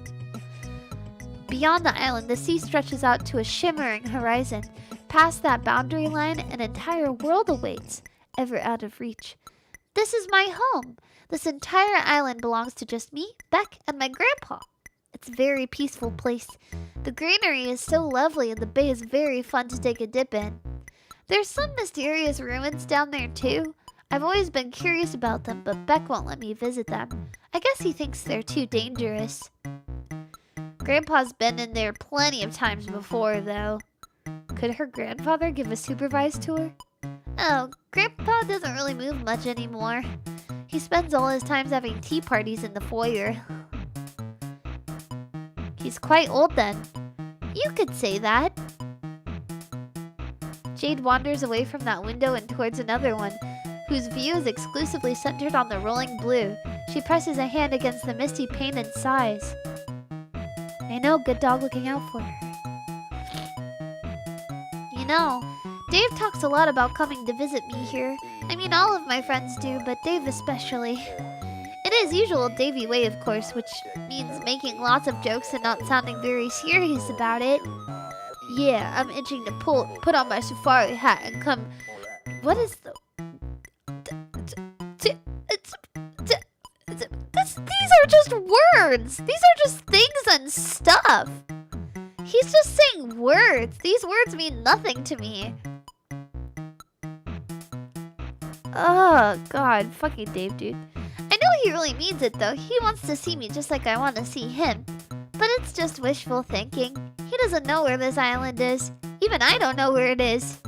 Beyond the island, the sea stretches out to a shimmering horizon. Past that boundary line, an entire world awaits, ever out of reach. This is my home. This entire island belongs to just me, Beck, and my grandpa. It's a very peaceful place. The greenery is so lovely and the bay is very fun to take a dip in. There's some mysterious ruins down there too. I've always been curious about them, but Beck won't let me visit them. I guess he thinks they're too dangerous. Grandpa's been in there plenty of times before, though. Could her grandfather give a supervised tour? Oh, Grandpa doesn't really move much anymore. He spends all his time having tea parties in the foyer. He's quite old then. You could say that. Jade wanders away from that window and towards another one, whose view is exclusively centered on the rolling blue. She presses a hand against the misty pane and sighs. I know, good dog looking out for her. You know, Dave talks a lot about coming to visit me here. I mean, all of my friends do, but Dave especially. It is usual Davey way, of course, which means making lots of jokes and not sounding very serious about it. Yeah, I'm itching to put on my safari hat and come... What is the... These are just words! These are just things and stuff! He's just saying words. These words mean nothing to me. Oh, God. Fucking Dave, dude. I know he really means it, though. He wants to see me just like I want to see him. But it's just wishful thinking. He doesn't know where this island is. Even I don't know where it is.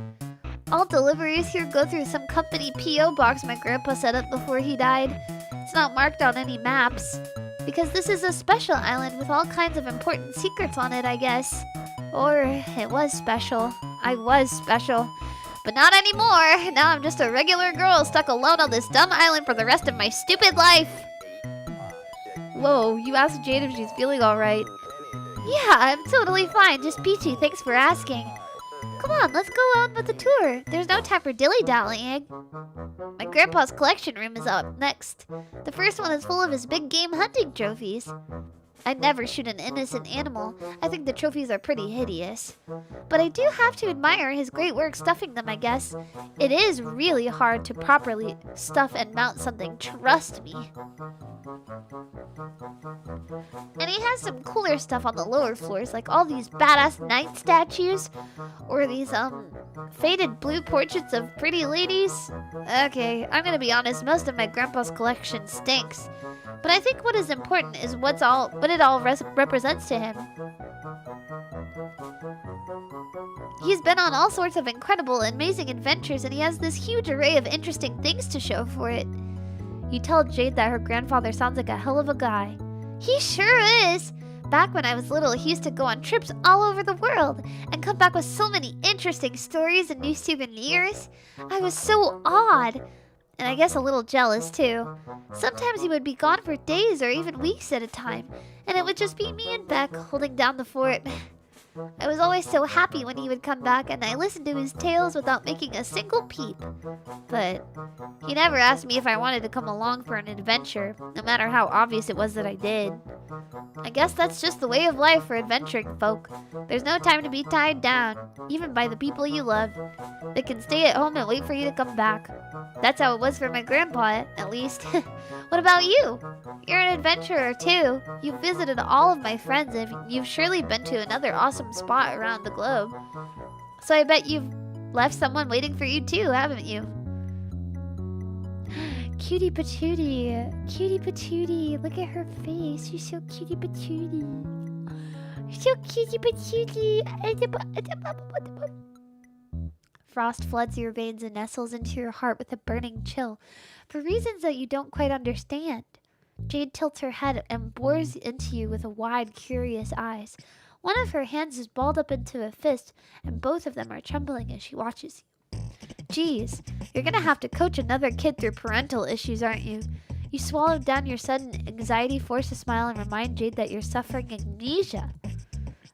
All deliveries here go through some company P.O. box my grandpa set up before he died. It's not marked on any maps. Because this is a special island with all kinds of important secrets on it, I guess. Or it was special. I was special. But not anymore. Now I'm just a regular girl stuck alone on this dumb island for the rest of my stupid life. Whoa, you asked Jade if she's feeling alright. Yeah, I'm totally fine. Just peachy. Thanks for asking. Come on, let's go on with the tour. There's no time for dilly-dallying. My grandpa's collection room is up next. The first one is full of his big game hunting trophies. I'd never shoot an innocent animal. I think the trophies are pretty hideous. But I do have to admire his great work stuffing them, I guess. It is really hard to properly stuff and mount something, trust me. And he has some cooler stuff on the lower floors, like all these badass knight statues, or these, faded blue portraits of pretty ladies. Okay, I'm gonna be honest, most of my grandpa's collection stinks. But I think what is important is what it all represents to him. He's been on all sorts of incredible, amazing adventures, and he has this huge array of interesting things to show for it. You tell Jade that her grandfather sounds like a hell of a guy. He sure is! Back when I was little, he used to go on trips all over the world and come back with so many interesting stories and new souvenirs. I was so awed. And I guess a little jealous, too. Sometimes he would be gone for days or even weeks at a time, and it would just be me and Beck holding down the fort. I was always so happy when he would come back, and I listened to his tales without making a single peep. But he never asked me if I wanted to come along for an adventure, no matter how obvious it was that I did. I guess that's just the way of life for adventuring folk. There's no time to be tied down, even by the people you love. They can stay at home and wait for you to come back. That's how it was for my grandpa, at least. What about you? You're an adventurer, too. You've visited all of my friends, and you've surely been to another awesome spot around the globe. So I bet you've left someone waiting for you, too, haven't you? Cutie patootie. Cutie patootie. Look at her face. She's so cutie patootie. So cutie patootie. Frost floods your veins and nestles into your heart with a burning chill, for reasons that you don't quite understand. Jade tilts her head and bores into you with wide, curious eyes. One of her hands is balled up into a fist, and both of them are trembling as she watches you. Geez, you're gonna have to coach another kid through parental issues, aren't you? You swallowed down your sudden anxiety, force a smile, and remind Jade that you're suffering amnesia.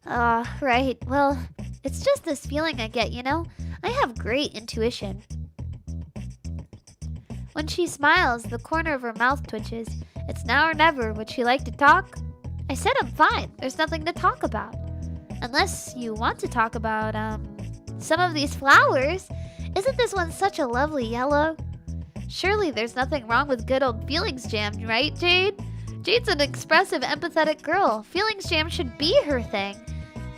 Right. Well, it's just this feeling I get, you know? I have great intuition. When she smiles, the corner of her mouth twitches. It's now or never. Would she like to talk? I said I'm fine. There's nothing to talk about. Unless you want to talk about, some of these flowers. Isn't this one such a lovely yellow? Surely there's nothing wrong with good old Feelings Jam, right, Jade? Jade's an expressive, empathetic girl. Feelings Jam should be her thing.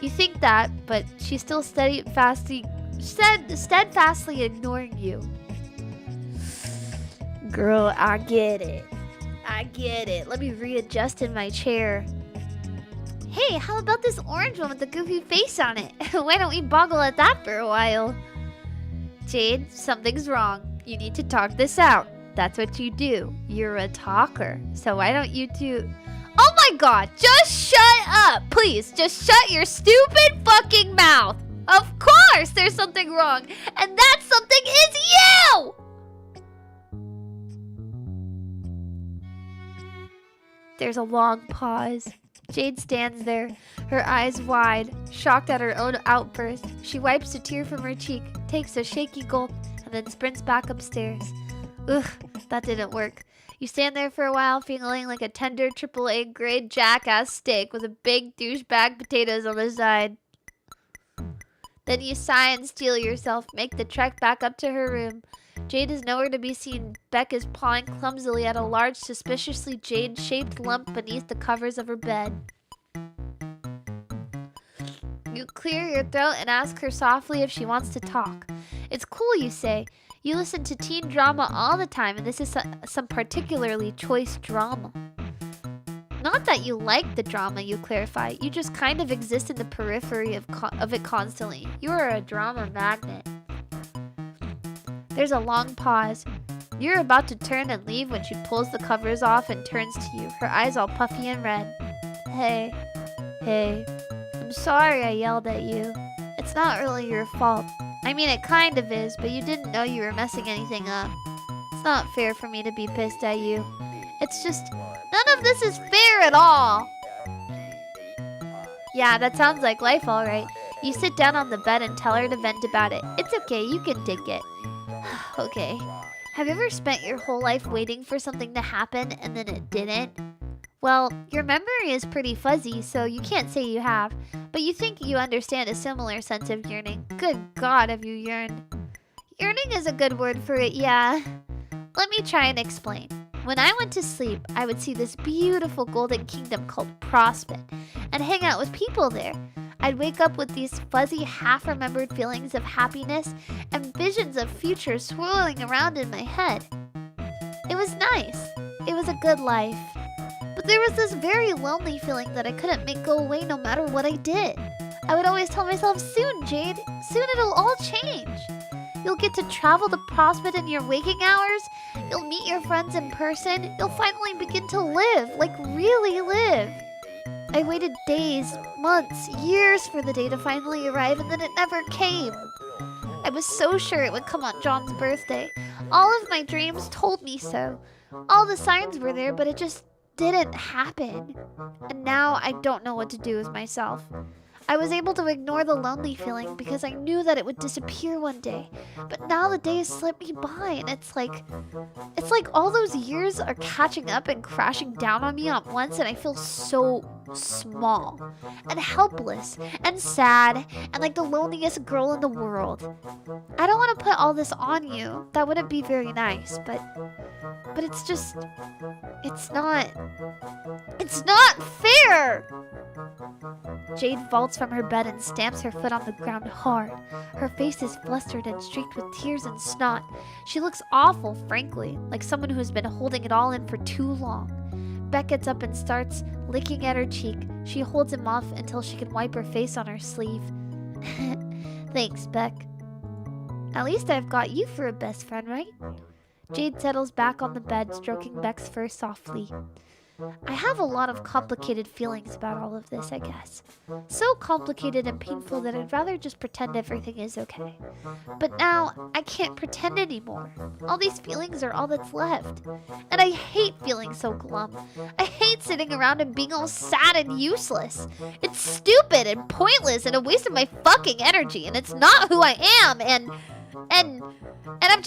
You think that, but she's still steadfastly ignoring you. Girl, I get it. Let me readjust in my chair. Hey, how about this orange one with the goofy face on it? Why don't we boggle at that for a while? Jade, something's wrong. You need to talk this out. That's what you do. You're a talker. So why don't you two... Oh my god, just shut up! Please, just shut your stupid fucking mouth! Of course there's something wrong! And that something is you! There's a long pause. Jade stands there, her eyes wide, shocked at her own outburst. She wipes a tear from her cheek, takes a shaky gulp, and then sprints back upstairs. Ugh, that didn't work. You stand there for a while, feeling like a tender AAA grade jackass steak with a big douchebag potatoes on the side. Then you sigh and steel yourself, make the trek back up to her room. Jade is nowhere to be seen. Beck is pawing clumsily at a large, suspiciously jade-shaped lump beneath the covers of her bed. You clear your throat and ask her softly if she wants to talk. It's cool, you say. You listen to teen drama all the time, and this is some particularly choice drama. Not that you like the drama, you clarify. You just kind of exist in the periphery of it constantly. You are a drama magnet. There's a long pause. You're about to turn and leave when she pulls the covers off and turns to you, her eyes all puffy and red. Hey. I'm sorry I yelled at you. It's not really your fault. I mean, it kind of is, but you didn't know you were messing anything up. It's not fair for me to be pissed at you. It's just, none of this is fair at all. Yeah, that sounds like life, all right. You sit down on the bed and tell her to vent about it. It's okay, you can take it. Okay. Have you ever spent your whole life waiting for something to happen and then it didn't? Well, your memory is pretty fuzzy, so you can't say you have, but you think you understand a similar sense of yearning. Good God, have you yearned? Yearning is a good word for it, yeah. Let me try and explain. When I went to sleep, I would see this beautiful golden kingdom called Prospect and hang out with people there. I'd wake up with these fuzzy, half-remembered feelings of happiness and visions of future swirling around in my head. It was nice. It was a good life. But there was this very lonely feeling that I couldn't make go away no matter what I did. I would always tell myself, soon, Jade, soon it'll all change. You'll get to travel to Prospect in your waking hours. You'll meet your friends in person. You'll finally begin to live, like really live. I waited days, months, years for the day to finally arrive, and then it never came. I was so sure it would come on John's birthday. All of my dreams told me so. All the signs were there, but it just didn't happen. And now I don't know what to do with myself. I was able to ignore the lonely feeling because I knew that it would disappear one day. But now the days slip me by, and it's like all those years are catching up and crashing down on me at once, and I feel so small and helpless and sad and like the loneliest girl in the world. I don't want to put all this on you. That wouldn't be very nice, but it's not fair. Jade vaults from her bed and stamps her foot on the ground hard. Her face is flustered and streaked with tears and snot. She looks awful, frankly, like someone who has been holding it all in for too long. Beck gets up and starts licking at her cheek. She holds him off until she can wipe her face on her sleeve. Thanks, Beck. At least I've got you for a best friend, right? Jade settles back on the bed, stroking Beck's fur softly. I have a lot of complicated feelings about all of this, I guess. So complicated and painful that I'd rather just pretend everything is okay. But now, I can't pretend anymore. All these feelings are all that's left. And I hate feeling so glum. I hate sitting around and being all sad and useless. It's stupid and pointless and a waste of my fucking energy, and it's not who I am, and I'm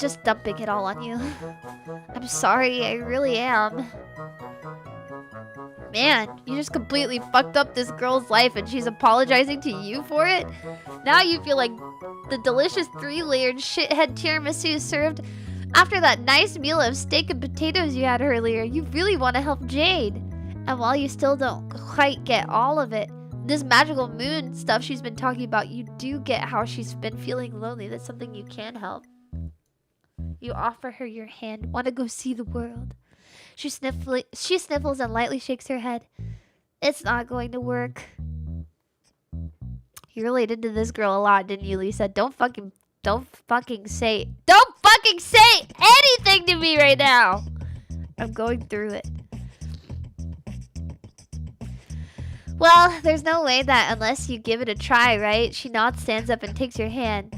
just dumping it all on you. I'm sorry, I really am. Man, you just completely fucked up this girl's life and she's apologizing to you for it? Now you feel like the delicious 3-layered shithead tiramisu served after that nice meal of steak and potatoes you had earlier. You really want to help Jade. And while you still don't quite get all of it, this magical moon stuff she's been talking about, you do get how she's been feeling lonely. That's something you can help. You offer her your hand. Want to go see the world. She sniffles and lightly shakes her head. It's not going to work. You related to this girl a lot, didn't you, Lisa? Don't fucking say anything to me right now. I'm going through it. Well, there's no way that unless you give it a try, right? She nods, stands up, and takes your hand.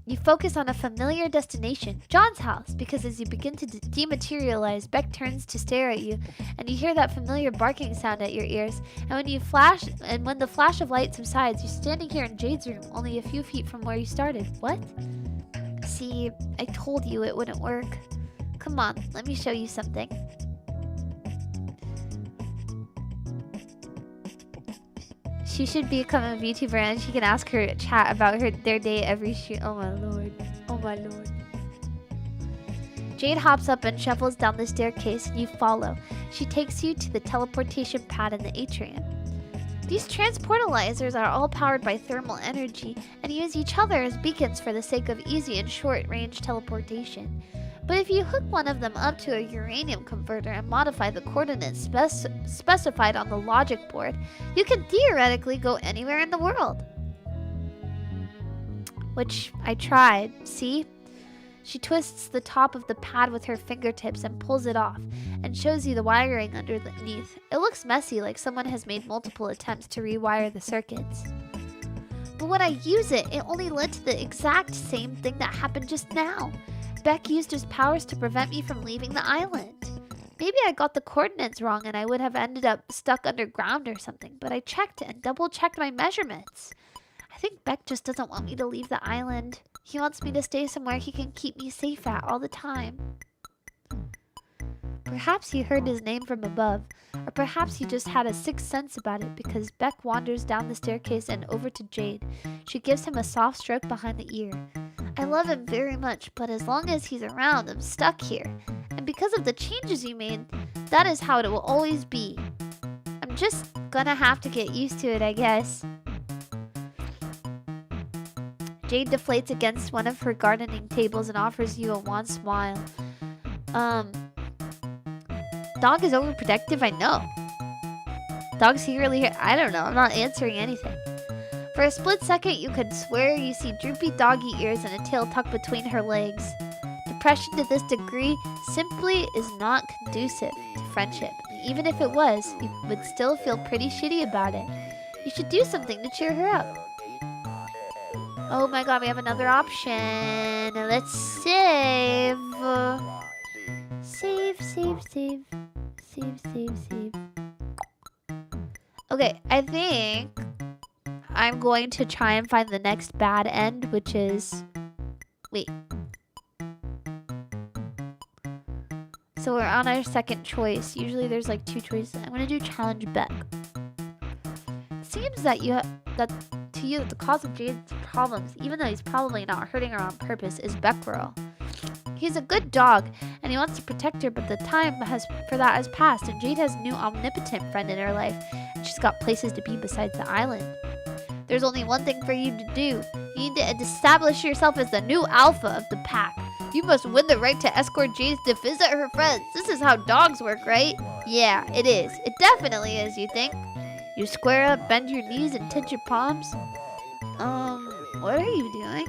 You focus on a familiar destination, John's house, because as you begin to dematerialize, Beck turns to stare at you, and you hear that familiar barking sound at your ears. And when the flash of light subsides, you're standing here in Jade's room, only a few feet from where you started. What? See, I told you it wouldn't work. Come on, let me show you something. She should become a VTuber and she can ask her chat about their day every shoot. Oh my lord. Oh my lord. Jade hops up and shuffles down the staircase and you follow. She takes you to the teleportation pad in the atrium. These transportalizers are all powered by thermal energy and use each other as beacons for the sake of easy and short-range teleportation. But if you hook one of them up to a uranium converter and modify the coordinates specified on the logic board, you can theoretically go anywhere in the world. Which I tried, see? She twists the top of the pad with her fingertips and pulls it off, and shows you the wiring underneath. It looks messy, like someone has made multiple attempts to rewire the circuits. But when I use it, it only led to the exact same thing that happened just now. Beck used his powers to prevent me from leaving the island. Maybe I got the coordinates wrong and I would have ended up stuck underground or something, but I checked and double-checked my measurements. I think Beck just doesn't want me to leave the island. He wants me to stay somewhere he can keep me safe at all the time. Perhaps he heard his name from above, or perhaps he just had a sixth sense about it because Beck wanders down the staircase and over to Jade. She gives him a soft stroke behind the ear. I love him very much, but as long as he's around, I'm stuck here. And because of the changes you made, that is how it will always be. I'm just gonna have to get used to it, I guess. Jade deflates against one of her gardening tables and offers you a wan smile. Dog is overprotective, I know. Dog secretly here. I don't know, I'm not answering anything. For a split second, you could swear you see droopy doggy ears and a tail tucked between her legs. Depression to this degree simply is not conducive to friendship. And even if it was, you would still feel pretty shitty about it. You should do something to cheer her up. Oh my god, we have another option. Let's save. Save. Okay, I think I'm going to try and find the next bad end, which is... Wait. So we're on our second choice. Usually there's like 2 choices. I'm going to do challenge Beck. It seems that to you the cause of Jade's problems, even though he's probably not hurting her on purpose, is Becquerel. He's a good dog, and he wants to protect her, but the time for that has passed, and Jade has a new omnipotent friend in her life, and she's got places to be besides the island. There's only one thing for you to do. You need to establish yourself as the new alpha of the pack. You must win the right to escort Jade to visit her friends. This is how dogs work, right? Yeah, it is. It definitely is, you think? You square up, bend your knees, and touch your palms. What are you doing?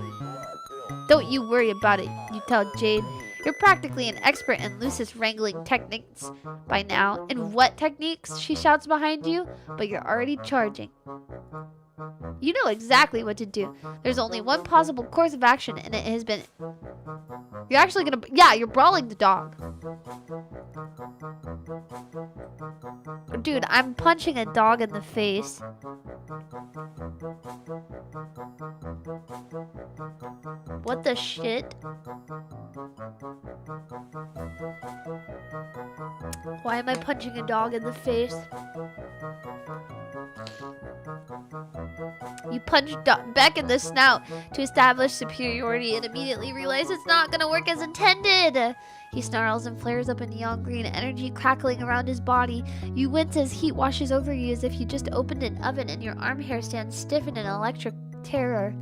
Don't you worry about it, you tell Jade. You're practically an expert in Lucis wrangling techniques by now. In what techniques? She shouts behind you, but you're already charging. You know exactly what to do. There's only one possible course of action, and it has been... You're actually gonna... Yeah, you're brawling the dog. Dude, I'm punching a dog in the face. What the shit? Why am I punching a dog in the face? You punch Beck in the snout to establish superiority and immediately realize it's not gonna work as intended. He snarls and flares up a neon green energy crackling around his body. You wince as heat washes over you as if you just opened an oven and your arm hair stands stiff in an electric terror.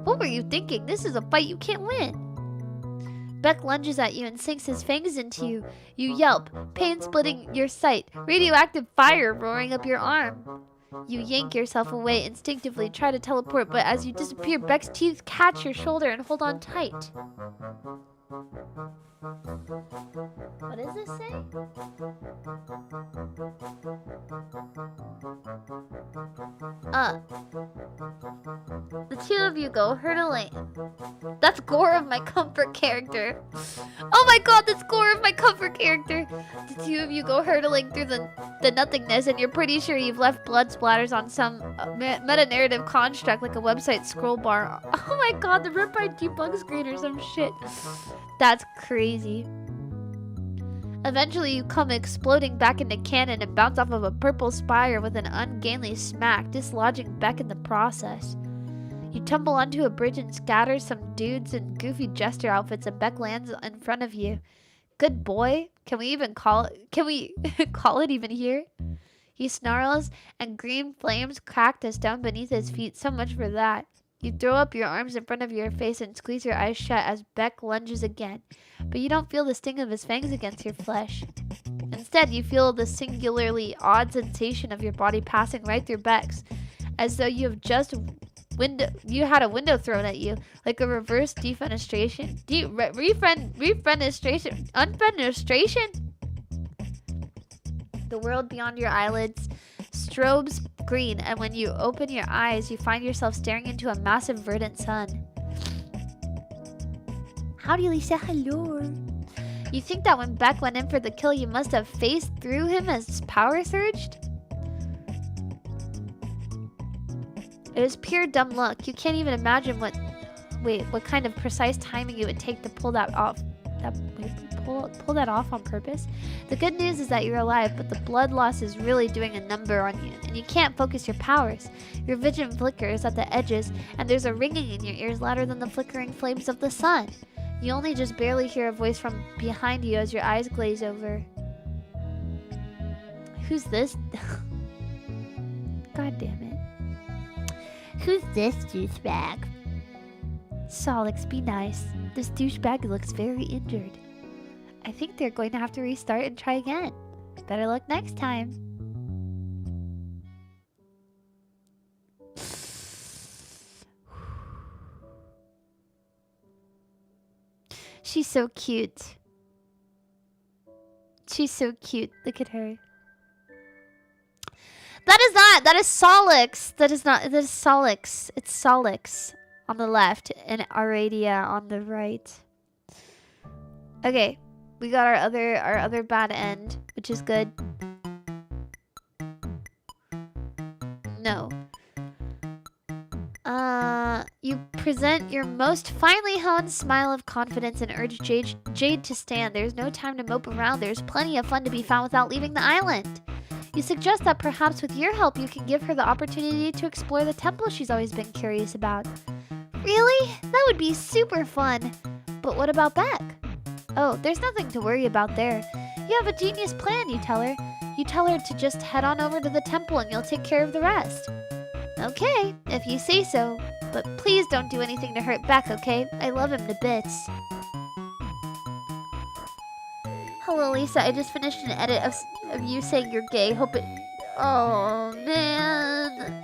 What were you thinking? This is a fight you can't win. Beck lunges at you and sinks his fangs into you. You yelp, pain splitting your sight, radioactive fire roaring up your arm. You yank yourself away instinctively, try to teleport, but as you disappear, Beck's teeth catch your shoulder and hold on tight. What does this say? The two of you go hurtling. That's Gore of my comfort character. Oh my god, that's Gore of my comfort character. The two of you go hurtling through the nothingness, and you're pretty sure you've left blood splatters on some meta-narrative construct like a website scroll bar. Oh my god, the rip by debug screen or some shit. That's crazy. Eventually, you come exploding back into canon and bounce off of a purple spire with an ungainly smack, dislodging Beck in the process. You tumble onto a bridge and scatter some dudes in goofy jester outfits, and Beck lands in front of you. Good boy. Can we call it even here? He snarls, and green flames cracked us down beneath his feet. So much for that. You throw up your arms in front of your face and squeeze your eyes shut as Beck lunges again, but you don't feel the sting of his fangs against your flesh. Instead, you feel the singularly odd sensation of your body passing right through Beck's, as though you have just had a window thrown at you, like a reverse defenestration. Unfenestration? The world beyond your eyelids strobes green, and when you open your eyes, you find yourself staring into a massive verdant sun. Howdy, Lisa. Hello. You think that when Beck went in for the kill, you must have phased through him as his power surged? It was pure dumb luck. You can't even imagine what kind of precise timing it would take to pull that off. pull that off on purpose? The good news is that you're alive, but the blood loss is really doing a number on you, and you can't focus your powers. Your vision flickers at the edges, and there's a ringing in your ears louder than the flickering flames of the sun. You only just barely hear a voice from behind you as your eyes glaze over. Who's this? God damn it. Who's this douchebag? Solix, be nice. This douchebag looks very injured. I think they're going to have to restart and try again. Better luck next time. She's so cute. She's so cute. Look at her. That is Solix. That is Solix. It's Solix on the left and Aradia on the right. Okay, we got our other bad end, which is good. No. You present your most finely honed smile of confidence and urge Jade to stand. There's no time to mope around. There's plenty of fun to be found without leaving the island. You suggest that perhaps with your help you can give her the opportunity to explore the temple she's always been curious about. Really? That would be super fun. But what about Beck? Oh, there's nothing to worry about there. You have a genius plan, you tell her. You tell her to just head on over to the temple and you'll take care of the rest. Okay, if you say so. But please don't do anything to hurt Beck, okay? I love him to bits. Hello, Lisa. I just finished an edit of you saying you're gay. Hope it... Oh, man.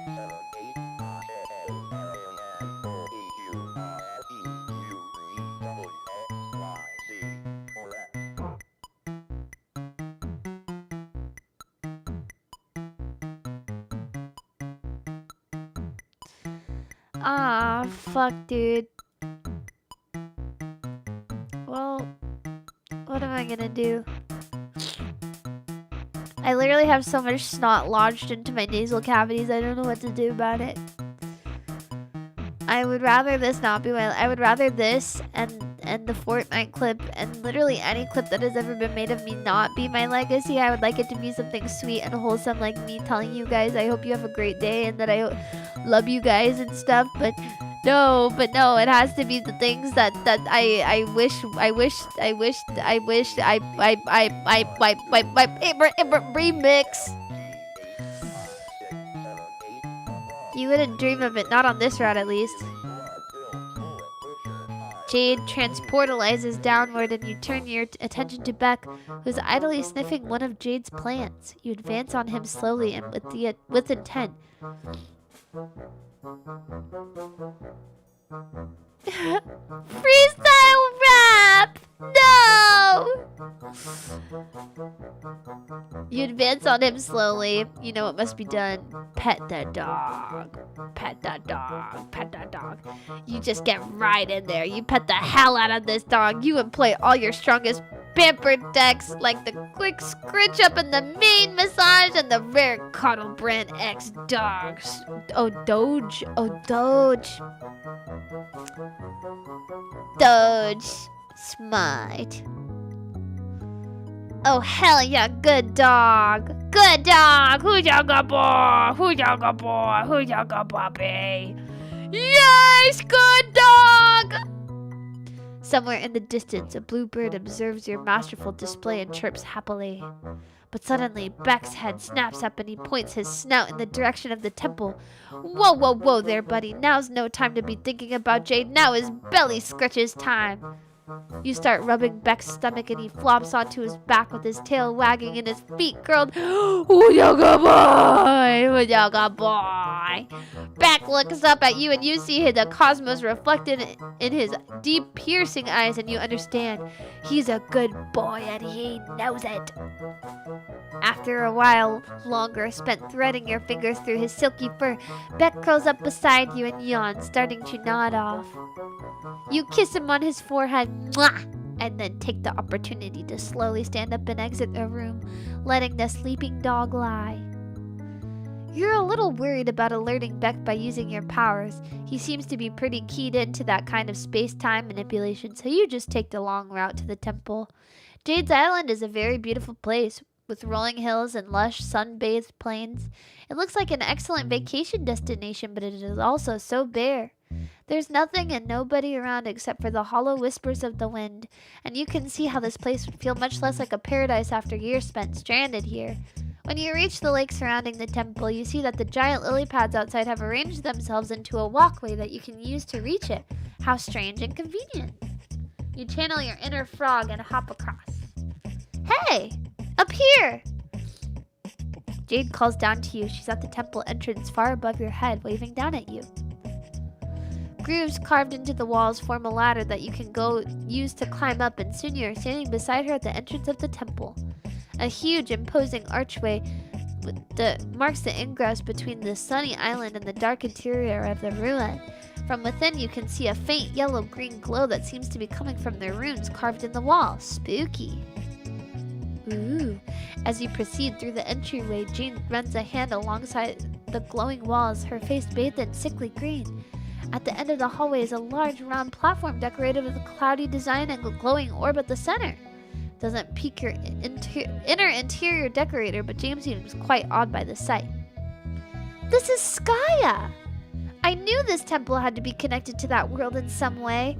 Ah, fuck, dude. Well, what am I gonna do? I literally have so much snot lodged into my nasal cavities, I don't know what to do about it. I would rather this not be my... I would rather this and the Fortnite clip and literally any clip that has ever been made of me not be my legacy. I would like it to be something sweet and wholesome, like me telling you guys I hope you have a great day and that I love you guys and stuff, but no, it has to be the things that I remix. You wouldn't dream of it, not on this route at least. Jade transportalizes downward and you turn your attention to Beck, who's idly sniffing one of Jade's plants. You advance on him slowly and with intent. Freestyle rap! No! You advance on him slowly. You know what must be done. Pet the dog. Pet the dog. Pet the dog. You just get right in there. You pet the hell out of this dog. You employ all your strongest pampered decks, like the quick scritch up and the main massage and the rare cuddle brand X dogs. Oh, Doge. Oh, Doge. Doge. Smite. Oh, hell yeah, good dog. Good dog. Who's your good boy? Who's your good boy? Who's your good puppy? Yes, good dog. Somewhere in the distance, a blue bird observes your masterful display and chirps happily. But suddenly, Beck's head snaps up and he points his snout in the direction of the temple. Whoa, whoa, whoa there, buddy. Now's no time to be thinking about Jade. Now is belly scratches time. You start rubbing Beck's stomach and he flops onto his back with his tail wagging and his feet curled. Ooh, yoga boy! Ooh, yoga boy! Beck looks up at you and you see the cosmos reflected in his deep, piercing eyes and you understand. He's a good boy and he knows it. After a while longer spent threading your fingers through his silky fur, Beck curls up beside you and yawns, starting to nod off. You kiss him on his forehead, mwah, and then take the opportunity to slowly stand up and exit the room, letting the sleeping dog lie. You're a little worried about alerting Beck by using your powers. He seems to be pretty keyed into that kind of space-time manipulation, so you just take the long route to the temple. Jade's Island is a very beautiful place with rolling hills and lush sun-bathed plains. It looks like an excellent vacation destination, but it is also so bare. There's nothing and nobody around except for the hollow whispers of the wind, and you can see how this place would feel much less like a paradise after years spent stranded here. When you reach the lake surrounding the temple, you see that the giant lily pads outside have arranged themselves into a walkway that you can use to reach it. How strange and convenient. You channel your inner frog and hop across. Hey! Up here! Jade calls down to you. She's at the temple entrance far above your head, waving down at you. Grooves carved into the walls form a ladder that you can use to climb up, and soon you are standing beside her at the entrance of the temple. A huge, imposing archway marks the ingress between the sunny island and the dark interior of the ruin. From within, you can see a faint yellow-green glow that seems to be coming from the runes carved in the wall. Spooky. Ooh. As you proceed through the entryway, Jade runs a hand alongside the glowing walls, her face bathed in sickly green. At the end of the hallway is a large round platform decorated with a cloudy design and a glowing orb at the center. Doesn't pique your inner interior decorator, but James seems quite awed by the sight. This is Skya! I knew this temple had to be connected to that world in some way.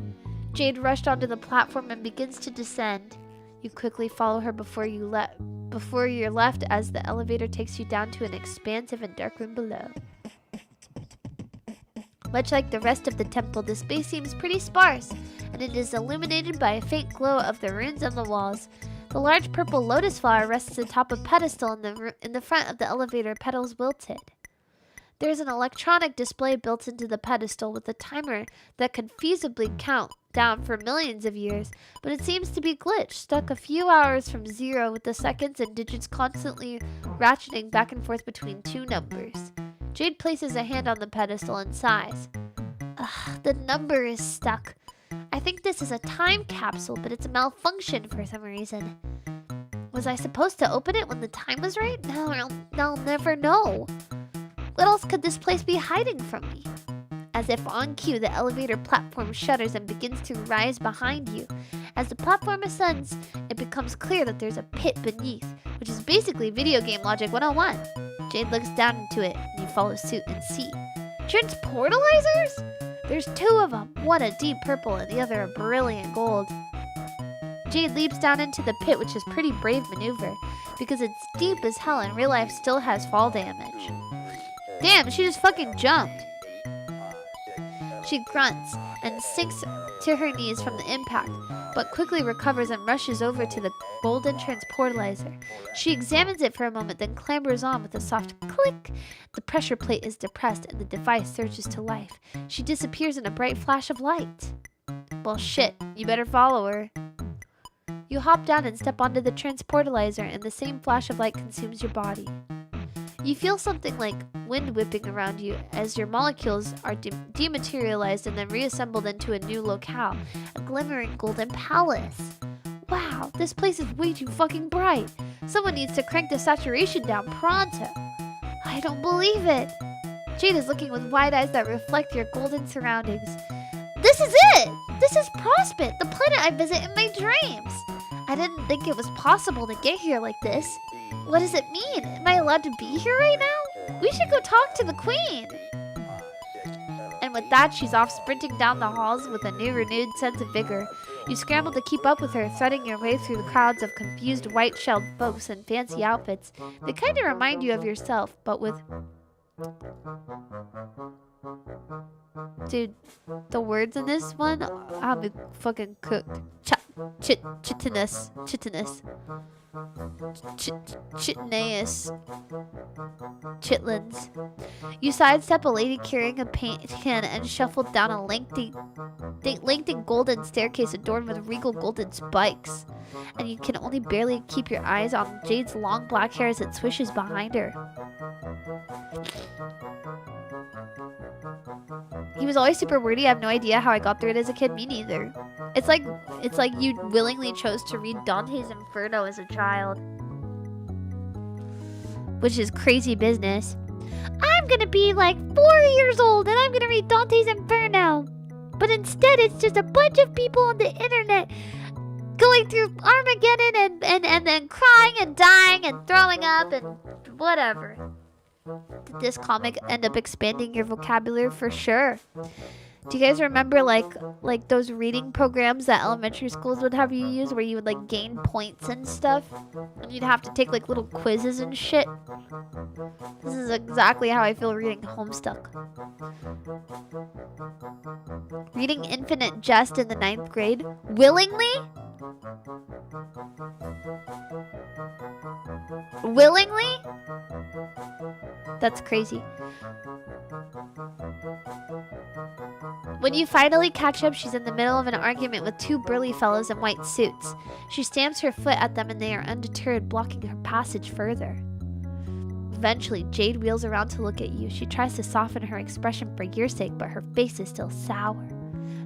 Jade rushed onto the platform and begins to descend. You quickly follow her before you're left as the elevator takes you down to an expansive and dark room below. Much like the rest of the temple, the space seems pretty sparse, and it is illuminated by a faint glow of the runes on the walls. The large purple lotus flower rests atop a pedestal in the front of the elevator, petals wilted. There is an electronic display built into the pedestal with a timer that could feasibly count down for millions of years, but it seems to be glitched, stuck a few hours from zero, with the seconds and digits constantly ratcheting back and forth between two numbers. Jade places a hand on the pedestal and sighs. Ugh, the number is stuck. I think this is a time capsule, but it's malfunctioned for some reason. Was I supposed to open it when the time was right? No, I'll never know. What else could this place be hiding from me? As if on cue, the elevator platform shudders and begins to rise behind you. As the platform ascends, it becomes clear that there's a pit beneath, which is basically video game logic 101. Jade looks down into it, and you follow suit and see. Transportalizers? There's two of them, one a deep purple and the other a brilliant gold. Jade leaps down into the pit, which is a pretty brave maneuver, because it's deep as hell and real life still has fall damage. Damn, she just fucking jumped. She grunts and sinks to her knees from the impact, but quickly recovers and rushes over to the golden transportalizer. She examines it for a moment, then clambers on with a soft click. The pressure plate is depressed and the device surges to life. She disappears in a bright flash of light. Well, shit, you better follow her. You hop down and step onto the transportalizer, and the same flash of light consumes your body. You feel something like wind whipping around you as your molecules are dematerialized and then reassembled into a new locale, a glimmering golden palace. Wow, this place is way too fucking bright. Someone needs to crank the saturation down pronto. I don't believe it. Jade is looking with wide eyes that reflect your golden surroundings. This is it! This is Prospect, the planet I visit in my dreams. I didn't think it was possible to get here like this. What does it mean? Am I allowed to be here right now? We should go talk to the queen. And with that, she's off sprinting down the halls with a renewed sense of vigor. You scramble to keep up with her, threading your way through the crowds of confused white-shelled folks in fancy outfits. They kind of remind you of yourself, but with... Dude, the words in this one have me fucking cooked. Chitinous. Chitinaeus. Chitlins. You sidestep a lady carrying a paint can and shuffle down a lengthy golden staircase adorned with regal golden spikes. And you can only barely keep your eyes on Jade's long black hair as it swishes behind her. He was always super wordy. I have no idea how I got through it as a kid. Me neither. It's like you willingly chose to read Dante's Inferno as a child, which is crazy business. I'm gonna be like 4 years old and I'm gonna read Dante's Inferno, but instead it's just a bunch of people on the internet going through Armageddon and then crying and dying and throwing up and whatever. Did this comic end up expanding your vocabulary? For sure. Do you guys remember like those reading programs that elementary schools would have you use where you would like gain points and stuff? And you'd have to take like little quizzes and shit? This is exactly how I feel reading Homestuck. Reading Infinite Jest in the 9th grade? Willingly? Willingly? That's crazy. When you finally catch up, she's in the middle of an argument with 2 burly fellows in white suits. She stamps her foot at them and they are undeterred, blocking her passage further. Eventually, Jade wheels around to look at you. She tries to soften her expression for your sake, but her face is still sour.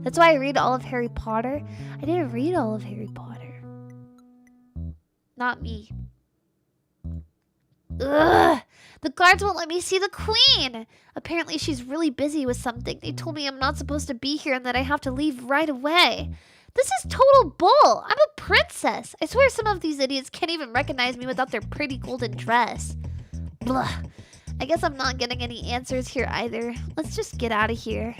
That's why I read all of Harry Potter. I didn't read all of Harry Potter. Not me. Ugh! The guards won't let me see the queen! Apparently she's really busy with something. They told me I'm not supposed to be here and that I have to leave right away. This is total bull! I'm a princess! I swear some of these idiots can't even recognize me without their pretty golden dress. Blah. I guess I'm not getting any answers here either. Let's just get out of here.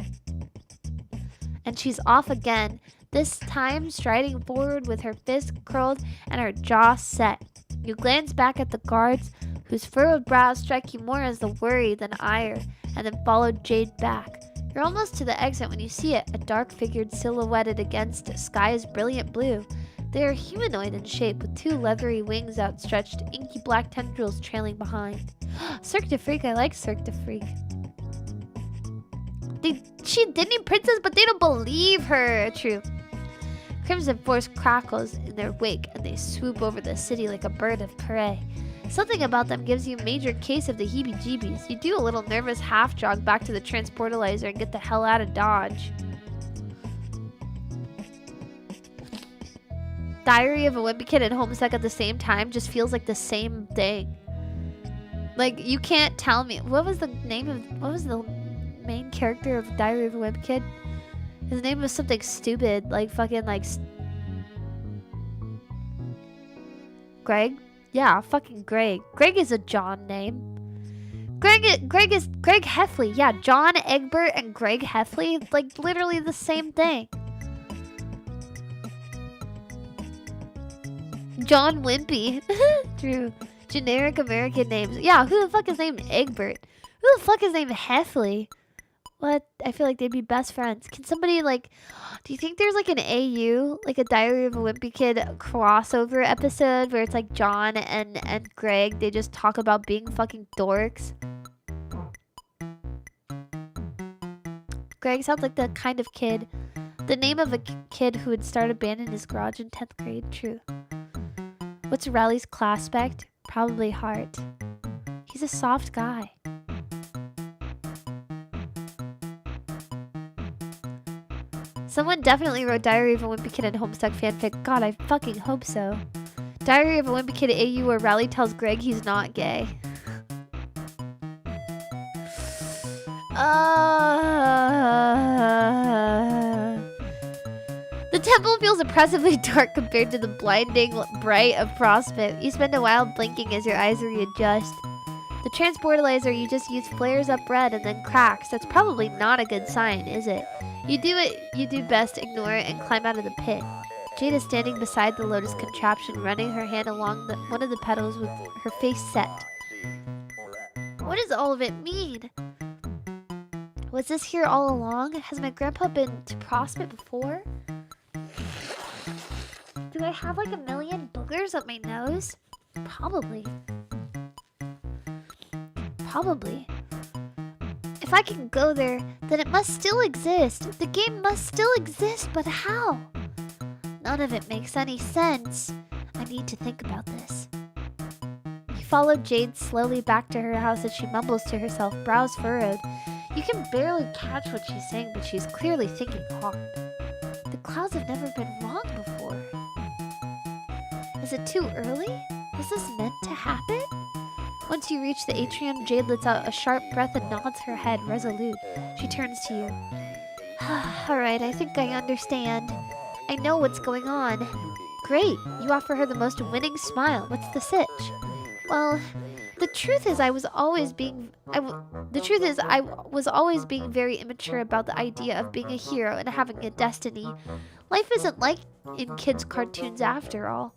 And she's off again, this time striding forward with her fist curled and her jaw set. You glance back at the guards, whose furrowed brows strike you more as the worry than ire, and then follow Jade back. You're almost to the exit when you see it, a dark figured silhouetted against a sky's brilliant blue. They are humanoid in shape, with 2 leathery wings outstretched, inky black tendrils trailing behind. Cirque du Freak, I like Cirque du Freak. She Disney princess, but they don't believe her. True. Crimson Force crackles in their wake, and they swoop over the city like a bird of prey. Something about them gives you a major case of the heebie-jeebies. You do a little nervous half-jog back to the transportalizer and get the hell out of Dodge. Diary of a Wimpy Kid and Homestuck at the same time just feels like the same thing. Like, you can't tell me. What was the main character of Diary of a Wimpy Kid? His name was something stupid, like fucking like Greg? Yeah, fucking Greg. Greg is a John name. Greg is Greg Heffley. Yeah, John Egbert and Greg Heffley, like literally the same thing. John Wimpy. True. Generic American names. Yeah, who the fuck is named Egbert? Who the fuck is named Heffley? What? I feel like they'd be best friends. Can somebody like... Do you think there's like an AU, like a Diary of a Wimpy Kid crossover episode where it's like John and Greg, they just talk about being fucking dorks? Greg sounds like the kind of kid, the name of a kid who would start a band in his garage in 10th grade. True. What's Riley's class spec? Probably Heart. He's a soft guy. Someone definitely wrote Diary of a Wimpy Kid and Homestuck fanfic. God, I fucking hope so. Diary of a Wimpy Kid AU where Riley tells Greg he's not gay. The temple feels oppressively dark compared to the blinding bright of Prospect. You spend a while blinking as your eyes readjust. The transportalizer you just used flares up red and then cracks. That's probably not a good sign, is it? You do best, ignore it, and climb out of the pit. Jade is standing beside the Lotus contraption, running her hand along one of the pedals with her face set. What does all of it mean? Was this here all along? Has my grandpa been to Prospect before? Do I have like a million boogers up my nose? Probably. Probably. If I can go there, then it must still exist. The game must still exist, but how? None of it makes any sense. I need to think about this. You follow Jade slowly back to her house as she mumbles to herself, brows furrowed. You can barely catch what she's saying, but she's clearly thinking hard. The clouds have never been wrong before. Is it too early? Is this meant to happen? Once you reach the atrium, Jade lets out a sharp breath and nods her head, resolute. She turns to you. Alright, I think I understand. I know what's going on. Great, you offer her the most winning smile. What's the sitch? Well, the truth is I was always being very immature about the idea of being a hero and having a destiny. Life isn't like in kids' cartoons after all.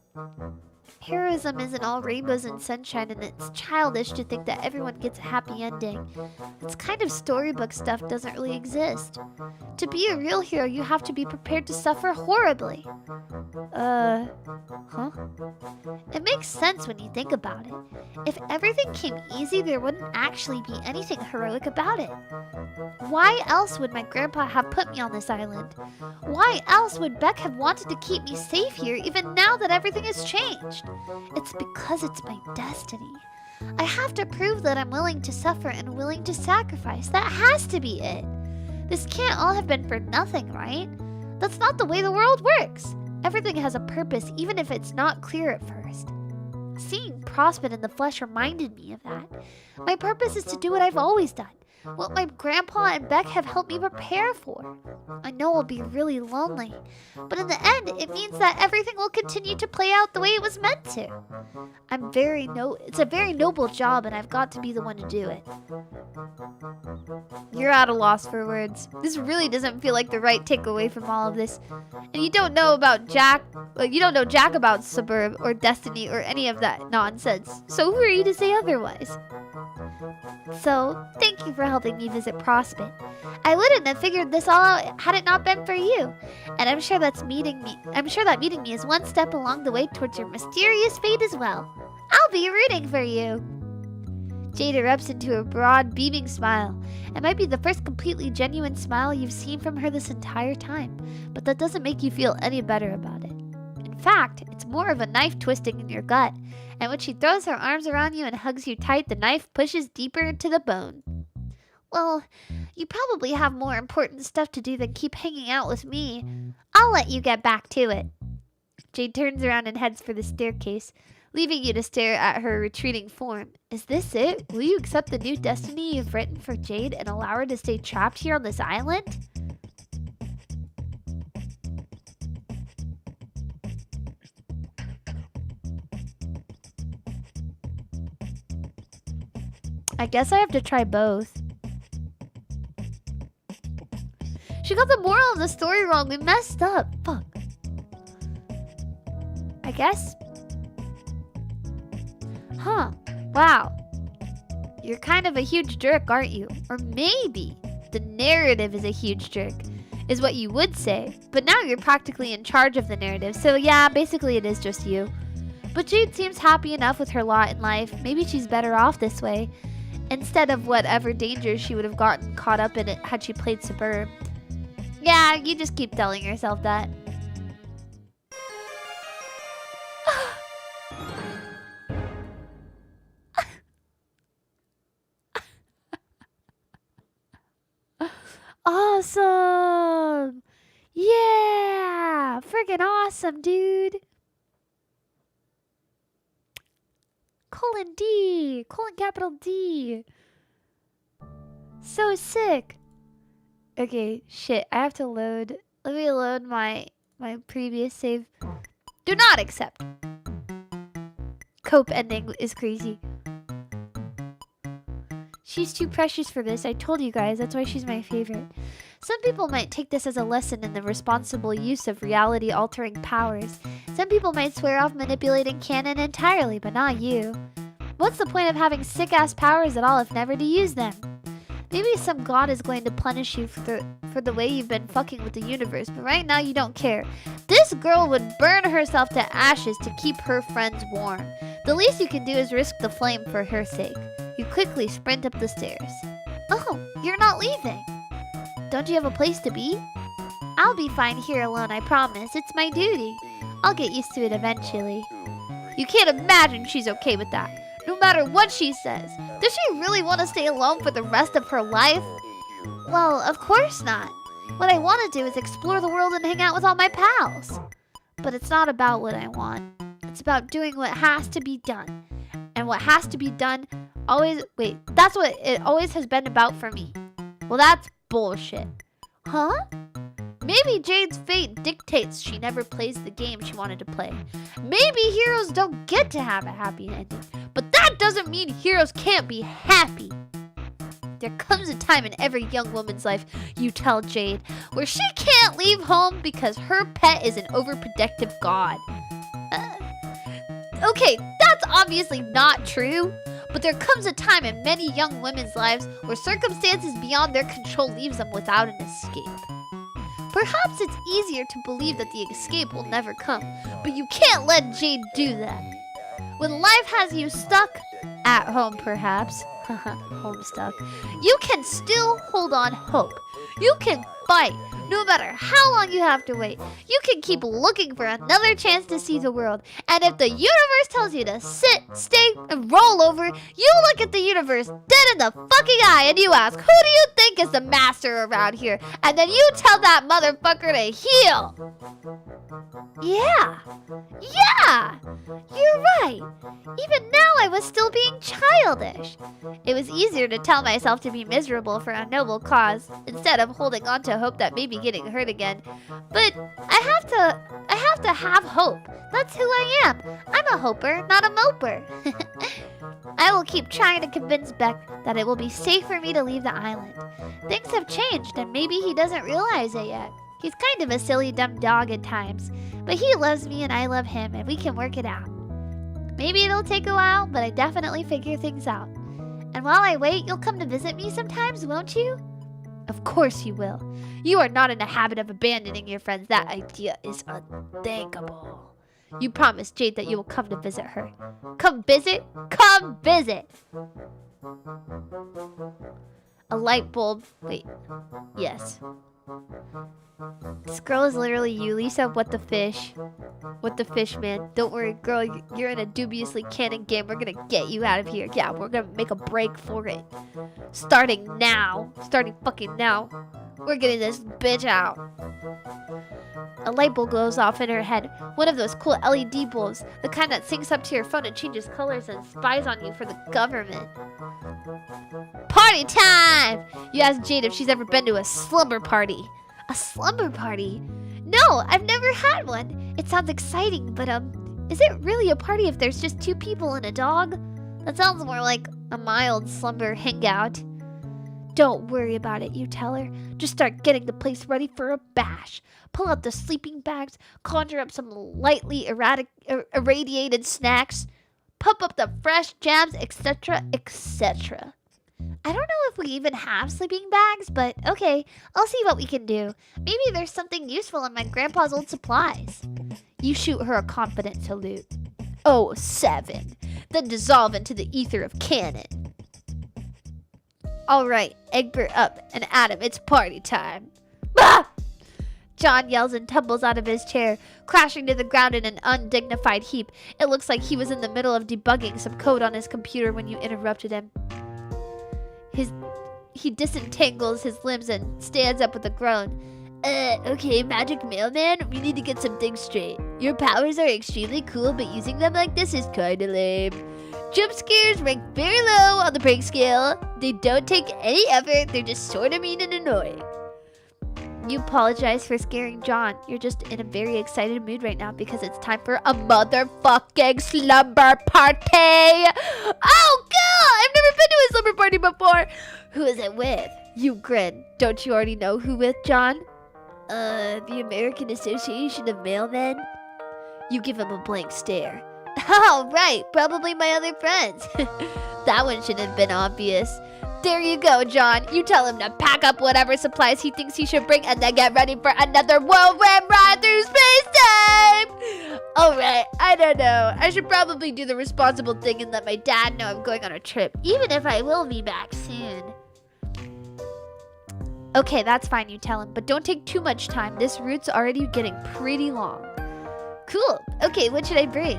Heroism isn't all rainbows and sunshine, and it's childish to think that everyone gets a happy ending. This kind of storybook stuff doesn't really exist. To be a real hero, you have to be prepared to suffer horribly. Huh? It makes sense when you think about it. If everything came easy, there wouldn't actually be anything heroic about it. Why else would my grandpa have put me on this island? Why else would Beck have wanted to keep me safe here even now that everything has changed? It's because it's my destiny. I have to prove that I'm willing to suffer and willing to sacrifice. That has to be it. This can't all have been for nothing, right? That's not the way the world works. Everything has a purpose, even if it's not clear at first. Seeing Prospect in the flesh reminded me of that. My purpose is to do what I've always done. What my grandpa and Beck have helped me prepare for. I know I'll be really lonely, but in the end, it means that everything will continue to play out the way it was meant to. It's a very noble job, and I've got to be the one to do it. You're at a loss for words. This really doesn't feel like the right takeaway from all of this. And you don't know about Jack, you don't know Jack about Suburb or Destiny or any of that nonsense. So who are you to say otherwise? So, thank you for helping me visit Prospect. I wouldn't have figured this all out had it not been for you. And I'm sure that meeting me is one step along the way towards your mysterious fate as well. I'll be rooting for you. Jade erupts into a broad, beaming smile. It might be the first completely genuine smile you've seen from her this entire time, but that doesn't make you feel any better about it. In fact, it's more of a knife twisting in your gut, and when she throws her arms around you and hugs you tight, the knife pushes deeper into the bone. Well, you probably have more important stuff to do than keep hanging out with me. I'll let you get back to it. Jade turns around and heads for the staircase, leaving you to stare at her retreating form. Is this it? Will you accept the new destiny you've written for Jade and allow her to stay trapped here on this island? I guess I have to try both. She got the moral of the story wrong. We messed up. Fuck. I guess. Huh. Wow. You're kind of a huge jerk, aren't you? Or maybe the narrative is a huge jerk, is what you would say. But now you're practically in charge of the narrative. So yeah, basically it is just you. But Jade seems happy enough with her lot in life. Maybe she's better off this way, instead of whatever danger she would have gotten caught up in it had she played Suburb. Yeah, you just keep telling yourself that. Awesome! Yeah! Friggin' awesome, dude! Capital D. So sick. Okay, shit, I have to load. Let me load my previous save. Do not accept. Cope ending is crazy. She's too precious for this. I told you guys, that's why she's my favorite. Some people might take this as a lesson in the responsible use of reality-altering powers. Some people might swear off manipulating canon entirely, but not you. What's the point of having sick-ass powers at all if never to use them? Maybe some god is going to punish you for the way you've been fucking with the universe, but right now you don't care. This girl would burn herself to ashes to keep her friends warm. The least you can do is risk the flame for her sake. You quickly sprint up the stairs. Oh, you're not leaving. Don't you have a place to be? I'll be fine here alone, I promise. It's my duty. I'll get used to it eventually. You can't imagine she's okay with that. No matter what she says. Does she really want to stay alone for the rest of her life? Well, of course not. What I want to do is explore the world and hang out with all my pals. But it's not about what I want. It's about doing what has to be done. And what has to be done that's what it always has been about for me. Well, that's bullshit. Huh? Maybe Jade's fate dictates she never plays the game she wanted to play. Maybe heroes don't get to have a happy ending. But that doesn't mean heroes can't be happy. There comes a time in every young woman's life, you tell Jade, where she can't leave home because her pet is an overprotective god. Okay, that's obviously not true, but there comes a time in many young women's lives where circumstances beyond their control leaves them without an escape. Perhaps it's easier to believe that the escape will never come, but you can't let Jade do that. When life has you stuck, at home perhaps, Homestuck, you can still hold on hope. You can fight, no matter how long you have to wait. You can keep looking for another chance to see the world. And if the universe tells you to sit, stay, and roll over, you look at the universe dead in the fucking eye and you ask, who do you think is the master around here? And then you tell that motherfucker to heal. Yeah, you're right. Even now I was still being childish. It was easier to tell myself to be miserable for a noble cause instead of holding on to hope that maybe getting hurt again. But I have to have hope. That's who I am. I'm a hoper, not a moper. I will keep trying to convince Beck that it will be safe for me to leave the island. Things have changed and maybe he doesn't realize it yet. He's kind of a silly, dumb dog at times, but he loves me and I love him and we can work it out. Maybe it'll take a while, but I definitely figure things out. And while I wait, you'll come to visit me sometimes, won't you? Of course you will. You are not in the habit of abandoning your friends. That idea is unthinkable. You promised Jade that you will come to visit her. Come visit? Come visit! A light bulb. Wait. Yes. This girl is literally you, Lisa. What the fish? What the fish, man? Don't worry, girl. You're in a dubiously canon game. We're gonna get you out of here. Yeah, we're gonna make a break for it. Starting now. Starting fucking now. We're getting this bitch out. A light bulb goes off in her head. One of those cool LED bulbs. The kind that syncs up to your phone and changes colors and spies on you for the government. Party time! You ask Jade if she's ever been to a slumber party. A slumber party? No, I've never had one. It sounds exciting, but is it really a party if there's just 2 people and a dog? That sounds more like a mild slumber hangout. Don't worry about it, you tell her. Just start getting the place ready for a bash. Pull out the sleeping bags, conjure up some lightly irradiated snacks, pump up the fresh jams, etc., etc. I don't know if we even have sleeping bags, but okay, I'll see what we can do. Maybe there's something useful in my grandpa's old supplies. You shoot her a confident salute. Oh, 7. Then dissolve into the ether of cannon. All right, Egbert up and Adam, it's party time. Ah! John yells and tumbles out of his chair, crashing to the ground in an undignified heap. It looks like he was in the middle of debugging some code on his computer when you interrupted him. He disentangles his limbs and stands up with a groan. Okay, magic mailman, we need to get some things straight. Your powers are extremely cool, but using them like this is kinda lame. Jump scares rank very low on the prank scale. They don't take any effort, they're just sorta mean and annoying. You apologize for scaring John. You're just in a very excited mood right now because it's time for a motherfucking slumber party! Oh god! I've never been to a slumber party before! Who is it with? You grin. Don't you already know who with, John? The American Association of Mailmen? You give him a blank stare. Oh, right. Probably my other friends. That one shouldn't have been obvious. There you go, John. You tell him to pack up whatever supplies he thinks he should bring and then get ready for another whirlwind ride through space-time! Alright, I don't know. I should probably do the responsible thing and let my dad know I'm going on a trip, even if I will be back soon. Okay, that's fine, you tell him, but don't take too much time. This route's already getting pretty long. Cool. Okay, what should I bring?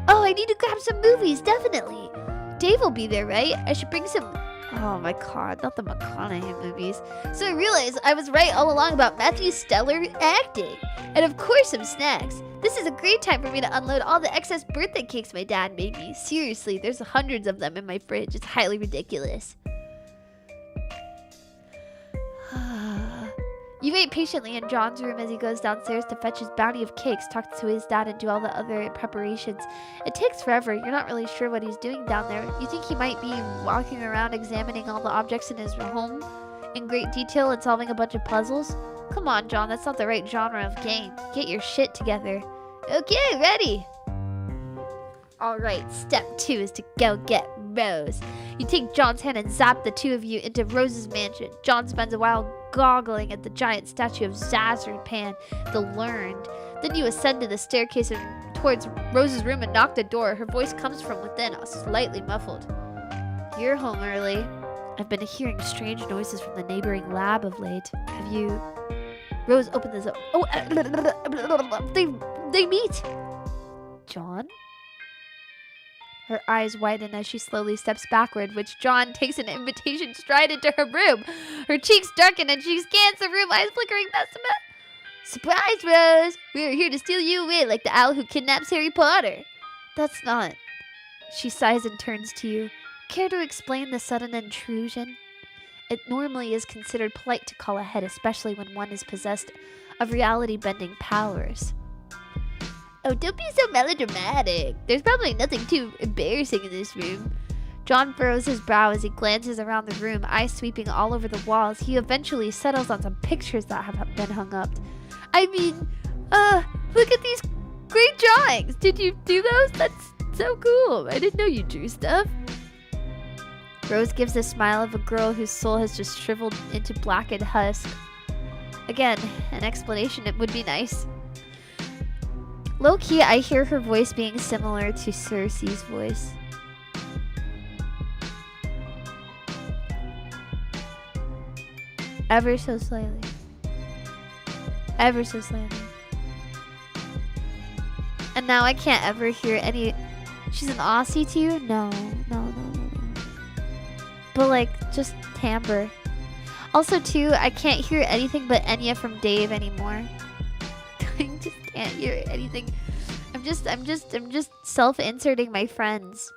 Oh, I need to grab some movies, definitely. Dave will be there, right? I should bring some... Oh my god, not the McConaughey movies. So I realized I was right all along about Matthew's stellar acting. And of course some snacks. This is a great time for me to unload all the excess birthday cakes my dad made me. Seriously, there's hundreds of them in my fridge. It's highly ridiculous. You wait patiently in John's room as he goes downstairs to fetch his bounty of cakes, talk to his dad, and do all the other preparations. It takes forever. You're not really sure what he's doing down there. You think he might be walking around examining all the objects in his home in great detail and solving a bunch of puzzles? Come on, John, that's not the right genre of game. Get your shit together. Okay, ready. Alright, step 2 is to go get Rose. You take John's hand and zap the two of you into Rose's mansion. John spends a while goggling at the giant statue of Pan, the Learned. Then you ascend to the staircase and towards Rose's room and knock the door. Her voice comes from within, slightly muffled. You're home early. I've been hearing strange noises from the neighboring lab of late. Have you... Rose opened this up. Oh, they meet. John? Her eyes widen as she slowly steps backward, which John takes an invitation stride into her room. Her cheeks darken and she scans the room, eyes flickering past the Surprise, Rose! We are here to steal you away like the owl who kidnaps Harry Potter. That's not... She sighs and turns to you. Care to explain the sudden intrusion? It normally is considered polite to call ahead, especially when one is possessed of reality-bending powers. Oh, don't be so melodramatic. There's probably nothing too embarrassing in this room. John furrows his brow as he glances around the room, eyes sweeping all over the walls. He eventually settles on some pictures that have been hung up. I mean, look at these great drawings. Did you do those? That's so cool. I didn't know you drew stuff. Rose gives the smile of a girl whose soul has just shriveled into blackened husk. Again, an explanation it would be nice. Low-key, I hear her voice being similar to Cersei's voice. Ever so slightly. Ever so slightly. And now I can't ever hear any... She's an Aussie too? No. But like, just timbre. Also too, I can't hear anything but Enya from Dave anymore. I just can't hear anything. I'm just self-inserting my friends.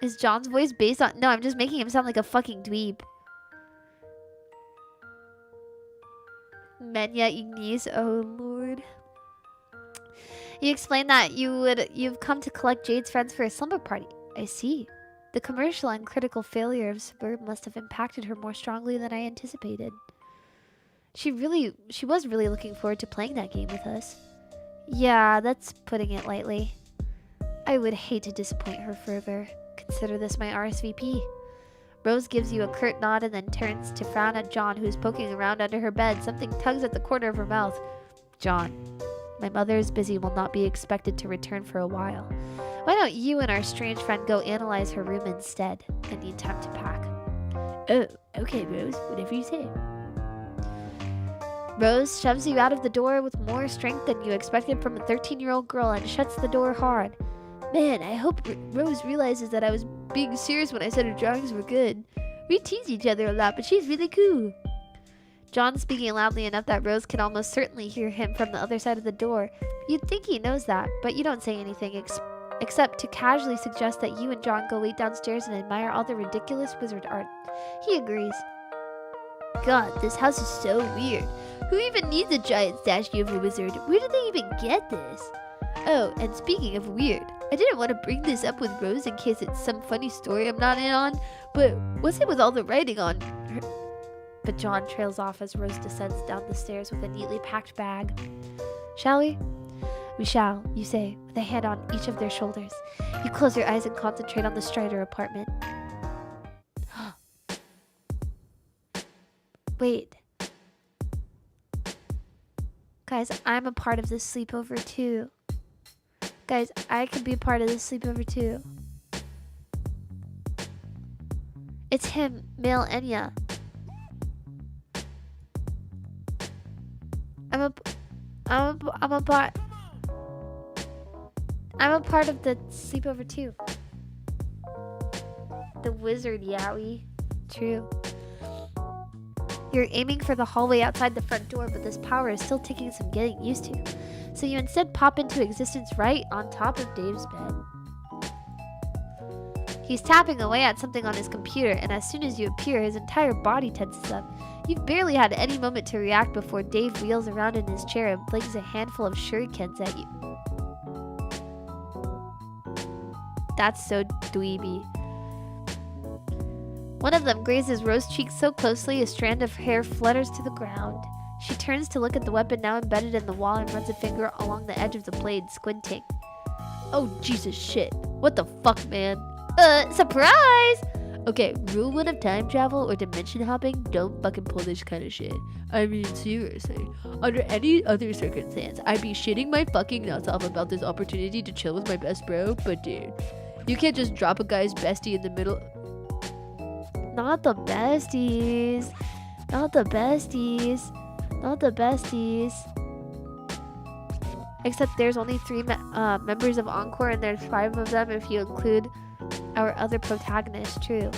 Is John's voice based on... No, I'm just making him sound like a fucking dweeb. Menya Ignis, oh lord. You explained that you've come to collect Jade's friends for a slumber party. I see. The commercial and critical failure of Suburb must have impacted her more strongly than I anticipated. She was really looking forward to playing that game with us. Yeah, that's putting it lightly. I would hate to disappoint her further. Consider this my RSVP. Rose gives you a curt nod and then turns to frown at John, who is poking around under her bed. Something tugs at the corner of her mouth. John, my mother is busy and will not be expected to return for a while. Why don't you and our strange friend go analyze her room instead? I need time to pack. Oh, okay, Rose. Whatever you say. Rose shoves you out of the door with more strength than you expected from a 13-year-old girl and shuts the door hard. Man, I hope Rose realizes that I was being serious when I said her drawings were good. We tease each other a lot, but she's really cool. John's speaking loudly enough that Rose can almost certainly hear him from the other side of the door. You'd think he knows that, but you don't say anything except to casually suggest that you and John go wait downstairs and admire all the ridiculous wizard art. He agrees. God, this house is so weird. Who even needs a giant statue of a wizard? Where did they even get this? Oh, and speaking of weird, I didn't want to bring this up with Rose in case it's some funny story I'm not in on, but what's it with all the writing on her? But John trails off as Rose descends down the stairs with a neatly packed bag. Shall we? We shall, you say, with a hand on each of their shoulders. You close your eyes and concentrate on the Strider apartment. Wait. Guys, I'm a part of this sleepover too. Guys, I could be a part of this sleepover too. It's him, male Enya. I'm a part of the sleepover too. The wizard, Yowie. True. You're aiming for the hallway outside the front door, but this power is still taking some getting used to. So you instead pop into existence right on top of Dave's bed. He's tapping away at something on his computer, and as soon as you appear, his entire body tenses up. You've barely had any moment to react before Dave wheels around in his chair and flings a handful of shurikens at you. That's so dweeby. One of them grazes Rose's cheek so closely a strand of hair flutters to the ground. She turns to look at the weapon now embedded in the wall and runs a finger along the edge of the blade, squinting. Oh, Jesus shit. What the fuck, man? Surprise! Okay, rule 1 of time travel or dimension hopping, don't fucking pull this kind of shit. I mean, seriously. Under any other circumstance, I'd be shitting my fucking nuts off about this opportunity to chill with my best bro, but dude, you can't just drop a guy's bestie in the middle. Not the besties. Not the besties. Not the besties. Except there's only 3 members of Encore, and there's 5 of them if you include our other protagonist. True.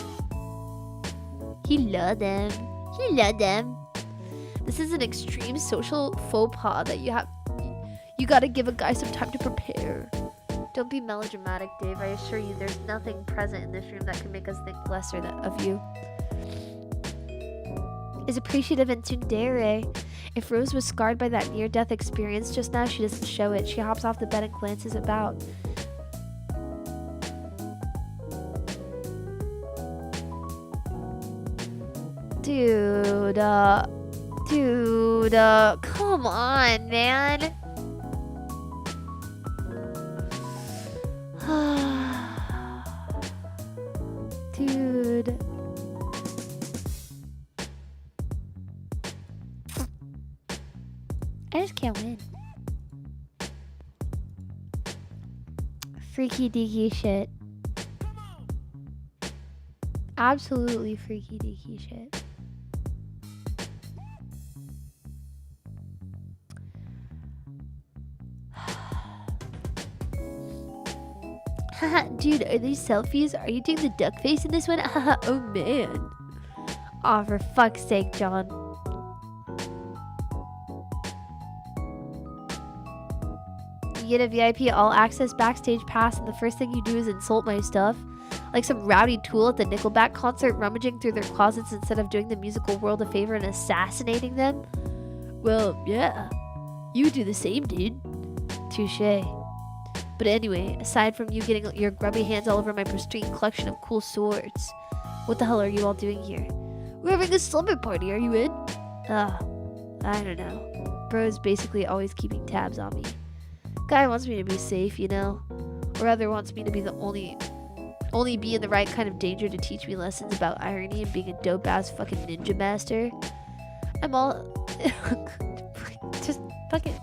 He loved them. He loved them. This is an extreme social faux pas that you gotta give a guy some time to prepare. Don't be melodramatic, Dave. I assure you there's nothing present in this room that can make us think lesser of you. Is appreciative and tsundere. If Rose was scarred by that near-death experience just now, she doesn't show it. She hops off the bed and glances about. Dude, come on, man. Dude. I just can't win. Freaky deaky shit. Absolutely freaky deaky shit. Haha, dude, are these selfies? Are you doing the duck face in this one? Haha, oh man. Aw, for fuck's sake, John. You get a VIP all access backstage pass, and the first thing you do is insult my stuff? Like some rowdy tool at the Nickelback concert rummaging through their closets instead of doing the musical world a favor and assassinating them? Well, yeah. You would do the same, dude. Touche. But anyway, aside from you getting your grubby hands all over my pristine collection of cool swords, what the hell are you all doing here? We're having a slumber party, are you in? I don't know. Bro's basically always keeping tabs on me. Guy wants me to be safe, you know? Or rather wants me to be the only be in the right kind of danger to teach me lessons about irony and being a dope-ass fucking ninja master. I'm all... Just fuck it.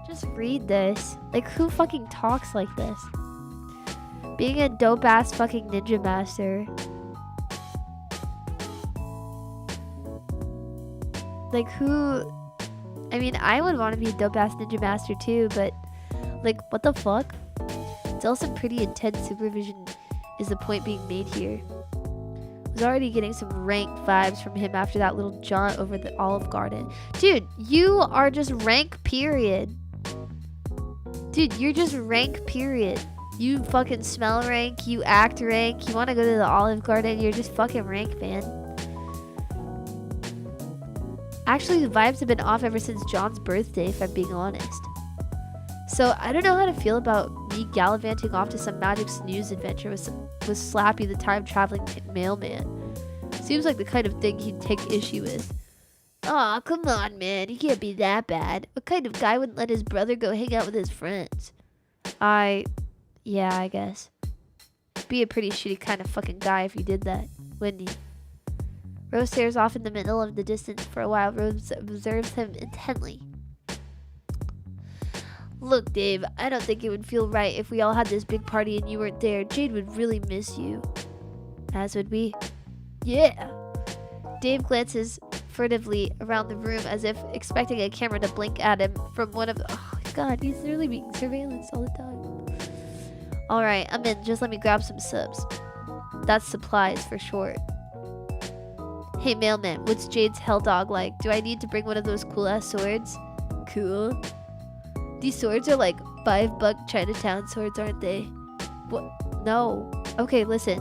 Just read this. Like, who fucking talks like this? Being a dope-ass fucking ninja master. Like, who... I mean, I would want to be a dope-ass ninja master too, but... Like, what the fuck? Still some pretty intense supervision is the point being made here. Was already getting some rank vibes from him after that little jaunt over the Olive Garden. Dude, you are just rank, period. Dude, you're just rank, period. You fucking smell rank, you act rank, you want to go to the Olive Garden, you're just fucking rank, man. Actually, the vibes have been off ever since John's birthday, if I'm being honest. So, I don't know how to feel about me gallivanting off to some magic snooze adventure with Slappy the time-traveling mailman. Seems like the kind of thing he'd take issue with. Aw, come on, man. You can't be that bad. What kind of guy wouldn't let his brother go hang out with his friends? Yeah, I guess. Be a pretty shitty kind of fucking guy if you did that, wouldn't he? Rose stares off in the middle of the distance for a while. Rose observes him intently. Look, Dave, I don't think it would feel right if we all had this big party and you weren't there. Jade would really miss you. As would we. Yeah. Dave glances furtively around the room as if expecting a camera to blink at him from one of the... Oh, God, he's literally being surveillanced all the time. Alright, I'm in. Just let me grab some subs. That's supplies for short. Hey, mailman, what's Jade's hell dog like? Do I need to bring one of those cool-ass swords? Cool. These swords are like $5 Chinatown swords, aren't they? What? No. Okay, listen.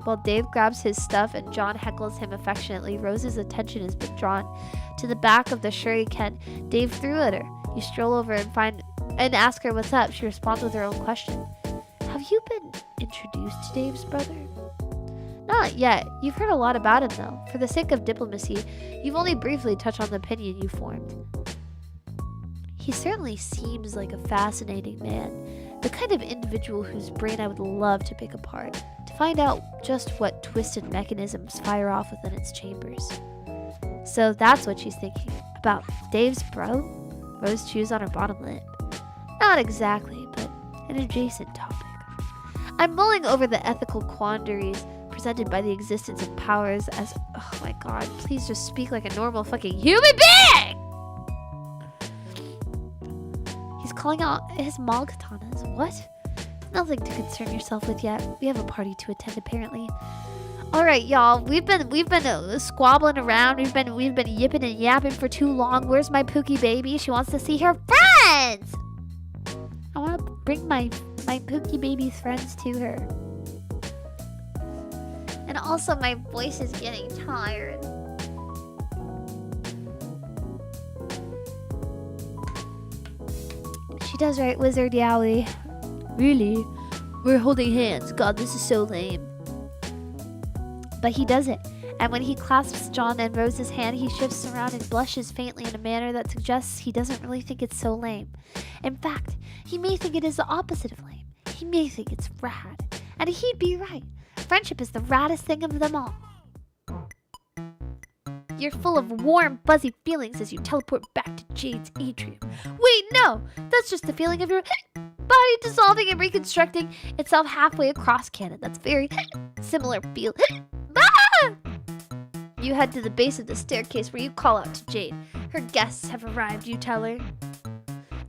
While Dave grabs his stuff and John heckles him affectionately, Rose's attention is drawn to the back of the shuriken Dave threw at her. You stroll over and ask her what's up. She responds with her own question. Have you been introduced to Dave's brother? Not yet. You've heard a lot about him, though. For the sake of diplomacy, you've only briefly touched on the opinion you formed. He certainly seems like a fascinating man. The kind of individual whose brain I would love to pick apart, to find out just what twisted mechanisms fire off within its chambers. So that's what she's thinking. About Dave's bro? Rose chews on her bottom lip. Not exactly, but an adjacent topic. I'm mulling over the ethical quandaries presented by the existence of powers as... Oh my god, please just speak like a normal fucking human being! He's calling out his Mog katanas. What? Nothing to concern yourself with yet. We have a party to attend, apparently. Alright, y'all. We've been squabbling around. We've been yipping and yapping for too long. Where's my Pookie baby? She wants to see her friends! I want to bring my Pookie baby's friends to her. And also, my voice is getting tired. She does right, Wizard Yowie. Really? We're holding hands. God, this is so lame. But he does it. And when he clasps John and Rose's hand, he shifts around and blushes faintly in a manner that suggests he doesn't really think it's so lame. In fact, he may think it is the opposite of lame. He may think it's rad. And he'd be right. Friendship is the raddest thing of them all. You're full of warm, fuzzy feelings as you teleport back to Jade's atrium. Wait, no! That's just the feeling of your body dissolving and reconstructing itself halfway across canon. That's very similar feel. You head to the base of the staircase where you call out to Jade. Her guests have arrived, you tell her.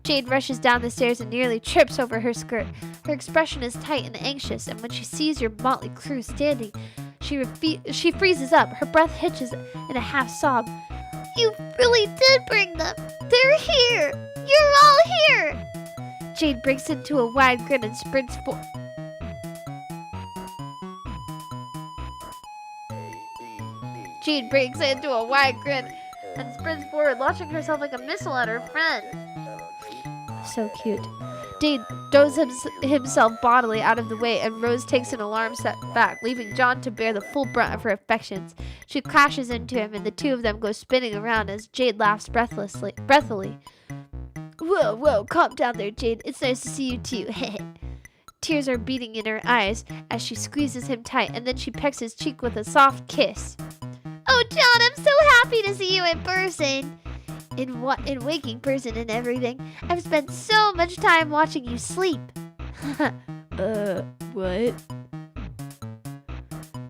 Jade rushes down the stairs and nearly trips over her skirt. Her expression is tight and anxious, and when she sees your motley crew standing, she freezes up. Her breath hitches in a half sob. You really did bring them. They're here. You're all here. Jade breaks into a wide grin and sprints forward. Jade breaks into a wide grin and sprints forward, launching herself like a missile at her friend. So cute. Jade throws himself bodily out of the way, and Rose takes an alarm step back, leaving John to bear the full brunt of her affections. She crashes into him, and the two of them go spinning around as Jade laughs breathily. Whoa, calm down there, Jade. It's nice to see you too. Tears are beating in her eyes as she squeezes him tight, and then she pecks his cheek with a soft kiss. Oh, John, I'm so happy to see you in person. In waking person and everything. I've spent so much time watching you sleep. What?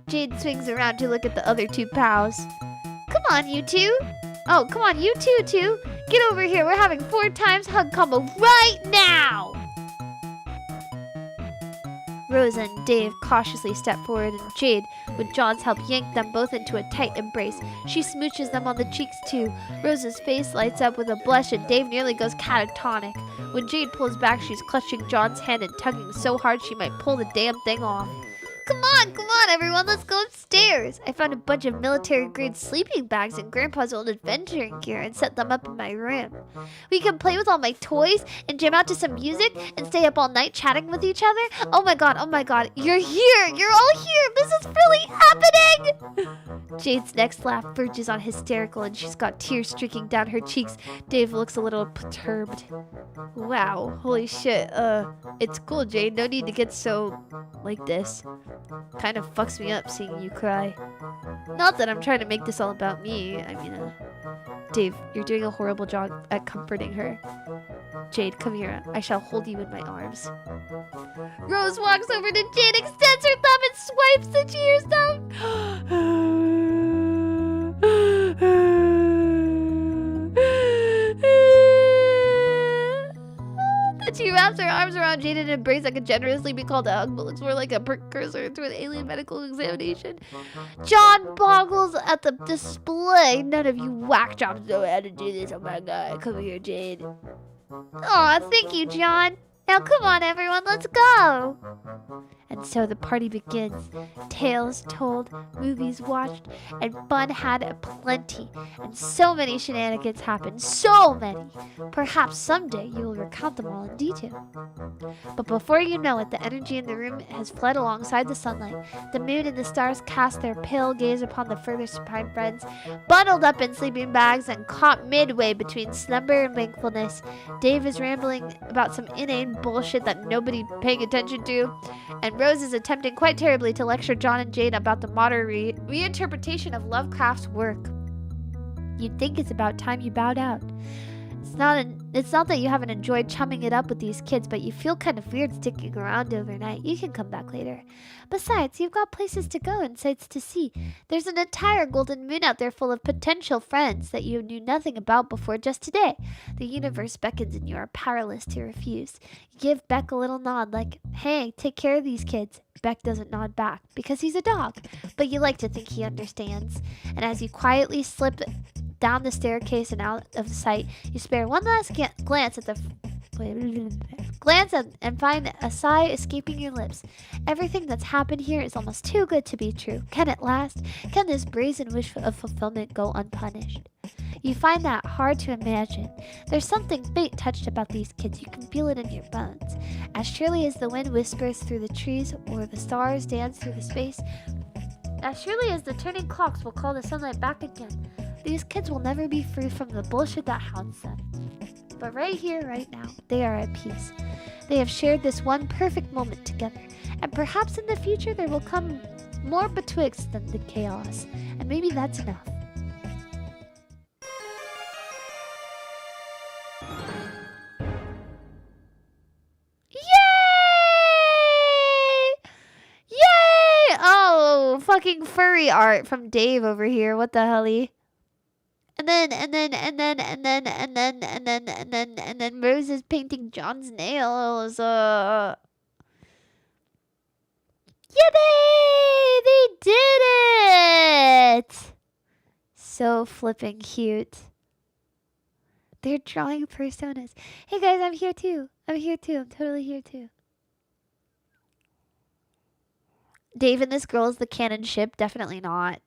Jade swings around to look at the other two pals. Come on, you two. Oh, come on, you two. Get over here. We're having 4 times hug combo right now. Rose and Dave cautiously step forward, and Jade, with John's help, yank them both into a tight embrace. She smooches them on the cheeks too. Rose's face lights up with a blush, and Dave nearly goes catatonic. When Jade pulls back, she's clutching John's hand and tugging so hard she might pull the damn thing off. Come on, everyone, let's go upstairs. I found a bunch of military-grade sleeping bags in Grandpa's old adventuring gear and set them up in my room. We can play with all my toys and jam out to some music and stay up all night chatting with each other. Oh my god, you're here. You're all here. This is really happening. Jade's next laugh verges on hysterical, and she's got tears streaking down her cheeks. Dave looks a little perturbed. Wow, holy shit. It's cool, Jade. No need to get so like this. Kind of fucks me up seeing you cry. Not that I'm trying to make this all about me. I mean, Dave, you're doing a horrible job at comforting her. Jade, come here. I shall hold you in my arms. Rose walks over to Jade, extends her thumb, and swipes the tears down. She wraps her arms around Jade in an embrace that could generously be called a hug, but looks more like a precursor to an alien medical examination. John boggles at the display. None of you whack jobs know how to do this. Oh my god. Come here, Jade. Aw, thank you, John. Now come on, everyone, let's go. And so the party begins. Tales told, movies watched, and fun had aplenty. And so many shenanigans happened. So many! Perhaps someday you will recount them all in detail. But before you know it, the energy in the room has fled alongside the sunlight. The moon and the stars cast their pale gaze upon the furthest pine friends, bundled up in sleeping bags and caught midway between slumber and wakefulness. Dave is rambling about some inane bullshit that nobody paying attention to, and Rose is attempting quite terribly to lecture John and Jade about the modern reinterpretation of Lovecraft's work. You'd think it's about time you bowed out. It's not that you haven't enjoyed chumming it up with these kids, but you feel kind of weird sticking around overnight. You can come back later. Besides, you've got places to go and sights to see. There's an entire golden moon out there full of potential friends that you knew nothing about before just today. The universe beckons and you are powerless to refuse. You give Beck a little nod like, hey, take care of these kids. Beck doesn't nod back because he's a dog, but you like to think he understands. And as you quietly slip down the staircase and out of sight, you spare one last glance at the and find a sigh escaping your lips. Everything that's happened here is almost too good to be true. Can it last? Can this brazen wish of fulfillment go unpunished? You find that hard to imagine. There's something fate touched about these kids. You can feel it in your bones. As surely as the wind whispers through the trees or the stars dance through the space, as surely as the turning clocks will call the sunlight back again, these kids will never be free from the bullshit that haunts them. But right here, right now, they are at peace. They have shared this one perfect moment together, and perhaps in the future there will come more betwixt than the chaos, and maybe that's enough. Yay! Yay! Oh, fucking furry art from Dave over here. What the helly? And then Rose is painting John's nails. Yippee! They did it! So flipping cute. They're drawing personas. Hey guys, I'm here too. I'm totally here too. Dave and this girl is the canon ship. Definitely not.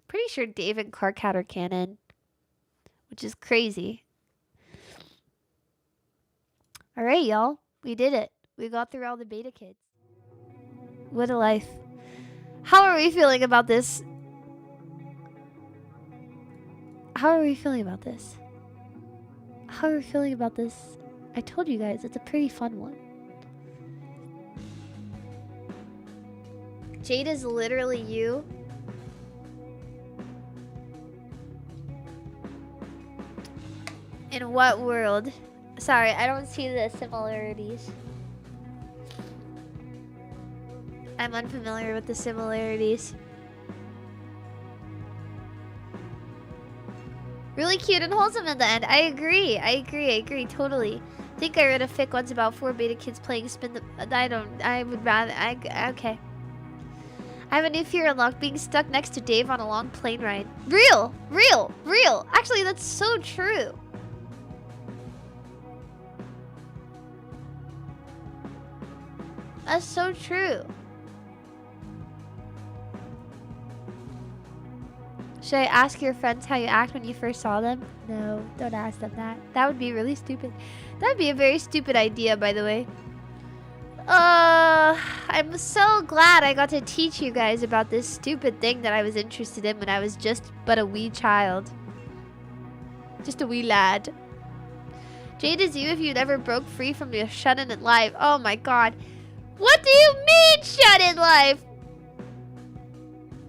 Pretty sure Dave and Clark are canon, which is crazy. All right, y'all. We did it. We got through all the beta kids. What a life. How are we feeling about this? I told you guys, it's a pretty fun one. Jade is literally you. In what world? Sorry, I don't see the similarities. I'm unfamiliar with the similarities. Really cute and wholesome at the end. I agree, totally. I think I read a fic once about 4 beta kids playing spin the... okay. I have a new fear unlocked, being stuck next to Dave on a long plane ride. Real! Actually, that's so true. That's so true. Should I ask your friends how you act when you first saw them? No, don't ask them that. That would be really stupid. That would be a very stupid idea, by the way. I'm so glad I got to teach you guys about this stupid thing that I was interested in when I was just but a wee child. Just a wee lad. Jade is you if you never broke free from your shut-in life. Oh my god. What do you mean, shut-in life?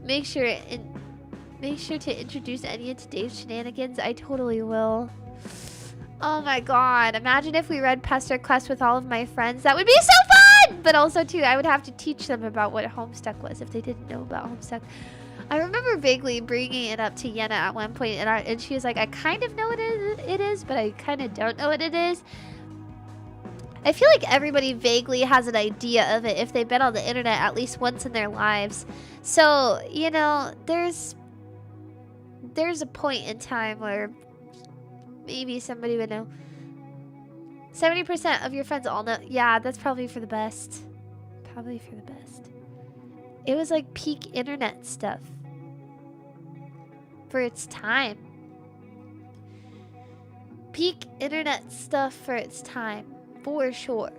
Make sure to introduce Enya to Dave's shenanigans. I totally will. Oh my god. Imagine if we read Pesterquest with all of my friends. That would be so fun! But also, too, I would have to teach them about what Homestuck was if they didn't know about Homestuck. I remember vaguely bringing it up to Yenna at one point, and she was like, I kind of know what it is, but I kind of don't know what it is. I feel like everybody vaguely has an idea of it if they've been on the internet at least once in their lives. So, you know, there's a point in time where maybe somebody would know. 70% of your friends all know. Yeah, that's probably for the best. Probably for the best. It was like peak internet stuff. For its time. Peak internet stuff for its time. For sure.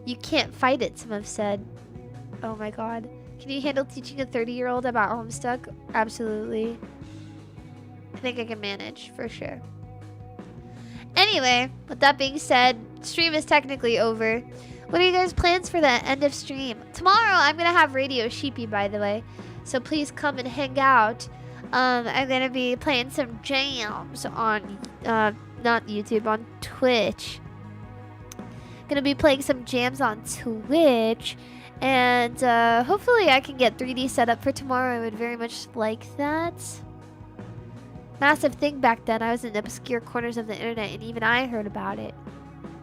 You can't fight it, some have said. Oh my god. Can you handle teaching a 30-year-old about Homestuck? Absolutely. I think I can manage, for sure. Anyway, with that being said, stream is technically over. What are you guys' plans for the end of stream? Tomorrow, I'm going to have Radio Sheepy, by the way. So please come and hang out. I'm going to be playing some jams on, not YouTube, on Twitch. Gonna be playing some jams on Twitch. And hopefully I can get 3D set up for tomorrow. I would very much like that. Massive thing back then. I was in obscure corners of the internet and even I heard about it.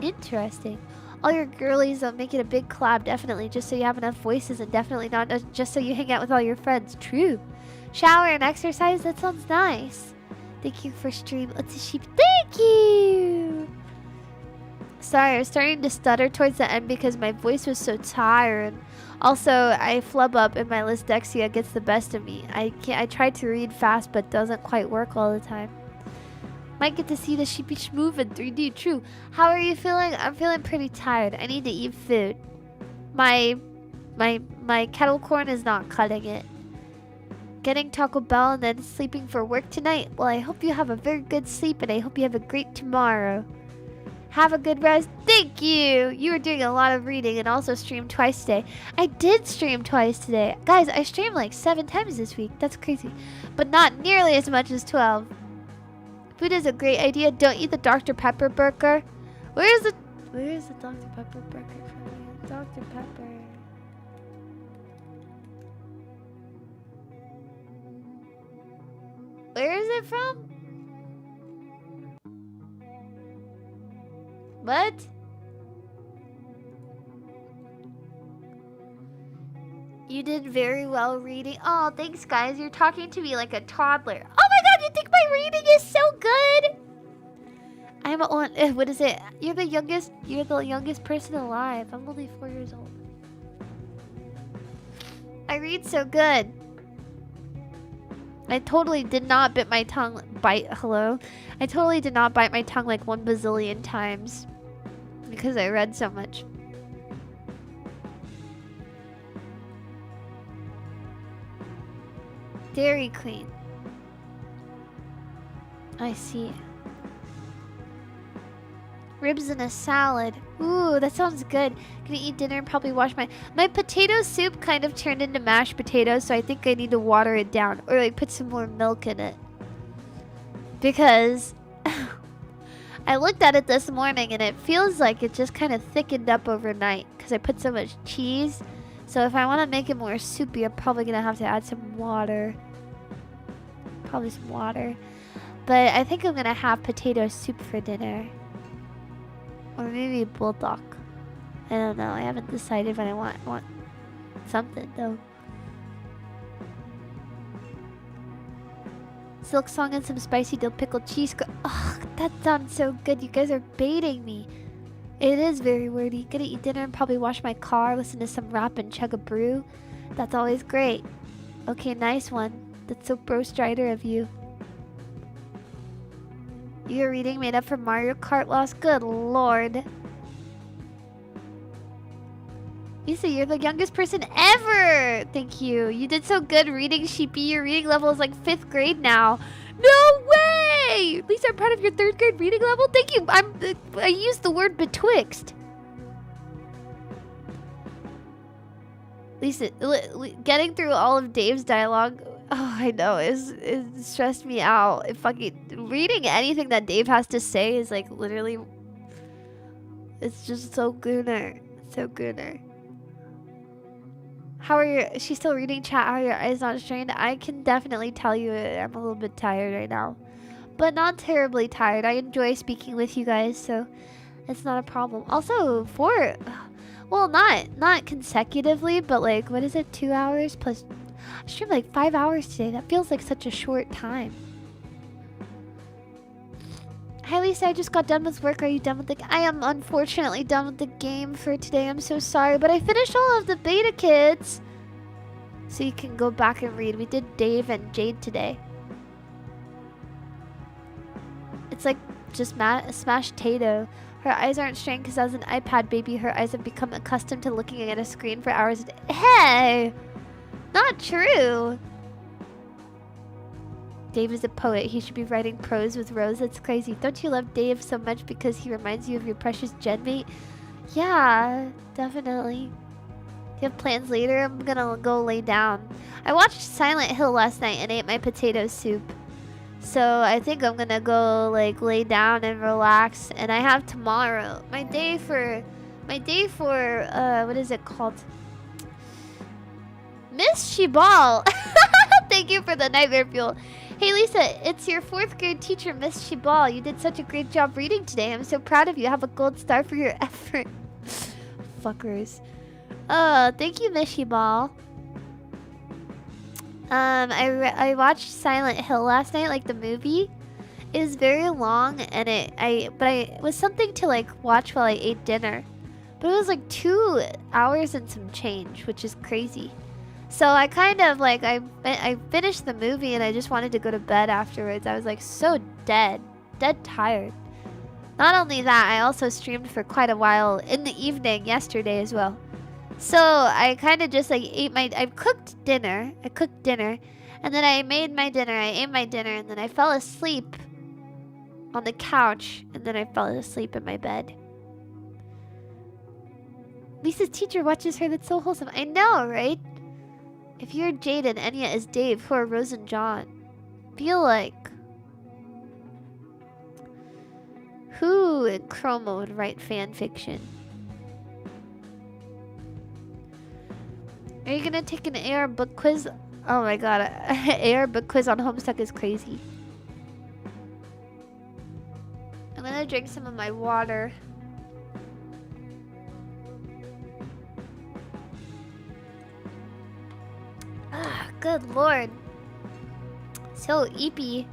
Interesting. All your girlies make it a big collab, definitely, just so you have enough voices, and definitely not just so you hang out with all your friends. True. Shower and exercise, that sounds nice. Thank you for stream. Let's see sheep. Thank you. Sorry, I was starting to stutter towards the end because my voice was so tired. Also, I flub up and my dyslexia gets the best of me. I try to read fast, but doesn't quite work all the time. Might get to see the sheepish move in 3D. True. How are you feeling? I'm feeling pretty tired. I need to eat food. My kettle corn is not cutting it. Getting Taco Bell and then sleeping for work tonight. Well, I hope you have a very good sleep and I hope you have a great tomorrow. Have a good rest. Thank you. You were doing a lot of reading and also streamed twice today. I did stream twice today. Guys, I streamed like 7 times this week. That's crazy. But not nearly as much as 12. Food is a great idea. Don't eat the Dr. Pepper burger. Where is the Dr. Pepper burger from you? Dr. Pepper. Where is it from? What? You did very well reading. Oh, thanks, guys. You're talking to me like a toddler. Oh my god, you think my reading is so good? I'm on. What is it? You're the youngest person alive. I'm only 4 years old. I read so good. I totally did not bite my tongue. Hello? I totally did not bite my tongue like 1 bazillion times. Because I read so much. Dairy Queen. I see. Ribs in a salad. Ooh, that sounds good. Gonna eat dinner and probably wash my potato soup kind of turned into mashed potatoes, so I think I need to water it down or like put some more milk in it. Because I looked at it this morning and it feels like it just kind of thickened up overnight because I put so much cheese. So if I want to make it more soupy, I'm probably gonna have to add some water. Probably some water. But I think I'm gonna have potato soup for dinner. Or maybe bulldog. I don't know. I haven't decided what I want. I want something though. Silk song and some spicy dill pickled cheese. Oh, that sounds so good. You guys are baiting me. It is very wordy. Gonna eat dinner and probably wash my car, listen to some rap and chug a brew. That's always great. Okay, nice one. That's so bro strider of you. Your reading made up for Mario Kart loss. Good lord. Lisa, you're the youngest person ever. Thank you. You did so good reading, Sheepy. Your reading level is like 5th grade now. No way! Lisa, I'm proud of your 3rd grade reading level. Thank you. I used the word betwixt. Lisa, getting through all of Dave's dialogue, oh, I know, it stressed me out. Reading anything that Dave has to say is like literally, it's just so gooner. So gooner. How are your, she's still reading chat, how are your eyes not strained? I can definitely tell you I'm a little bit tired right now. But not terribly tired. I enjoy speaking with you guys, so it's not a problem. Also, well, not consecutively, but like, what is it, 2 hours plus... I streamed like 5 hours today. That feels like such a short time. Hi Lisa, I just got done with work. Are you done with the... I am unfortunately done with the game for today. I'm so sorry. But I finished all of the beta kits. So you can go back and read. We did Dave and Jade today. It's like just smashed potato. Her eyes aren't strained because as an iPad baby, her eyes have become accustomed to looking at a screen for hours a day. Hey! Not true! Dave is a poet. He should be writing prose with Rose. That's crazy. Don't you love Dave so much because he reminds you of your precious genmate? Yeah, definitely. Do you have plans later? I'm gonna go lay down. I watched Silent Hill last night and ate my potato soup. So I think I'm gonna go like lay down and relax. And I have tomorrow. My day for what is it called? Miss Shibal. Thank you for the nightmare fuel. Hey Lisa, it's your 4th grade teacher, Miss Shibal. You did such a great job reading today. I'm so proud of you. Have a gold star for your effort. Fuckers. Thank you, Miss Shibal. I watched Silent Hill last night, like the movie. It was very long, and it was something to like watch while I ate dinner. But it was like 2 hours and some change, which is crazy. So I kind of like, I finished the movie and I just wanted to go to bed afterwards. I was like so dead tired. Not only that, I also streamed for quite a while in the evening yesterday as well. So I kind of just like I cooked dinner, and then I made my dinner, I ate my dinner, and then I fell asleep on the couch, and then I fell asleep in my bed. Lisa's teacher watches her, that's so wholesome. I know, right? If you're Jade and Enya is Dave, who are Rose and John? Feel like... Who in Chroma would write fan fiction? Are you gonna take an AR book quiz? Oh my god, AR book quiz on Homestuck is crazy. I'm gonna drink some of my water. Ah, good lord. So eepy.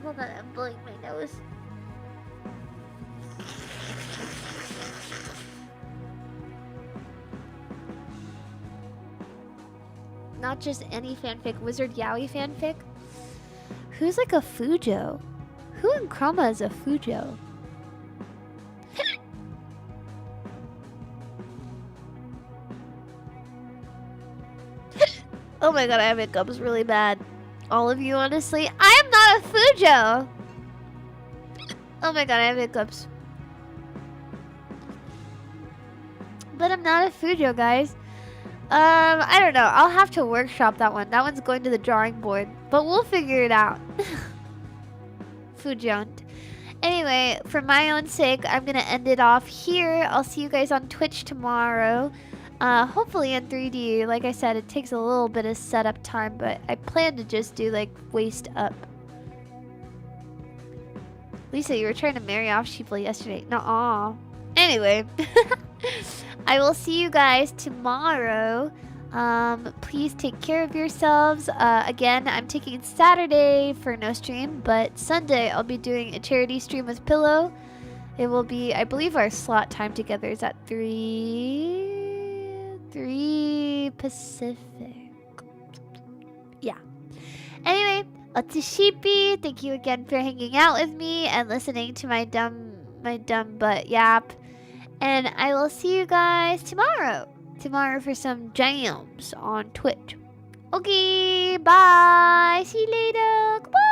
Hold on, I'm blowing my nose. Not just any fanfic, Wizard Yaoi fanfic. Who's like a Fujo? Who in Chroma is a Fujo? Oh my god, I have hiccups really bad. All of you, honestly. I am not a Fujo! Oh my god, I have hiccups. But I'm not a Fujo, guys. I don't know. I'll have to workshop that one. That one's going to the drawing board. But we'll figure it out. Fujunt. Anyway, for my own sake, I'm going to end it off here. I'll see you guys on Twitch tomorrow. Hopefully in 3D. Like I said, it takes a little bit of setup time, but I plan to just do like waist up. Lisa, you were trying to marry off sheeple yesterday. Nuh-uh. Anyway. I will see you guys tomorrow. Please take care of yourselves. Again, I'm taking Saturday for no stream, but Sunday I'll be doing a charity stream with Pillow. It will be, I believe our slot time together is at 3 Pacific. Yeah. Anyway, Otsushipi, thank you again for hanging out with me and listening to my dumb butt yap. And I will see you guys tomorrow. Tomorrow for some jams on Twitch. Okay, bye. See you later. Goodbye.